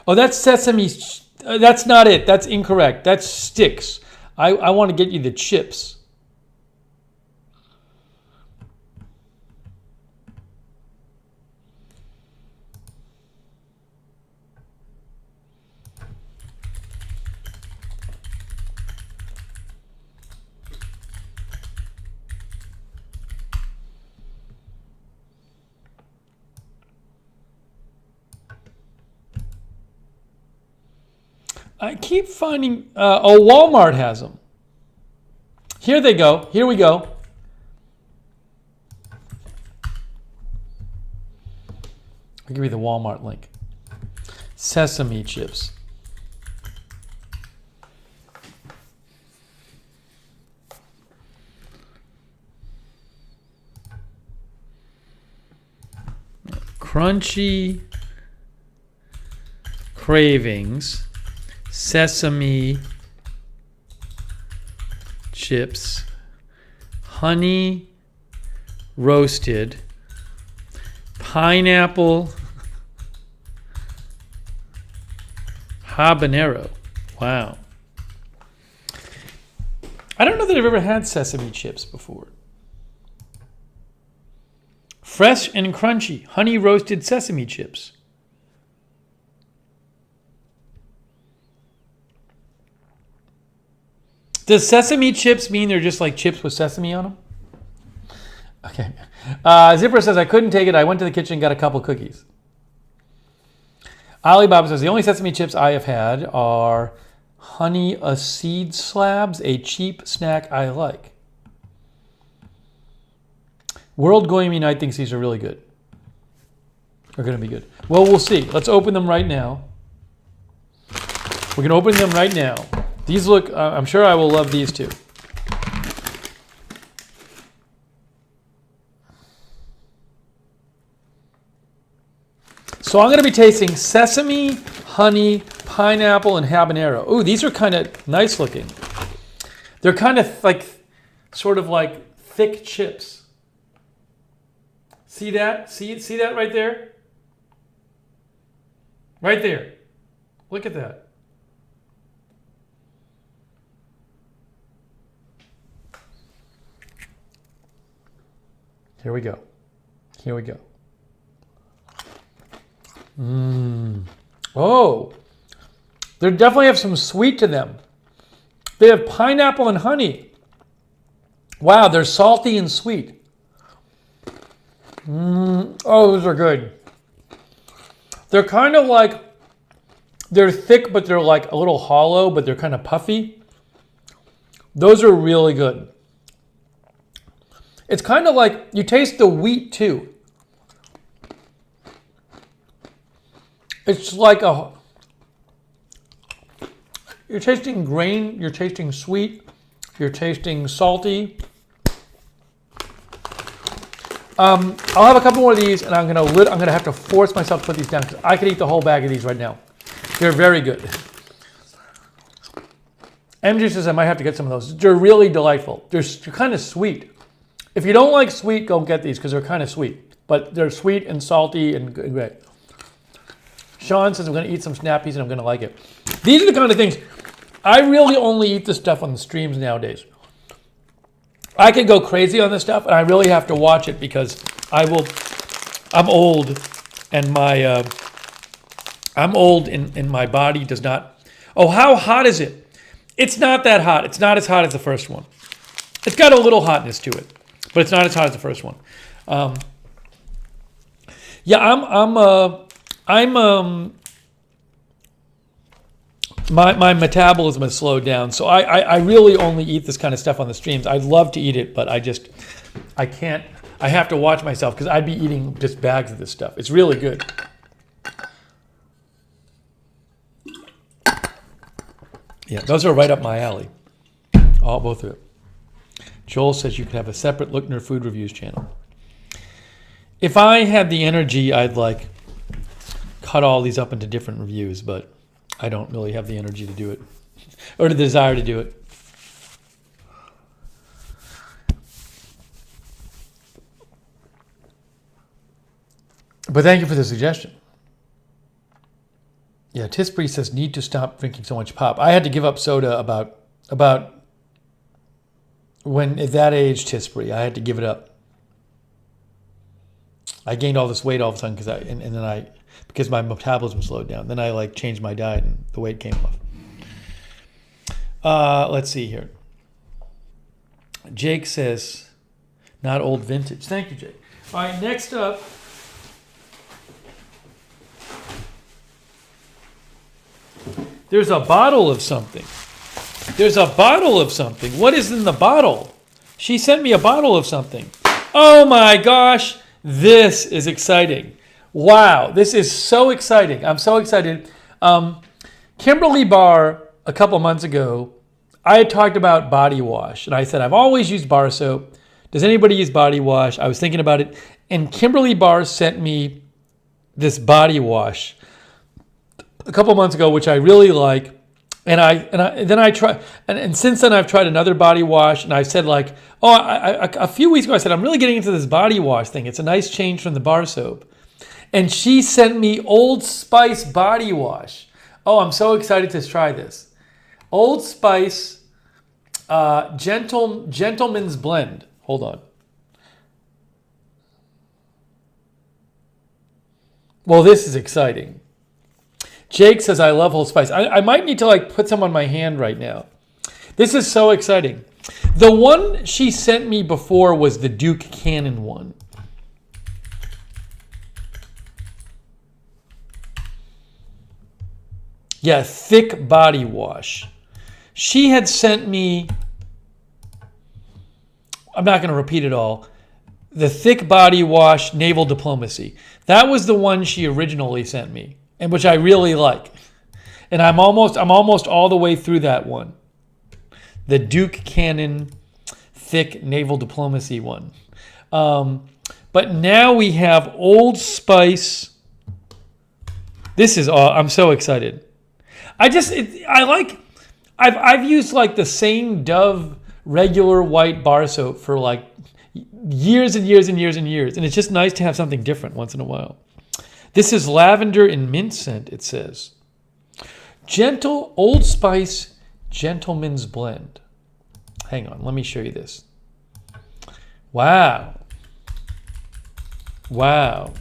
Oh, that's sesame. That's not it. That's incorrect. That's sticks. I want to get you the chips. I keep finding, Walmart has them. Here they go. Here we go. I'll give you the Walmart link. Sesame chips. Crunchy Cravings Sesame chips, honey roasted, pineapple habanero. Wow. I don't know that I've ever had sesame chips before. Fresh and crunchy, honey roasted sesame chips. Does sesame chips mean they're just like chips with sesame on them? Okay. Zipper says, I couldn't take it. I went to the kitchen and got a couple cookies. Alibaba says, the only sesame chips I have had are honey seed slabs, a cheap snack I like. World Gourmet Night thinks these are really good. They're going to be good. Well, we'll see. Let's open them right now. We're going to open them right now. These look, I'm sure I will love these too. So I'm going to be tasting sesame, honey, pineapple, and habanero. Ooh, these are kind of nice looking. They're kind of like, sort of like thick chips. See that? See that right there? Right there. Look at that. Here we go. Here we go. Oh, they definitely have some sweet to them. They have pineapple and honey. Wow, they're salty and sweet. Oh, those are good. They're kind of like, they're thick, but they're like a little hollow, but they're kind of puffy. Those are really good. It's kind of like, you taste the wheat too. It's like you're tasting grain, you're tasting sweet, you're tasting salty. I'll have a couple more of these, and I'm gonna have to force myself to put these down because I could eat the whole bag of these right now. They're very good. MJ says I might have to get some of those. They're really delightful. They're kind of sweet. If you don't like sweet, go get these because they're kind of sweet. But they're sweet and salty and great. Sean says I'm going to eat some Snappies and I'm going to like it. These are the kind of things, I really only eat this stuff on the streams nowadays. I could go crazy on this stuff and I really have to watch it because I'm old and my body does not. Oh, how hot is it? It's not that hot. It's not as hot as the first one. It's got a little hotness to it, but it's not as hot as the first one. My metabolism has slowed down, so I really only eat this kind of stuff on the streams. I'd love to eat it, but I can't. I have to watch myself because I'd be eating just bags of this stuff. It's really good. Yeah, those are right up my alley. Both of it. Joel says you could have a separate Lookner food reviews channel. If I had the energy, I'd like cut all these up into different reviews, but I don't really have the energy to do it or the desire to do it. But thank you for the suggestion. Yeah, Tisbury says need to stop drinking so much pop. I had to give up soda about when at that age, Tisbury. I had to give it up. I gained all this weight all of a sudden because my metabolism slowed down. Then I changed my diet and the weight came off. Let's see here. Jake says, not old vintage. Thank you, Jake. All right, next up. There's a bottle of something. What is in the bottle? She sent me a bottle of something. Oh my gosh, this is exciting. Wow, this is so exciting. I'm so excited. Kimberly Barr, a couple months ago, I had talked about body wash. And I said, I've always used bar soap. Does anybody use body wash? I was thinking about it. And Kimberly Barr sent me this body wash a couple months ago, which I really like, and since then I've tried another body wash, and I said a few weeks ago I said I'm really getting into this body wash thing. It's a nice change from the bar soap, and she sent me Old Spice body wash. Oh, I'm so excited to try this. Old Spice Gentleman's Blend. Hold on. Well, this is exciting. Jake says, I love Old Spice. I might need to put some on my hand right now. This is so exciting. The one she sent me before was the Duke Cannon one. Yeah, thick body wash. She had sent me, I'm not going to repeat it all, the thick body wash naval diplomacy. That was the one she originally sent me, and which I really like. And I'm almost all the way through that one. The Duke Cannon thick naval diplomacy one. But now we have Old Spice. This is all, I'm so excited. I've used the same Dove regular white bar soap for years and years and years and years. And it's just nice to have something different once in a while. This is lavender and mint scent, it says. Gentle Old Spice Gentleman's Blend. Hang on, let me show you this. Wow. Wow.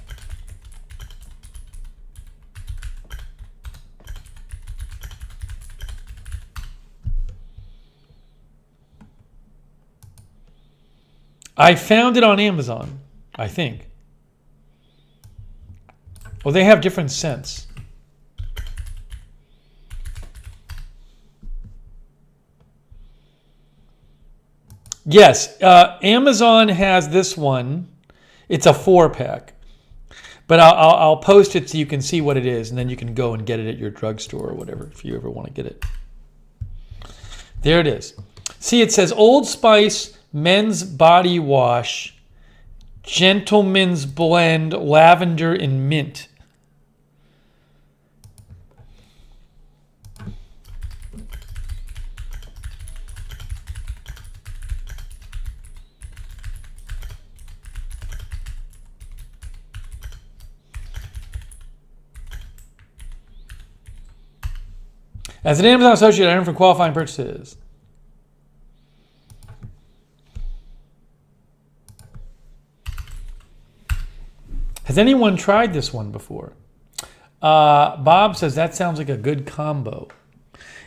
I found it on Amazon, I think. Well, they have different scents. Yes, Amazon has this one. It's a 4-pack. But I'll post it so you can see what it is, and then you can go and get it at your drugstore or whatever if you ever want to get it. There it is. See, it says Old Spice Men's Body Wash, Gentleman's Blend, Lavender and Mint. As an Amazon associate, I earn from qualifying purchases. Has anyone tried this one before? Bob says, that sounds like a good combo.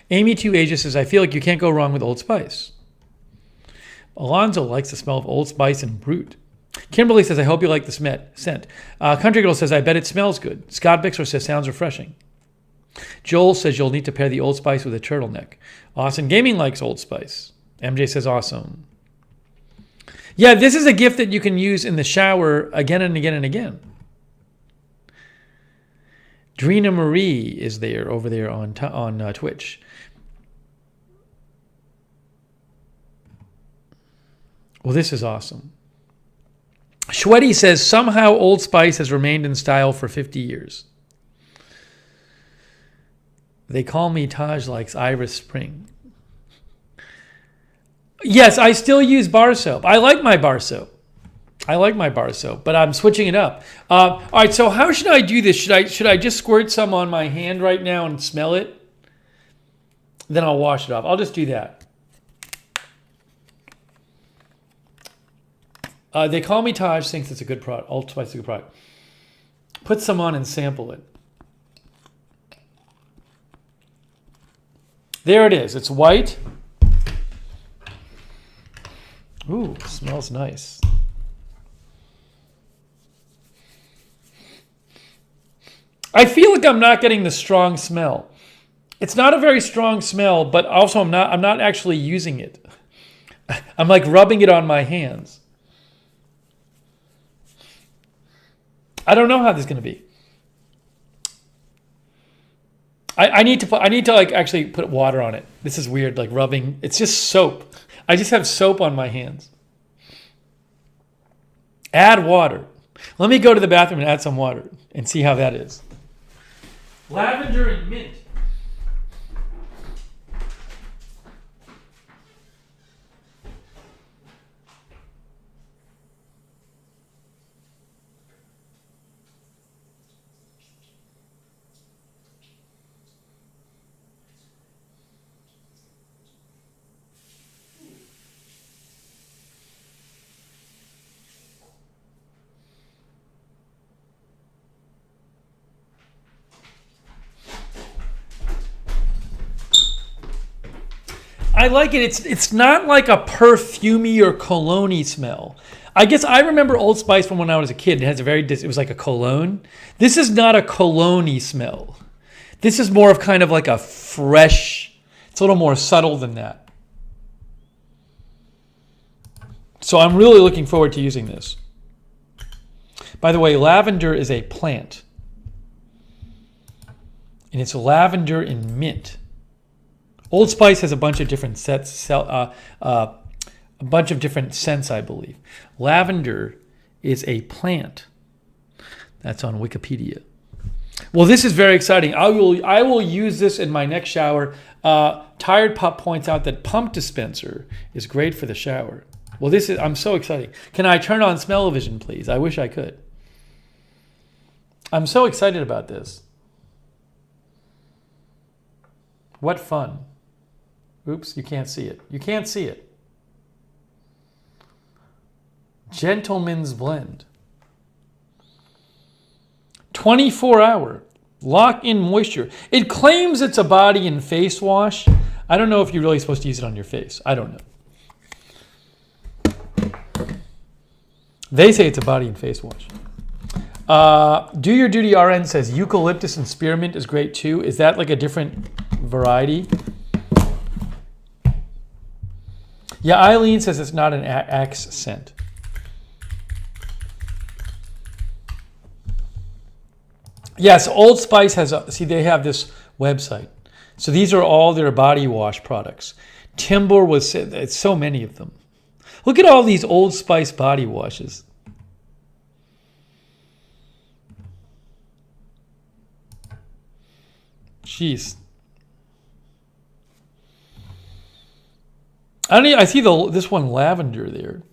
Amy 2 Asia says, I feel like you can't go wrong with Old Spice. Alonzo likes the smell of Old Spice and Brute. Kimberly says, I hope you like the scent. Country Girl says, I bet it smells good. Scott Bixler says, sounds refreshing. Joel says, you'll need to pair the Old Spice with a turtleneck. Austin Gaming likes Old Spice. MJ says, awesome. Yeah, this is a gift that you can use in the shower again and again and again. Drina Marie is there over there on Twitch. Well, this is awesome. Shweddy says, somehow Old Spice has remained in style for 50 years. They call me Taj likes Iris Spring. Yes, I still use bar soap. I like my bar soap. But I'm switching it up. All right, so how should I do this? Should I just squirt some on my hand right now and smell it? Then I'll wash it off. I'll just do that. They call me Taj, thinks it's a good product. Old Spice is a good product. Put some on and sample it. There it is. It's white. Ooh, smells nice. I feel like I'm not getting the strong smell. It's not a very strong smell, but also I'm not actually using it. I'm like rubbing it on my hands. I don't know how this is going to be. I need to like actually put water on it. This is weird, like rubbing. It's just soap. I just have soap on my hands. Add water. Let me go to the bathroom and add some water and see how that is. Lavender and mint. I like it. It's not like a perfumey or cologne-y smell. I guess I remember Old Spice from when I was a kid. It was like a cologne. This is not a cologne-y smell. This is more of kind of like a fresh, it's a little more subtle than that. So I'm really looking forward to using this. By the way, lavender is a plant. And it's lavender and mint. Old Spice has a bunch of different scents, I believe. Lavender is a plant. That's on Wikipedia. Well, this is very exciting. I will use this in my next shower. Tired Pup points out that pump dispenser is great for the shower. Well, I'm so excited. Can I turn on smell-o-vision, please? I wish I could. I'm so excited about this. What fun. Oops, you can't see it. You can't see it. Gentleman's Blend. 24-hour. Lock-in moisture. It claims it's a body and face wash. I don't know if you're really supposed to use it on your face. I don't know. They say it's a body and face wash. Do Your Duty RN says eucalyptus and spearmint is great too. Is that like a different variety? Yeah, Eileen says it's not an Axe scent. Yes, Old Spice they have this website. So these are all their body wash products. Timber it's so many of them. Look at all these Old Spice body washes. Jeez. I see this one lavender there.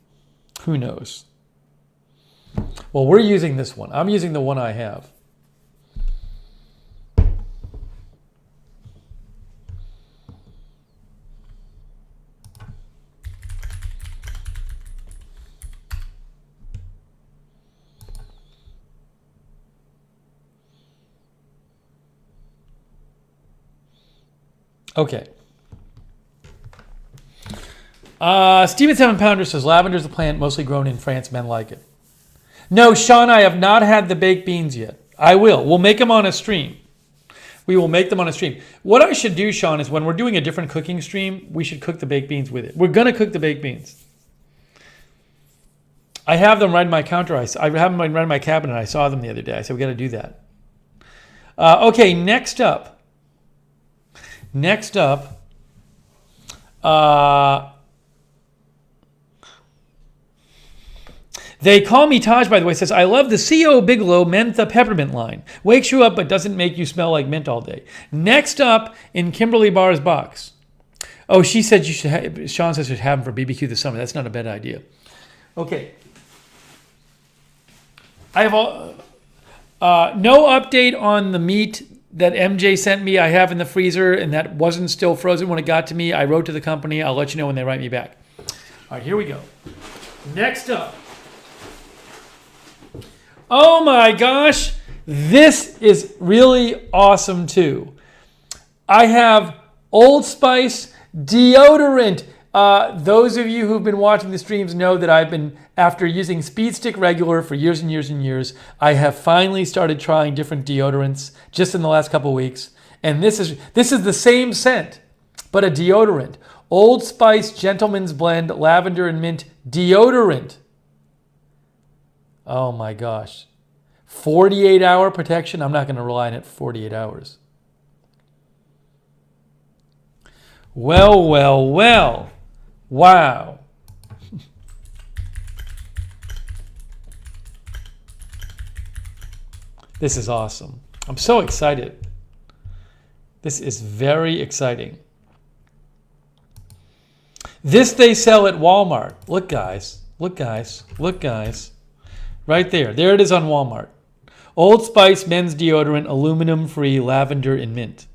Who knows? Well, we're using this one. I'm using the one I have. Okay. Steven 7 Pounder says lavender's a plant mostly grown in France. Men like it. No, Sean, I have not had the baked beans yet. I will. We'll make them on a stream. We will make them on a stream. What I should do, Sean, is when we're doing a different cooking stream, we should cook the baked beans with it. We're going to cook the baked beans. I have them right in my counter. I have them right in my cabinet. I saw them the other day. I said, we got to do that. Okay, next up. They call me Taj, by the way, says, I love the C.O. Bigelow Mentha Peppermint line. Wakes you up but doesn't make you smell like mint all day. Next up in Kimberly Barr's box. Oh, she said you should have, Sean says you should have them for BBQ this summer. That's not a bad idea. Okay. I have no update on the meat that MJ sent me. I have in the freezer, and that wasn't still frozen when it got to me. I wrote to the company. I'll let you know when they write me back. All right, here we go. Next up. Oh my gosh. This is really awesome too. I have Old Spice deodorant. Those of you who've been watching the streams know that I've been, after using Speed Stick Regular for years and years and years, I have finally started trying different deodorants just in the last couple of weeks. And this is the same scent, but a deodorant. Old Spice Gentleman's Blend Lavender and Mint Deodorant. Oh my gosh. 48-hour protection. I'm not going to rely on it for 48 hours. Well, well, well. Wow. This is awesome. I'm so excited. This is very exciting. This they sell at Walmart. Look, guys. Look, guys. Look, guys. Right there. There it is on Walmart. Old Spice men's deodorant, aluminum-free, lavender and mint.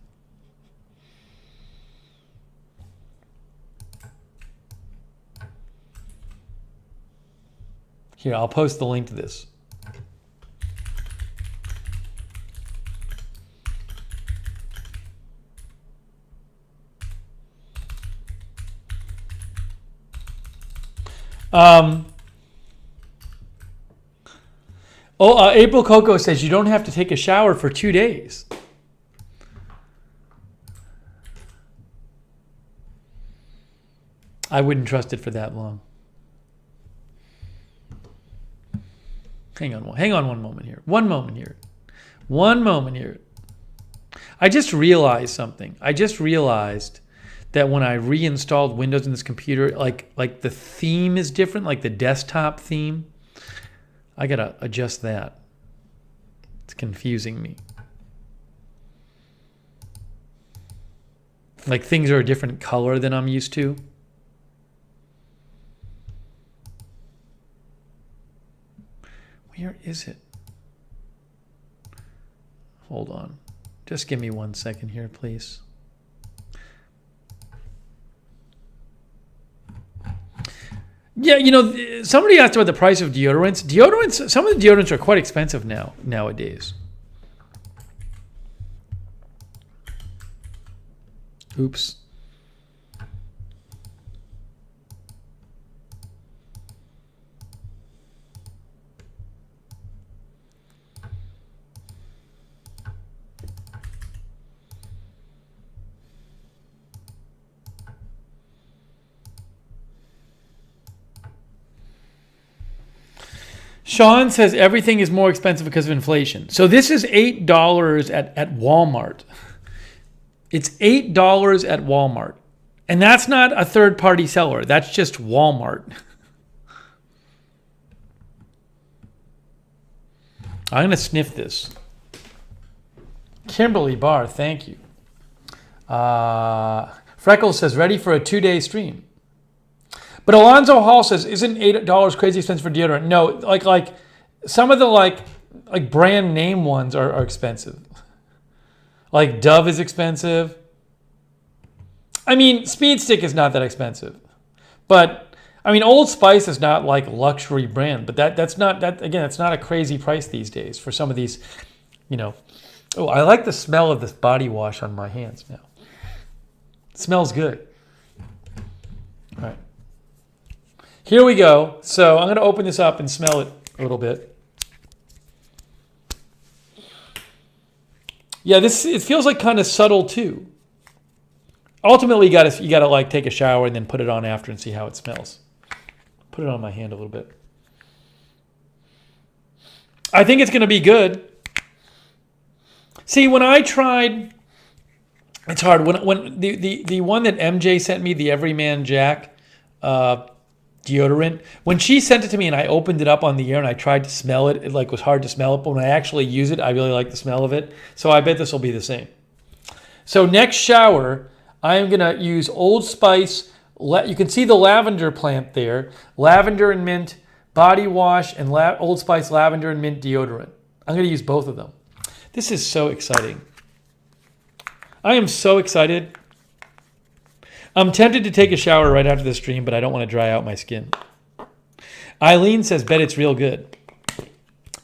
Here, I'll post the link to this. April Coco says you don't have to take a shower for 2 days. I wouldn't trust it for that long. Hang on one moment here. One moment here. I just realized something. I just realized that when I reinstalled Windows in this computer, like the theme is different, like the desktop theme. I gotta adjust that. It's confusing me. Like things are a different color than I'm used to. Where is it? Hold on. Just give me 1 second here, please. Yeah, you know, somebody asked about the price of deodorants. Some of the deodorants are quite expensive nowadays. Oops. Sean says everything is more expensive because of inflation. So this is $8 at Walmart. It's $8 at Walmart. And that's not a third-party seller. That's just Walmart. I'm going to sniff this. Kimberly Barr, thank you. Freckles says, ready for a 2-day stream. But Alonzo Hall says, isn't $8 crazy expensive for deodorant? No, like some of the like brand name ones are expensive. Like Dove is expensive. I mean, Speed Stick is not that expensive. But I mean, Old Spice is not like luxury brand, but that's not a crazy price these days for some of these, you know. Oh, I like the smell of this body wash on my hands now. It smells good. All right. Here we go. So I'm going to open this up and smell it a little bit. Yeah, it feels like kind of subtle too. Ultimately, you gotta like take a shower and then put it on after and see how it smells. Put it on my hand a little bit. I think it's going to be good. See, when I tried, it's hard. When the one that MJ sent me, the Everyman Jack. deodorant. When she sent it to me and I opened it up on the air and I tried to smell it, it like was hard to smell it. But when I actually use it, I really like the smell of it. So I bet this will be the same. So next shower, I am going to use Old Spice. You can see the lavender plant there. Lavender and mint body wash and Old Spice lavender and mint deodorant. I'm going to use both of them. This is so exciting. I am so excited. I'm tempted to take a shower right after the stream, but I don't want to dry out my skin. Eileen says, bet it's real good.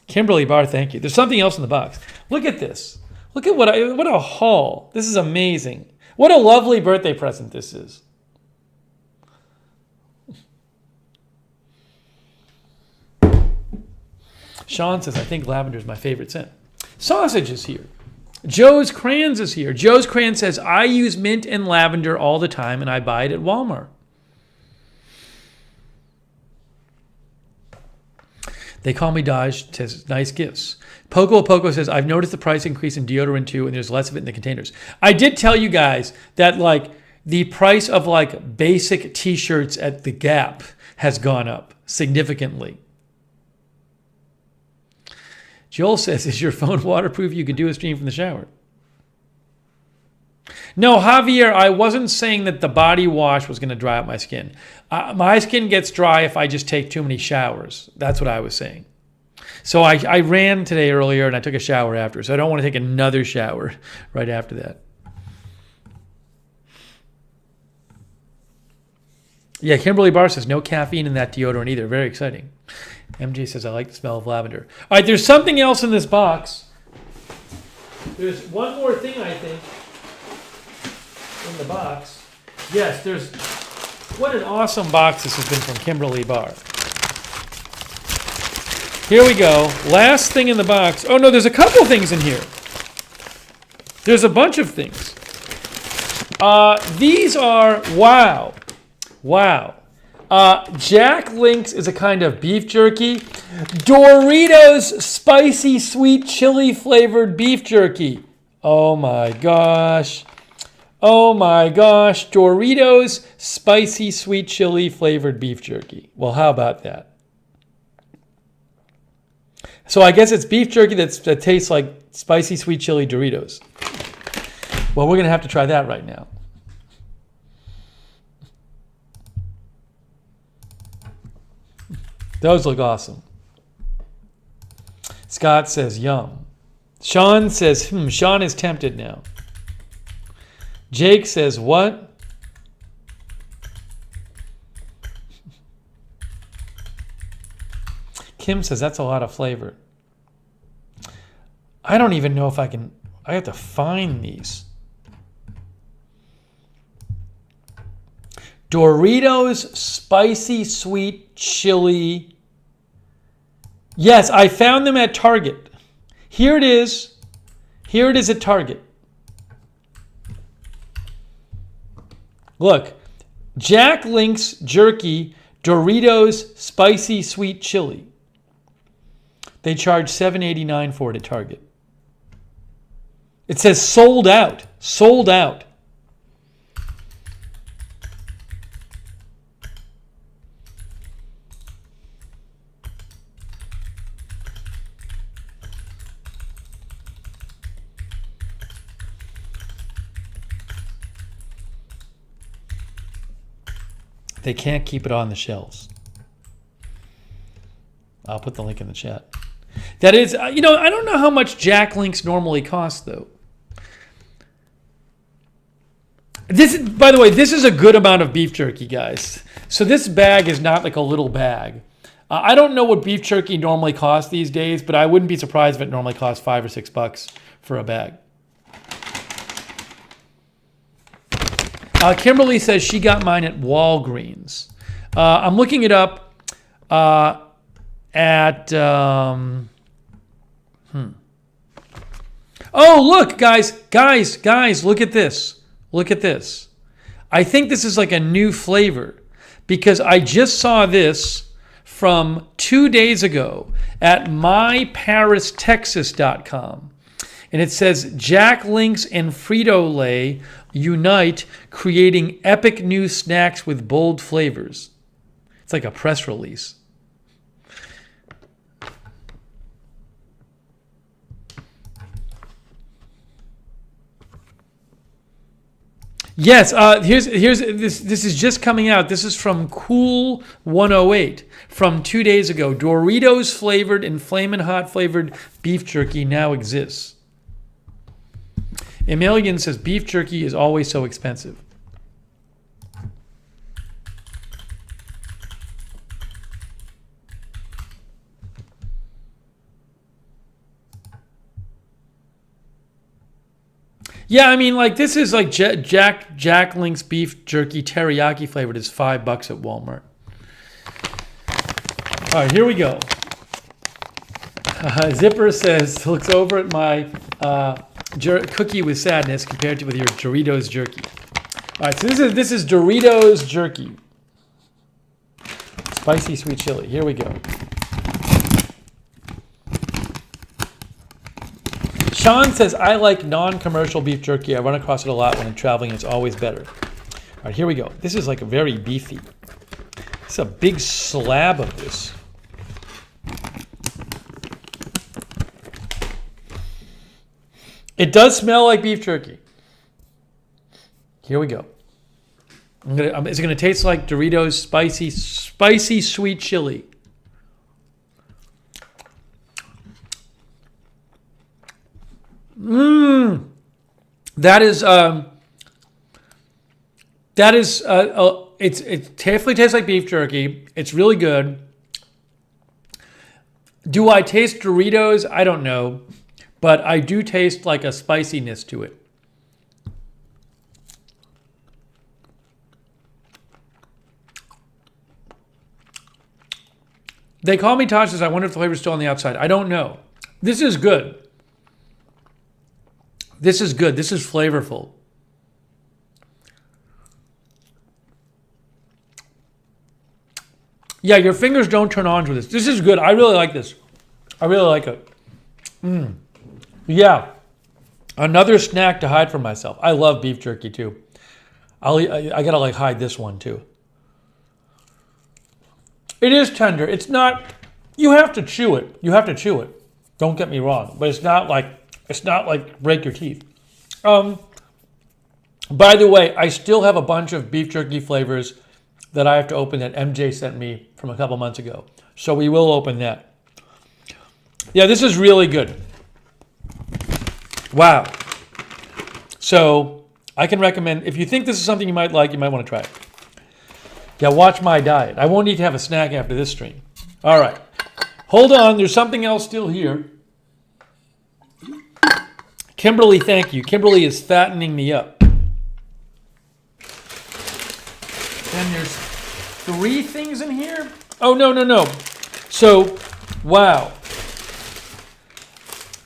Kimberly Barr, thank you. There's something else in the box. Look at this. Look at what a haul. This is amazing. What a lovely birthday present this is. Sean says, I think lavender is my favorite scent. Sausage is here. Joe's Crayons is here. Joe's Crayon says, I use mint and lavender all the time and I buy it at Walmart. They call me Dodge, says, nice gifts. Poco says, I've noticed the price increase in deodorant too, and there's less of it in the containers. I did tell you guys that like the price of like basic t-shirts at the Gap has gone up significantly. Joel says, is your phone waterproof? You could do a stream from the shower. No, Javier, I wasn't saying that the body wash was going to dry out my skin. My skin gets dry if I just take too many showers. That's what I was saying. So I ran today earlier and I took a shower after. So I don't want to take another shower right after that. Yeah, Kimberly Barr says, no caffeine in that deodorant either. Very exciting. MJ says, I like the smell of lavender. All right, there's something else in this box. There's one more thing, I think, in the box. Yes, there's... What an awesome box this has been from Kimberly Barr. Here we go. Last thing in the box. Oh, no, there's a couple things in here. There's a bunch of things. These are... Wow. Wow. Jack Link's is a kind of beef jerky. Doritos spicy sweet chili flavored beef jerky. Oh my gosh. Oh my gosh. Doritos spicy sweet chili flavored beef jerky. Well, how about that? So I guess it's beef jerky that tastes like spicy sweet chili Doritos. Well, we're going to have to try that right now. Those look awesome. Scott says, yum. Sean says, Sean is tempted now. Jake says, what? Kim says, that's a lot of flavor. I don't even know if I can, I have to find these. Doritos spicy sweet chili. Yes, I found them at Target. Here it is. Here it is at Target. Look, Jack Link's jerky, Doritos spicy sweet chili. They charge $7.89 for it at Target. It says sold out. Sold out. They can't keep it on the shelves. I'll put the link in the chat. That is, you know, I don't know how much Jack Links normally cost, though. This, by the way, this is a good amount of beef jerky, guys. So this bag is not like a little bag. I don't know what beef jerky normally costs these days, but I wouldn't be surprised if it normally costs $5 or $6 for a bag. Kimberly says she got mine at Walgreens. I'm looking it up at... Oh, look, guys, look at this. Look at this. I think this is like a new flavor because I just saw this from 2 days ago at myparistexas.com. And it says, Jack Link's and Frito-Lay unite, creating epic new snacks with bold flavors. It's like a press release. Yes, here's this. This is just coming out. This is from Cool 108 from 2 days ago. Doritos flavored and Flamin' Hot flavored beef jerky now exists. Emilian says beef jerky is always so expensive. Yeah, I mean, like this is like Jack Link's beef jerky teriyaki flavored is $5 at Walmart. All right, here we go. Zipper says looks over at my cookie with sadness compared to with your Doritos jerky. All right, so this is Doritos jerky, spicy sweet chili. Here we go. Sean says, I like non-commercial beef jerky. I run across it a lot when I'm traveling. It's always better. All right, here we go. This is like a very beefy. It's a big slab of this. It does smell like beef jerky. Here we go. Is it gonna taste like Doritos spicy sweet chili? That is it definitely tastes like beef jerky. It's really good. Do I taste Doritos? I don't know, but I do taste like a spiciness to it. They call me Tosh says, I wonder if the flavor's still on the outside. I don't know. This is good. This is good. This is flavorful. Yeah, your fingers don't turn on to this. This is good. I really like this. I really like it. Yeah. Another snack to hide from myself. I love beef jerky too. I gotta like hide this one too. It is tender. It's not, you have to chew it. You have to chew it. Don't get me wrong. But it's not like break your teeth. By the way, I still have a bunch of beef jerky flavors that I have to open that MJ sent me from a couple months ago. So we will open that. Yeah, this is really good. Wow. So I can recommend, if you think this is something you might like, you might want to try it. Yeah, watch my diet. I won't need to have a snack after this stream. All right. Hold on. There's something else still here. Kimberly, thank you. Kimberly is fattening me up. Then there's 3 things in here. Oh, no. So, wow.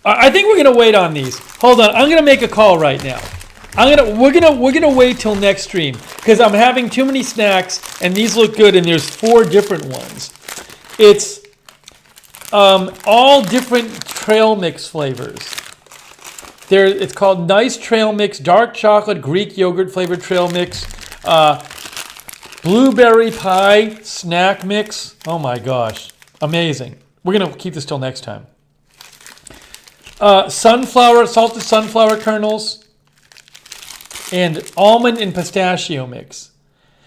I think we're gonna wait on these. Hold on, I'm gonna make a call right now. We're gonna wait till next stream because I'm having too many snacks and these look good and there's 4 different ones. It's all different trail mix flavors. It's called Nice Trail Mix, dark chocolate Greek yogurt flavored trail mix, blueberry pie snack mix. Oh my gosh, amazing. We're gonna keep this till next time. Salted sunflower kernels, and almond and pistachio mix.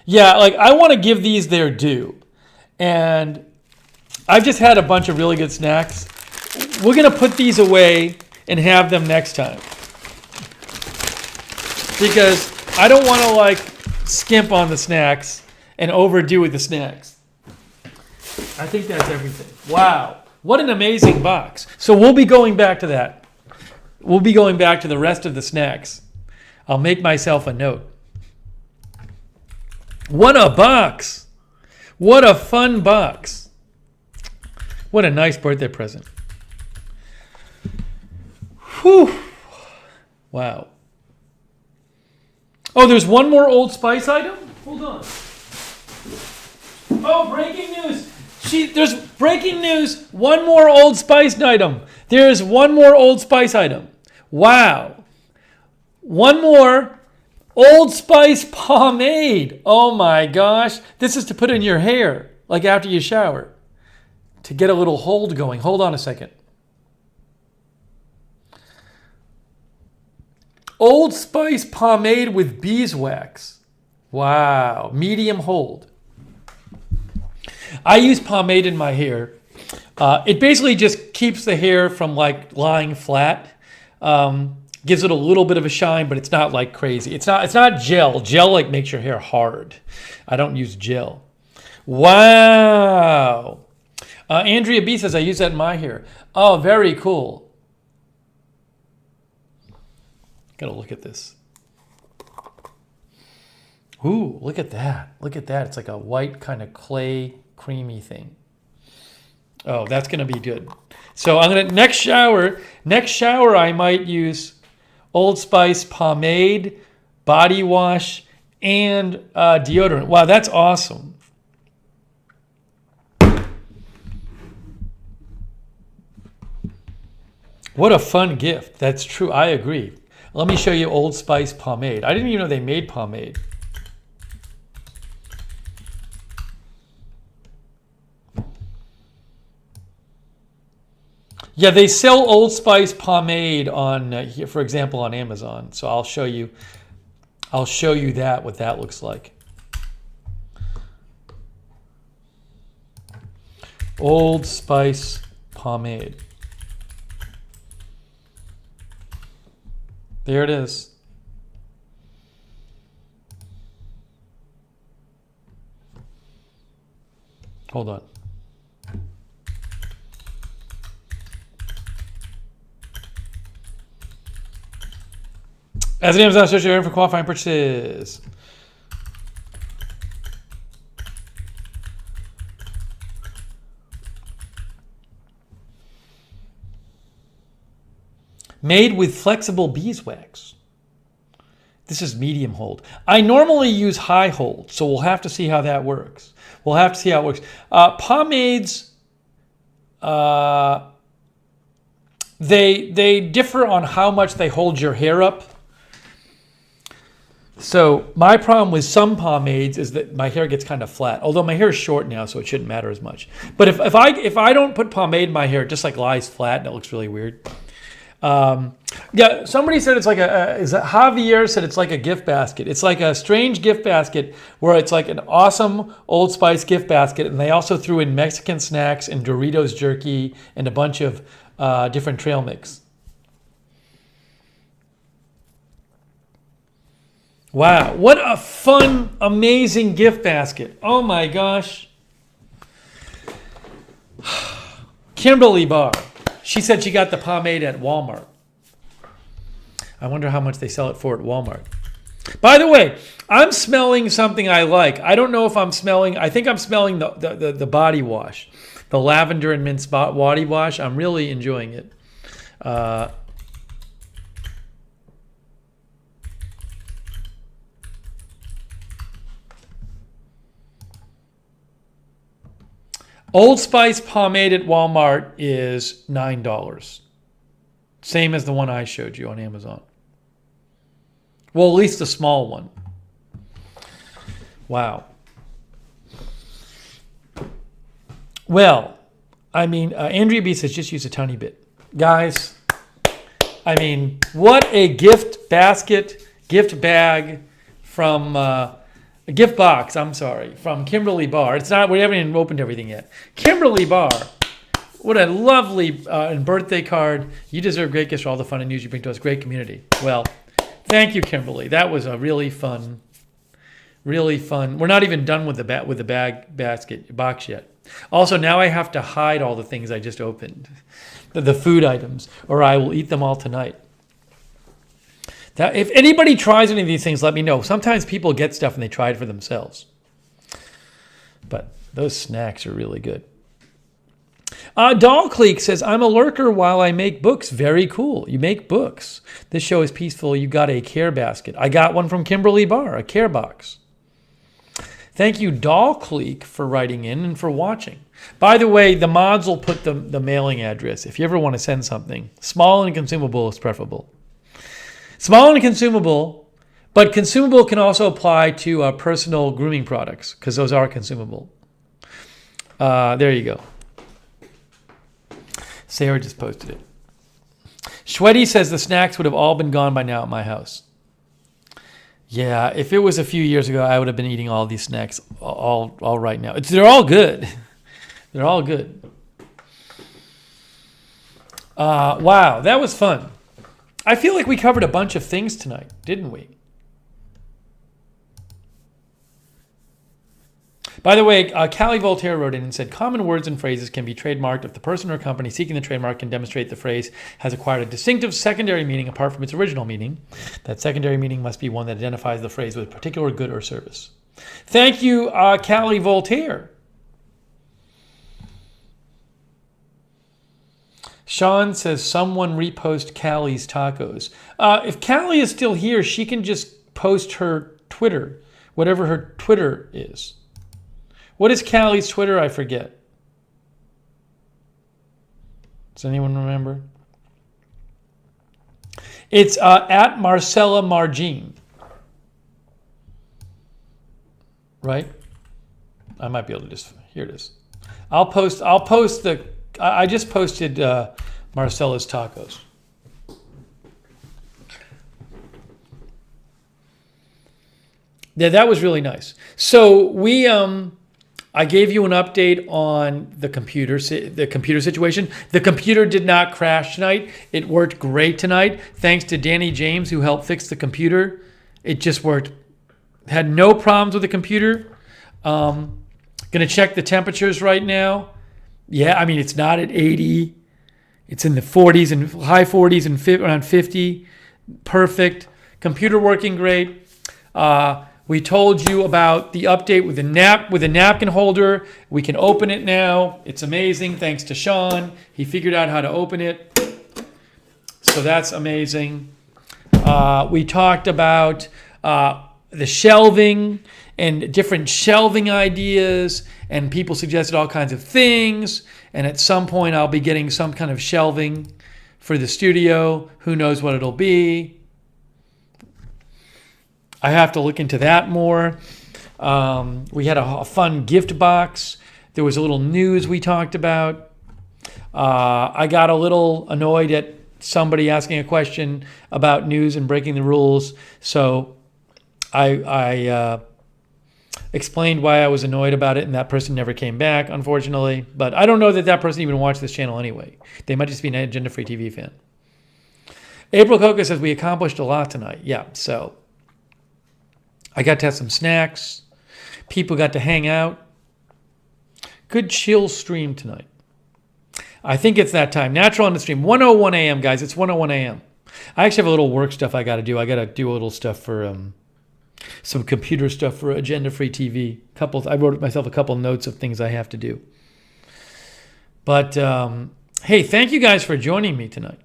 Yeah, like I want to give these their due. And I've just had a bunch of really good snacks. We're going to put these away and have them next time. Because I don't want to like skimp on the snacks and overdo with the snacks. I think that's everything. Wow. What an amazing box. So we'll be going back to that. We'll be going back to the rest of the snacks. I'll make myself a note. What a box. What a fun box. What a nice birthday present. Whew. Wow. Oh, there's one more Old Spice item? Hold on. Oh, breaking news. There's breaking news. One more Old Spice item. There's one more Old Spice item. Wow. One more Old Spice pomade. Oh my gosh. This is to put in your hair. like after you shower, to get a little hold going. Hold on a second. Old Spice pomade with beeswax. Wow, medium hold. I use pomade in my hair. It basically just keeps the hair from like lying flat. Gives it a little bit of a shine, but it's not like crazy. It's not gel. Gel like makes your hair hard. I don't use gel. Wow. Andrea B says I use that in my hair. Oh, very cool. Gotta look at this. Ooh, look at that. Look at that. It's like a white kind of clay, creamy thing. Oh, that's gonna be good. So I'm gonna next shower I might use Old Spice pomade, body wash, and deodorant. Wow, that's awesome. What a fun gift. That's true. I agree. Let me show you Old Spice pomade. I didn't even know they made pomade. Yeah, they sell Old Spice pomade on, for example, on Amazon. So I'll show you that, what that looks like. Old Spice pomade. There it is. Hold on. As an Amazon search for qualifying purchases. Made with flexible beeswax. This is medium hold. I normally use high hold, so we'll have to see how that works. We'll have to see how it works. Pomades, they differ on how much they hold your hair up. So my problem with some pomades is that my hair gets kind of flat. Although my hair is short now, so it shouldn't matter as much. But if I don't put pomade in my hair, it just like lies flat and it looks really weird. Yeah, somebody said it's like Javier said it's like a gift basket. It's like a strange gift basket where it's like an awesome Old Spice gift basket, and they also threw in Mexican snacks and Doritos jerky and a bunch of different trail mix. Wow, what a fun, amazing gift basket. Oh my gosh. Kimberly Barr. She said she got the pomade at Walmart. I wonder how much they sell it for at Walmart. By the way, I'm smelling something I like. I don't know if I'm smelling, I think I'm smelling the body wash. The lavender and mint body wash. I'm really enjoying it. Old Spice pomade at Walmart is $9. Same as the one I showed you on Amazon. Well, at least the small one. Wow. Well, I mean, Andrea B says just use a tiny bit. Guys, I mean, what a gift basket, gift bag from... a gift box, I'm sorry, from Kimberly Barr. It's not, we haven't even opened everything yet. Kimberly Barr, what a lovely birthday card. You deserve great gifts for all the fun and news you bring to us. Great community. Well, thank you, Kimberly. That was a really fun. We're not even done with the bag basket box yet. Also, now I have to hide all the things I just opened, the food items, or I will eat them all tonight. That, if anybody tries any of these things, let me know. Sometimes people get stuff and they try it for themselves. But those snacks are really good. Doll Cleek says, I'm a lurker while I make books. Very cool. You make books. This show is peaceful. You got a care basket. I got one from Kimberly Barr, a care box. Thank you, Doll Cleek, for writing in and for watching. By the way, the mods will put the mailing address. If you ever want to send something, small and consumable is preferable. Small and consumable, but consumable can also apply to personal grooming products because those are consumable. There you go. Sarah just posted it. Shweddy says the snacks would have all been gone by now at my house. Yeah, if it was a few years ago, I would have been eating all these snacks all right now. They're all good. They're all good. Wow, that was fun. I feel like we covered a bunch of things tonight, didn't we? By the way, Callie Voltaire wrote in and said, common words and phrases can be trademarked if the person or company seeking the trademark can demonstrate the phrase has acquired a distinctive secondary meaning apart from its original meaning. That secondary meaning must be one that identifies the phrase with a particular good or service. Thank you, Callie Voltaire. Sean says, someone repost Callie's tacos. If Callie is still here, she can just post her Twitter, whatever her Twitter is. What is Callie's Twitter? I forget. Does anyone remember? It's at Marcella Margine. Right? I might be able to just, here it is. I'll post the, I just posted Marcella's tacos. Yeah, that was really nice. So we, I gave you an update on the computer situation. The computer did not crash tonight. It worked great tonight. Thanks to Danny James, who helped fix the computer. It just worked. Had no problems with the computer. Gonna check the temperatures right now. Yeah, I mean, it's not at 80. It's in the 40s and high 40s and around 50. Perfect. Computer working great. We told you about the update with the napkin holder. We can open it now. It's amazing. Thanks to Sean. He figured out how to open it. So that's amazing. We talked about the shelving and different shelving ideas, and people suggested all kinds of things. And at some point, I'll be getting some kind of shelving for the studio. Who knows what it'll be? I have to look into that more. We had a fun gift box. There was a little news we talked about. I got a little annoyed at somebody asking a question about news and breaking the rules. So I explained why I was annoyed about it, and that person never came back, unfortunately. But I don't know that person even watched this channel anyway. They might just be an agenda-free TV fan. April Coca says, we accomplished a lot tonight. Yeah, so I got to have some snacks. People got to hang out. Good chill stream tonight. I think it's that time. Natural on the stream. 1:01 a.m., guys. It's 1:01 a.m. I actually have a little work stuff I got to do. I got to do a little stuff for some computer stuff for agenda-free TV. I wrote myself a couple notes of things I have to do. But, hey, thank you guys for joining me tonight.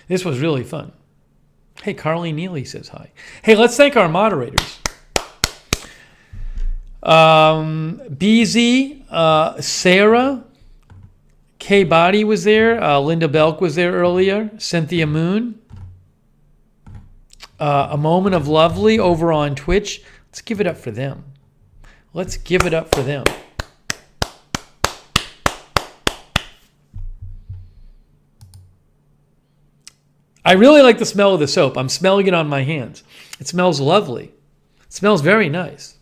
This was really fun. Hey, Carly Neely says hi. Hey, let's thank our moderators. BZ, Sarah, K Body was there. Linda Belk was there earlier. Cynthia Moon. A Moment of Lovely over on Twitch. Let's give it up for them. Let's give it up for them. I really like the smell of the soap. I'm smelling it on my hands. It smells lovely. It smells very nice.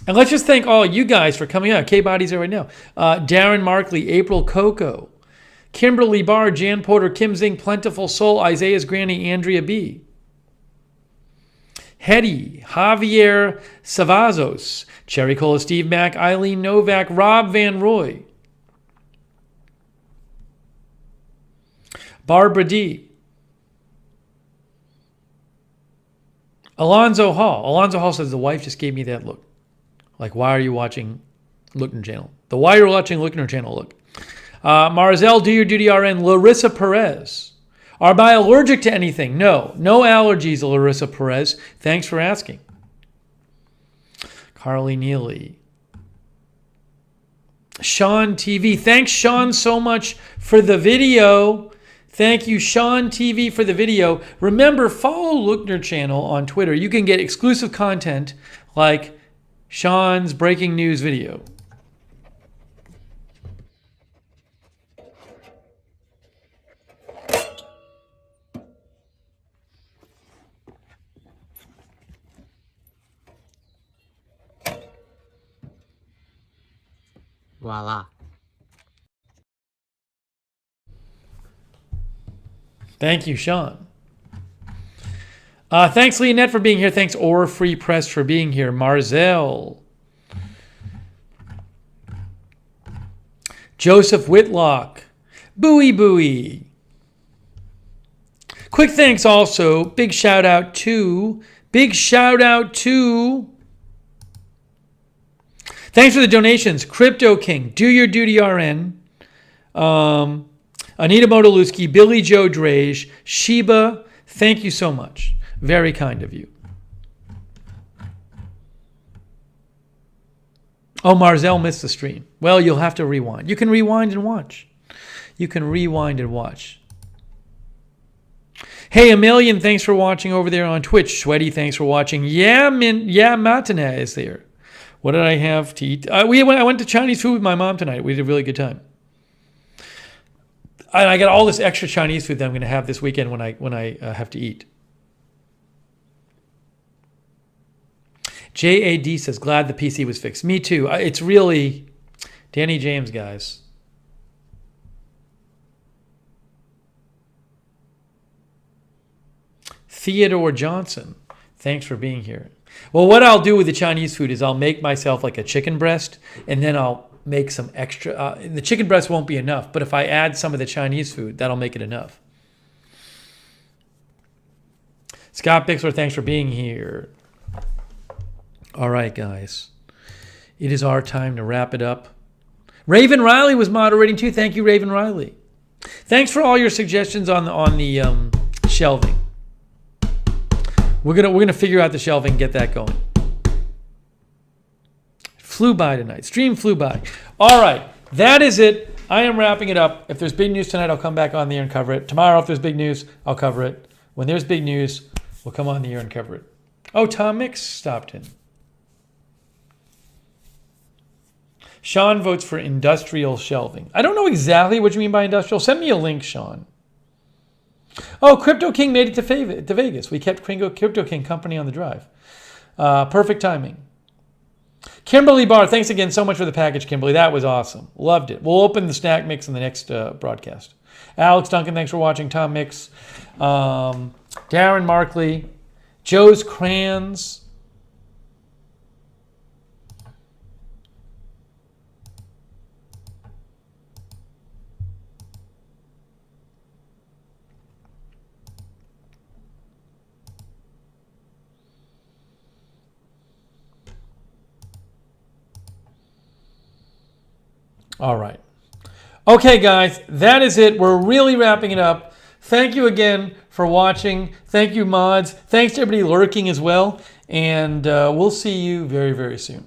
And let's just thank all you guys for coming out. K-Body's there right now. Darren Markley, April Coco, Kimberly Barr, Jan Porter, Kim Zing, Plentiful Soul, Isaiah's Granny, Andrea B. Hetty, Javier Savazos, Cherry Cola, Steve Mack, Eileen Novak, Rob Van Roy, Barbara D. Alonzo Hall. Alonzo Hall says, the wife just gave me that look. Like, why are you watching Lookner channel? The why you're watching Lookner channel look. Marzell, do your duty RN. Larissa Perez. Are I allergic to anything? No. No allergies, Larissa Perez. Thanks for asking. Carly Neely. Sean TV. Thanks, Sean, so much for the video. Thank you, Sean TV, for the video. Remember, follow Lookner channel on Twitter. You can get exclusive content like Sean's breaking news video. Voila. Thank you, Sean. Thanks, Leonette, for being here. Thanks, Or Free Press, for being here. Marzel. Joseph Whitlock. Booey Booey. Quick thanks also. Big shout out to. Thanks for the donations. Crypto King. Do Your Duty RN. Anita Modolewski. Billy Joe Drage. Sheba. Thank you so much. Very kind of you. Oh, Marzel missed the stream. Well, you'll have to rewind. You can rewind and watch. Hey, Emilian, thanks for watching over there on Twitch. Sweaty, thanks for watching. Matinee is there. What did I have to eat? I went to Chinese food with my mom tonight. We had a really good time. And I got all this extra Chinese food that I'm going to have this weekend when I have to eat. JAD says, glad the PC was fixed. Me too. It's really Danny James, guys. Theodore Johnson, thanks for being here. Well, what I'll do with the Chinese food is I'll make myself like a chicken breast, and then I'll make some extra. The chicken breast won't be enough, but if I add some of the Chinese food, that'll make it enough. Scott Bixler, thanks for being here. All right, guys. It is our time to wrap it up. Raven Riley was moderating too. Thank you, Raven Riley. Thanks for all your suggestions on the shelving. We're gonna figure out the shelving and get that going. Flew by tonight. Stream flew by. All right, that is it. I am wrapping it up. If there's big news tonight, I'll come back on the air and cover it. Tomorrow, if there's big news, I'll cover it. When there's big news, we'll come on the air and cover it. Oh, Tom Mix stopped in. Sean votes for industrial shelving. I don't know exactly what you mean by industrial. Send me a link, Sean. Oh, Crypto King made it to Vegas. We kept Crypto King company on the drive. Perfect timing. Kimberly Barr, thanks again so much for the package, Kimberly. That was awesome. Loved it. We'll open the snack mix in the next broadcast. Alex Duncan, thanks for watching. Tom Mix. Darren Markley. Joe's Crayons. All right. Okay, guys, that is it. We're really wrapping it up. Thank you again for watching. Thank you, mods. Thanks to everybody lurking as well. And we'll see you very, very soon.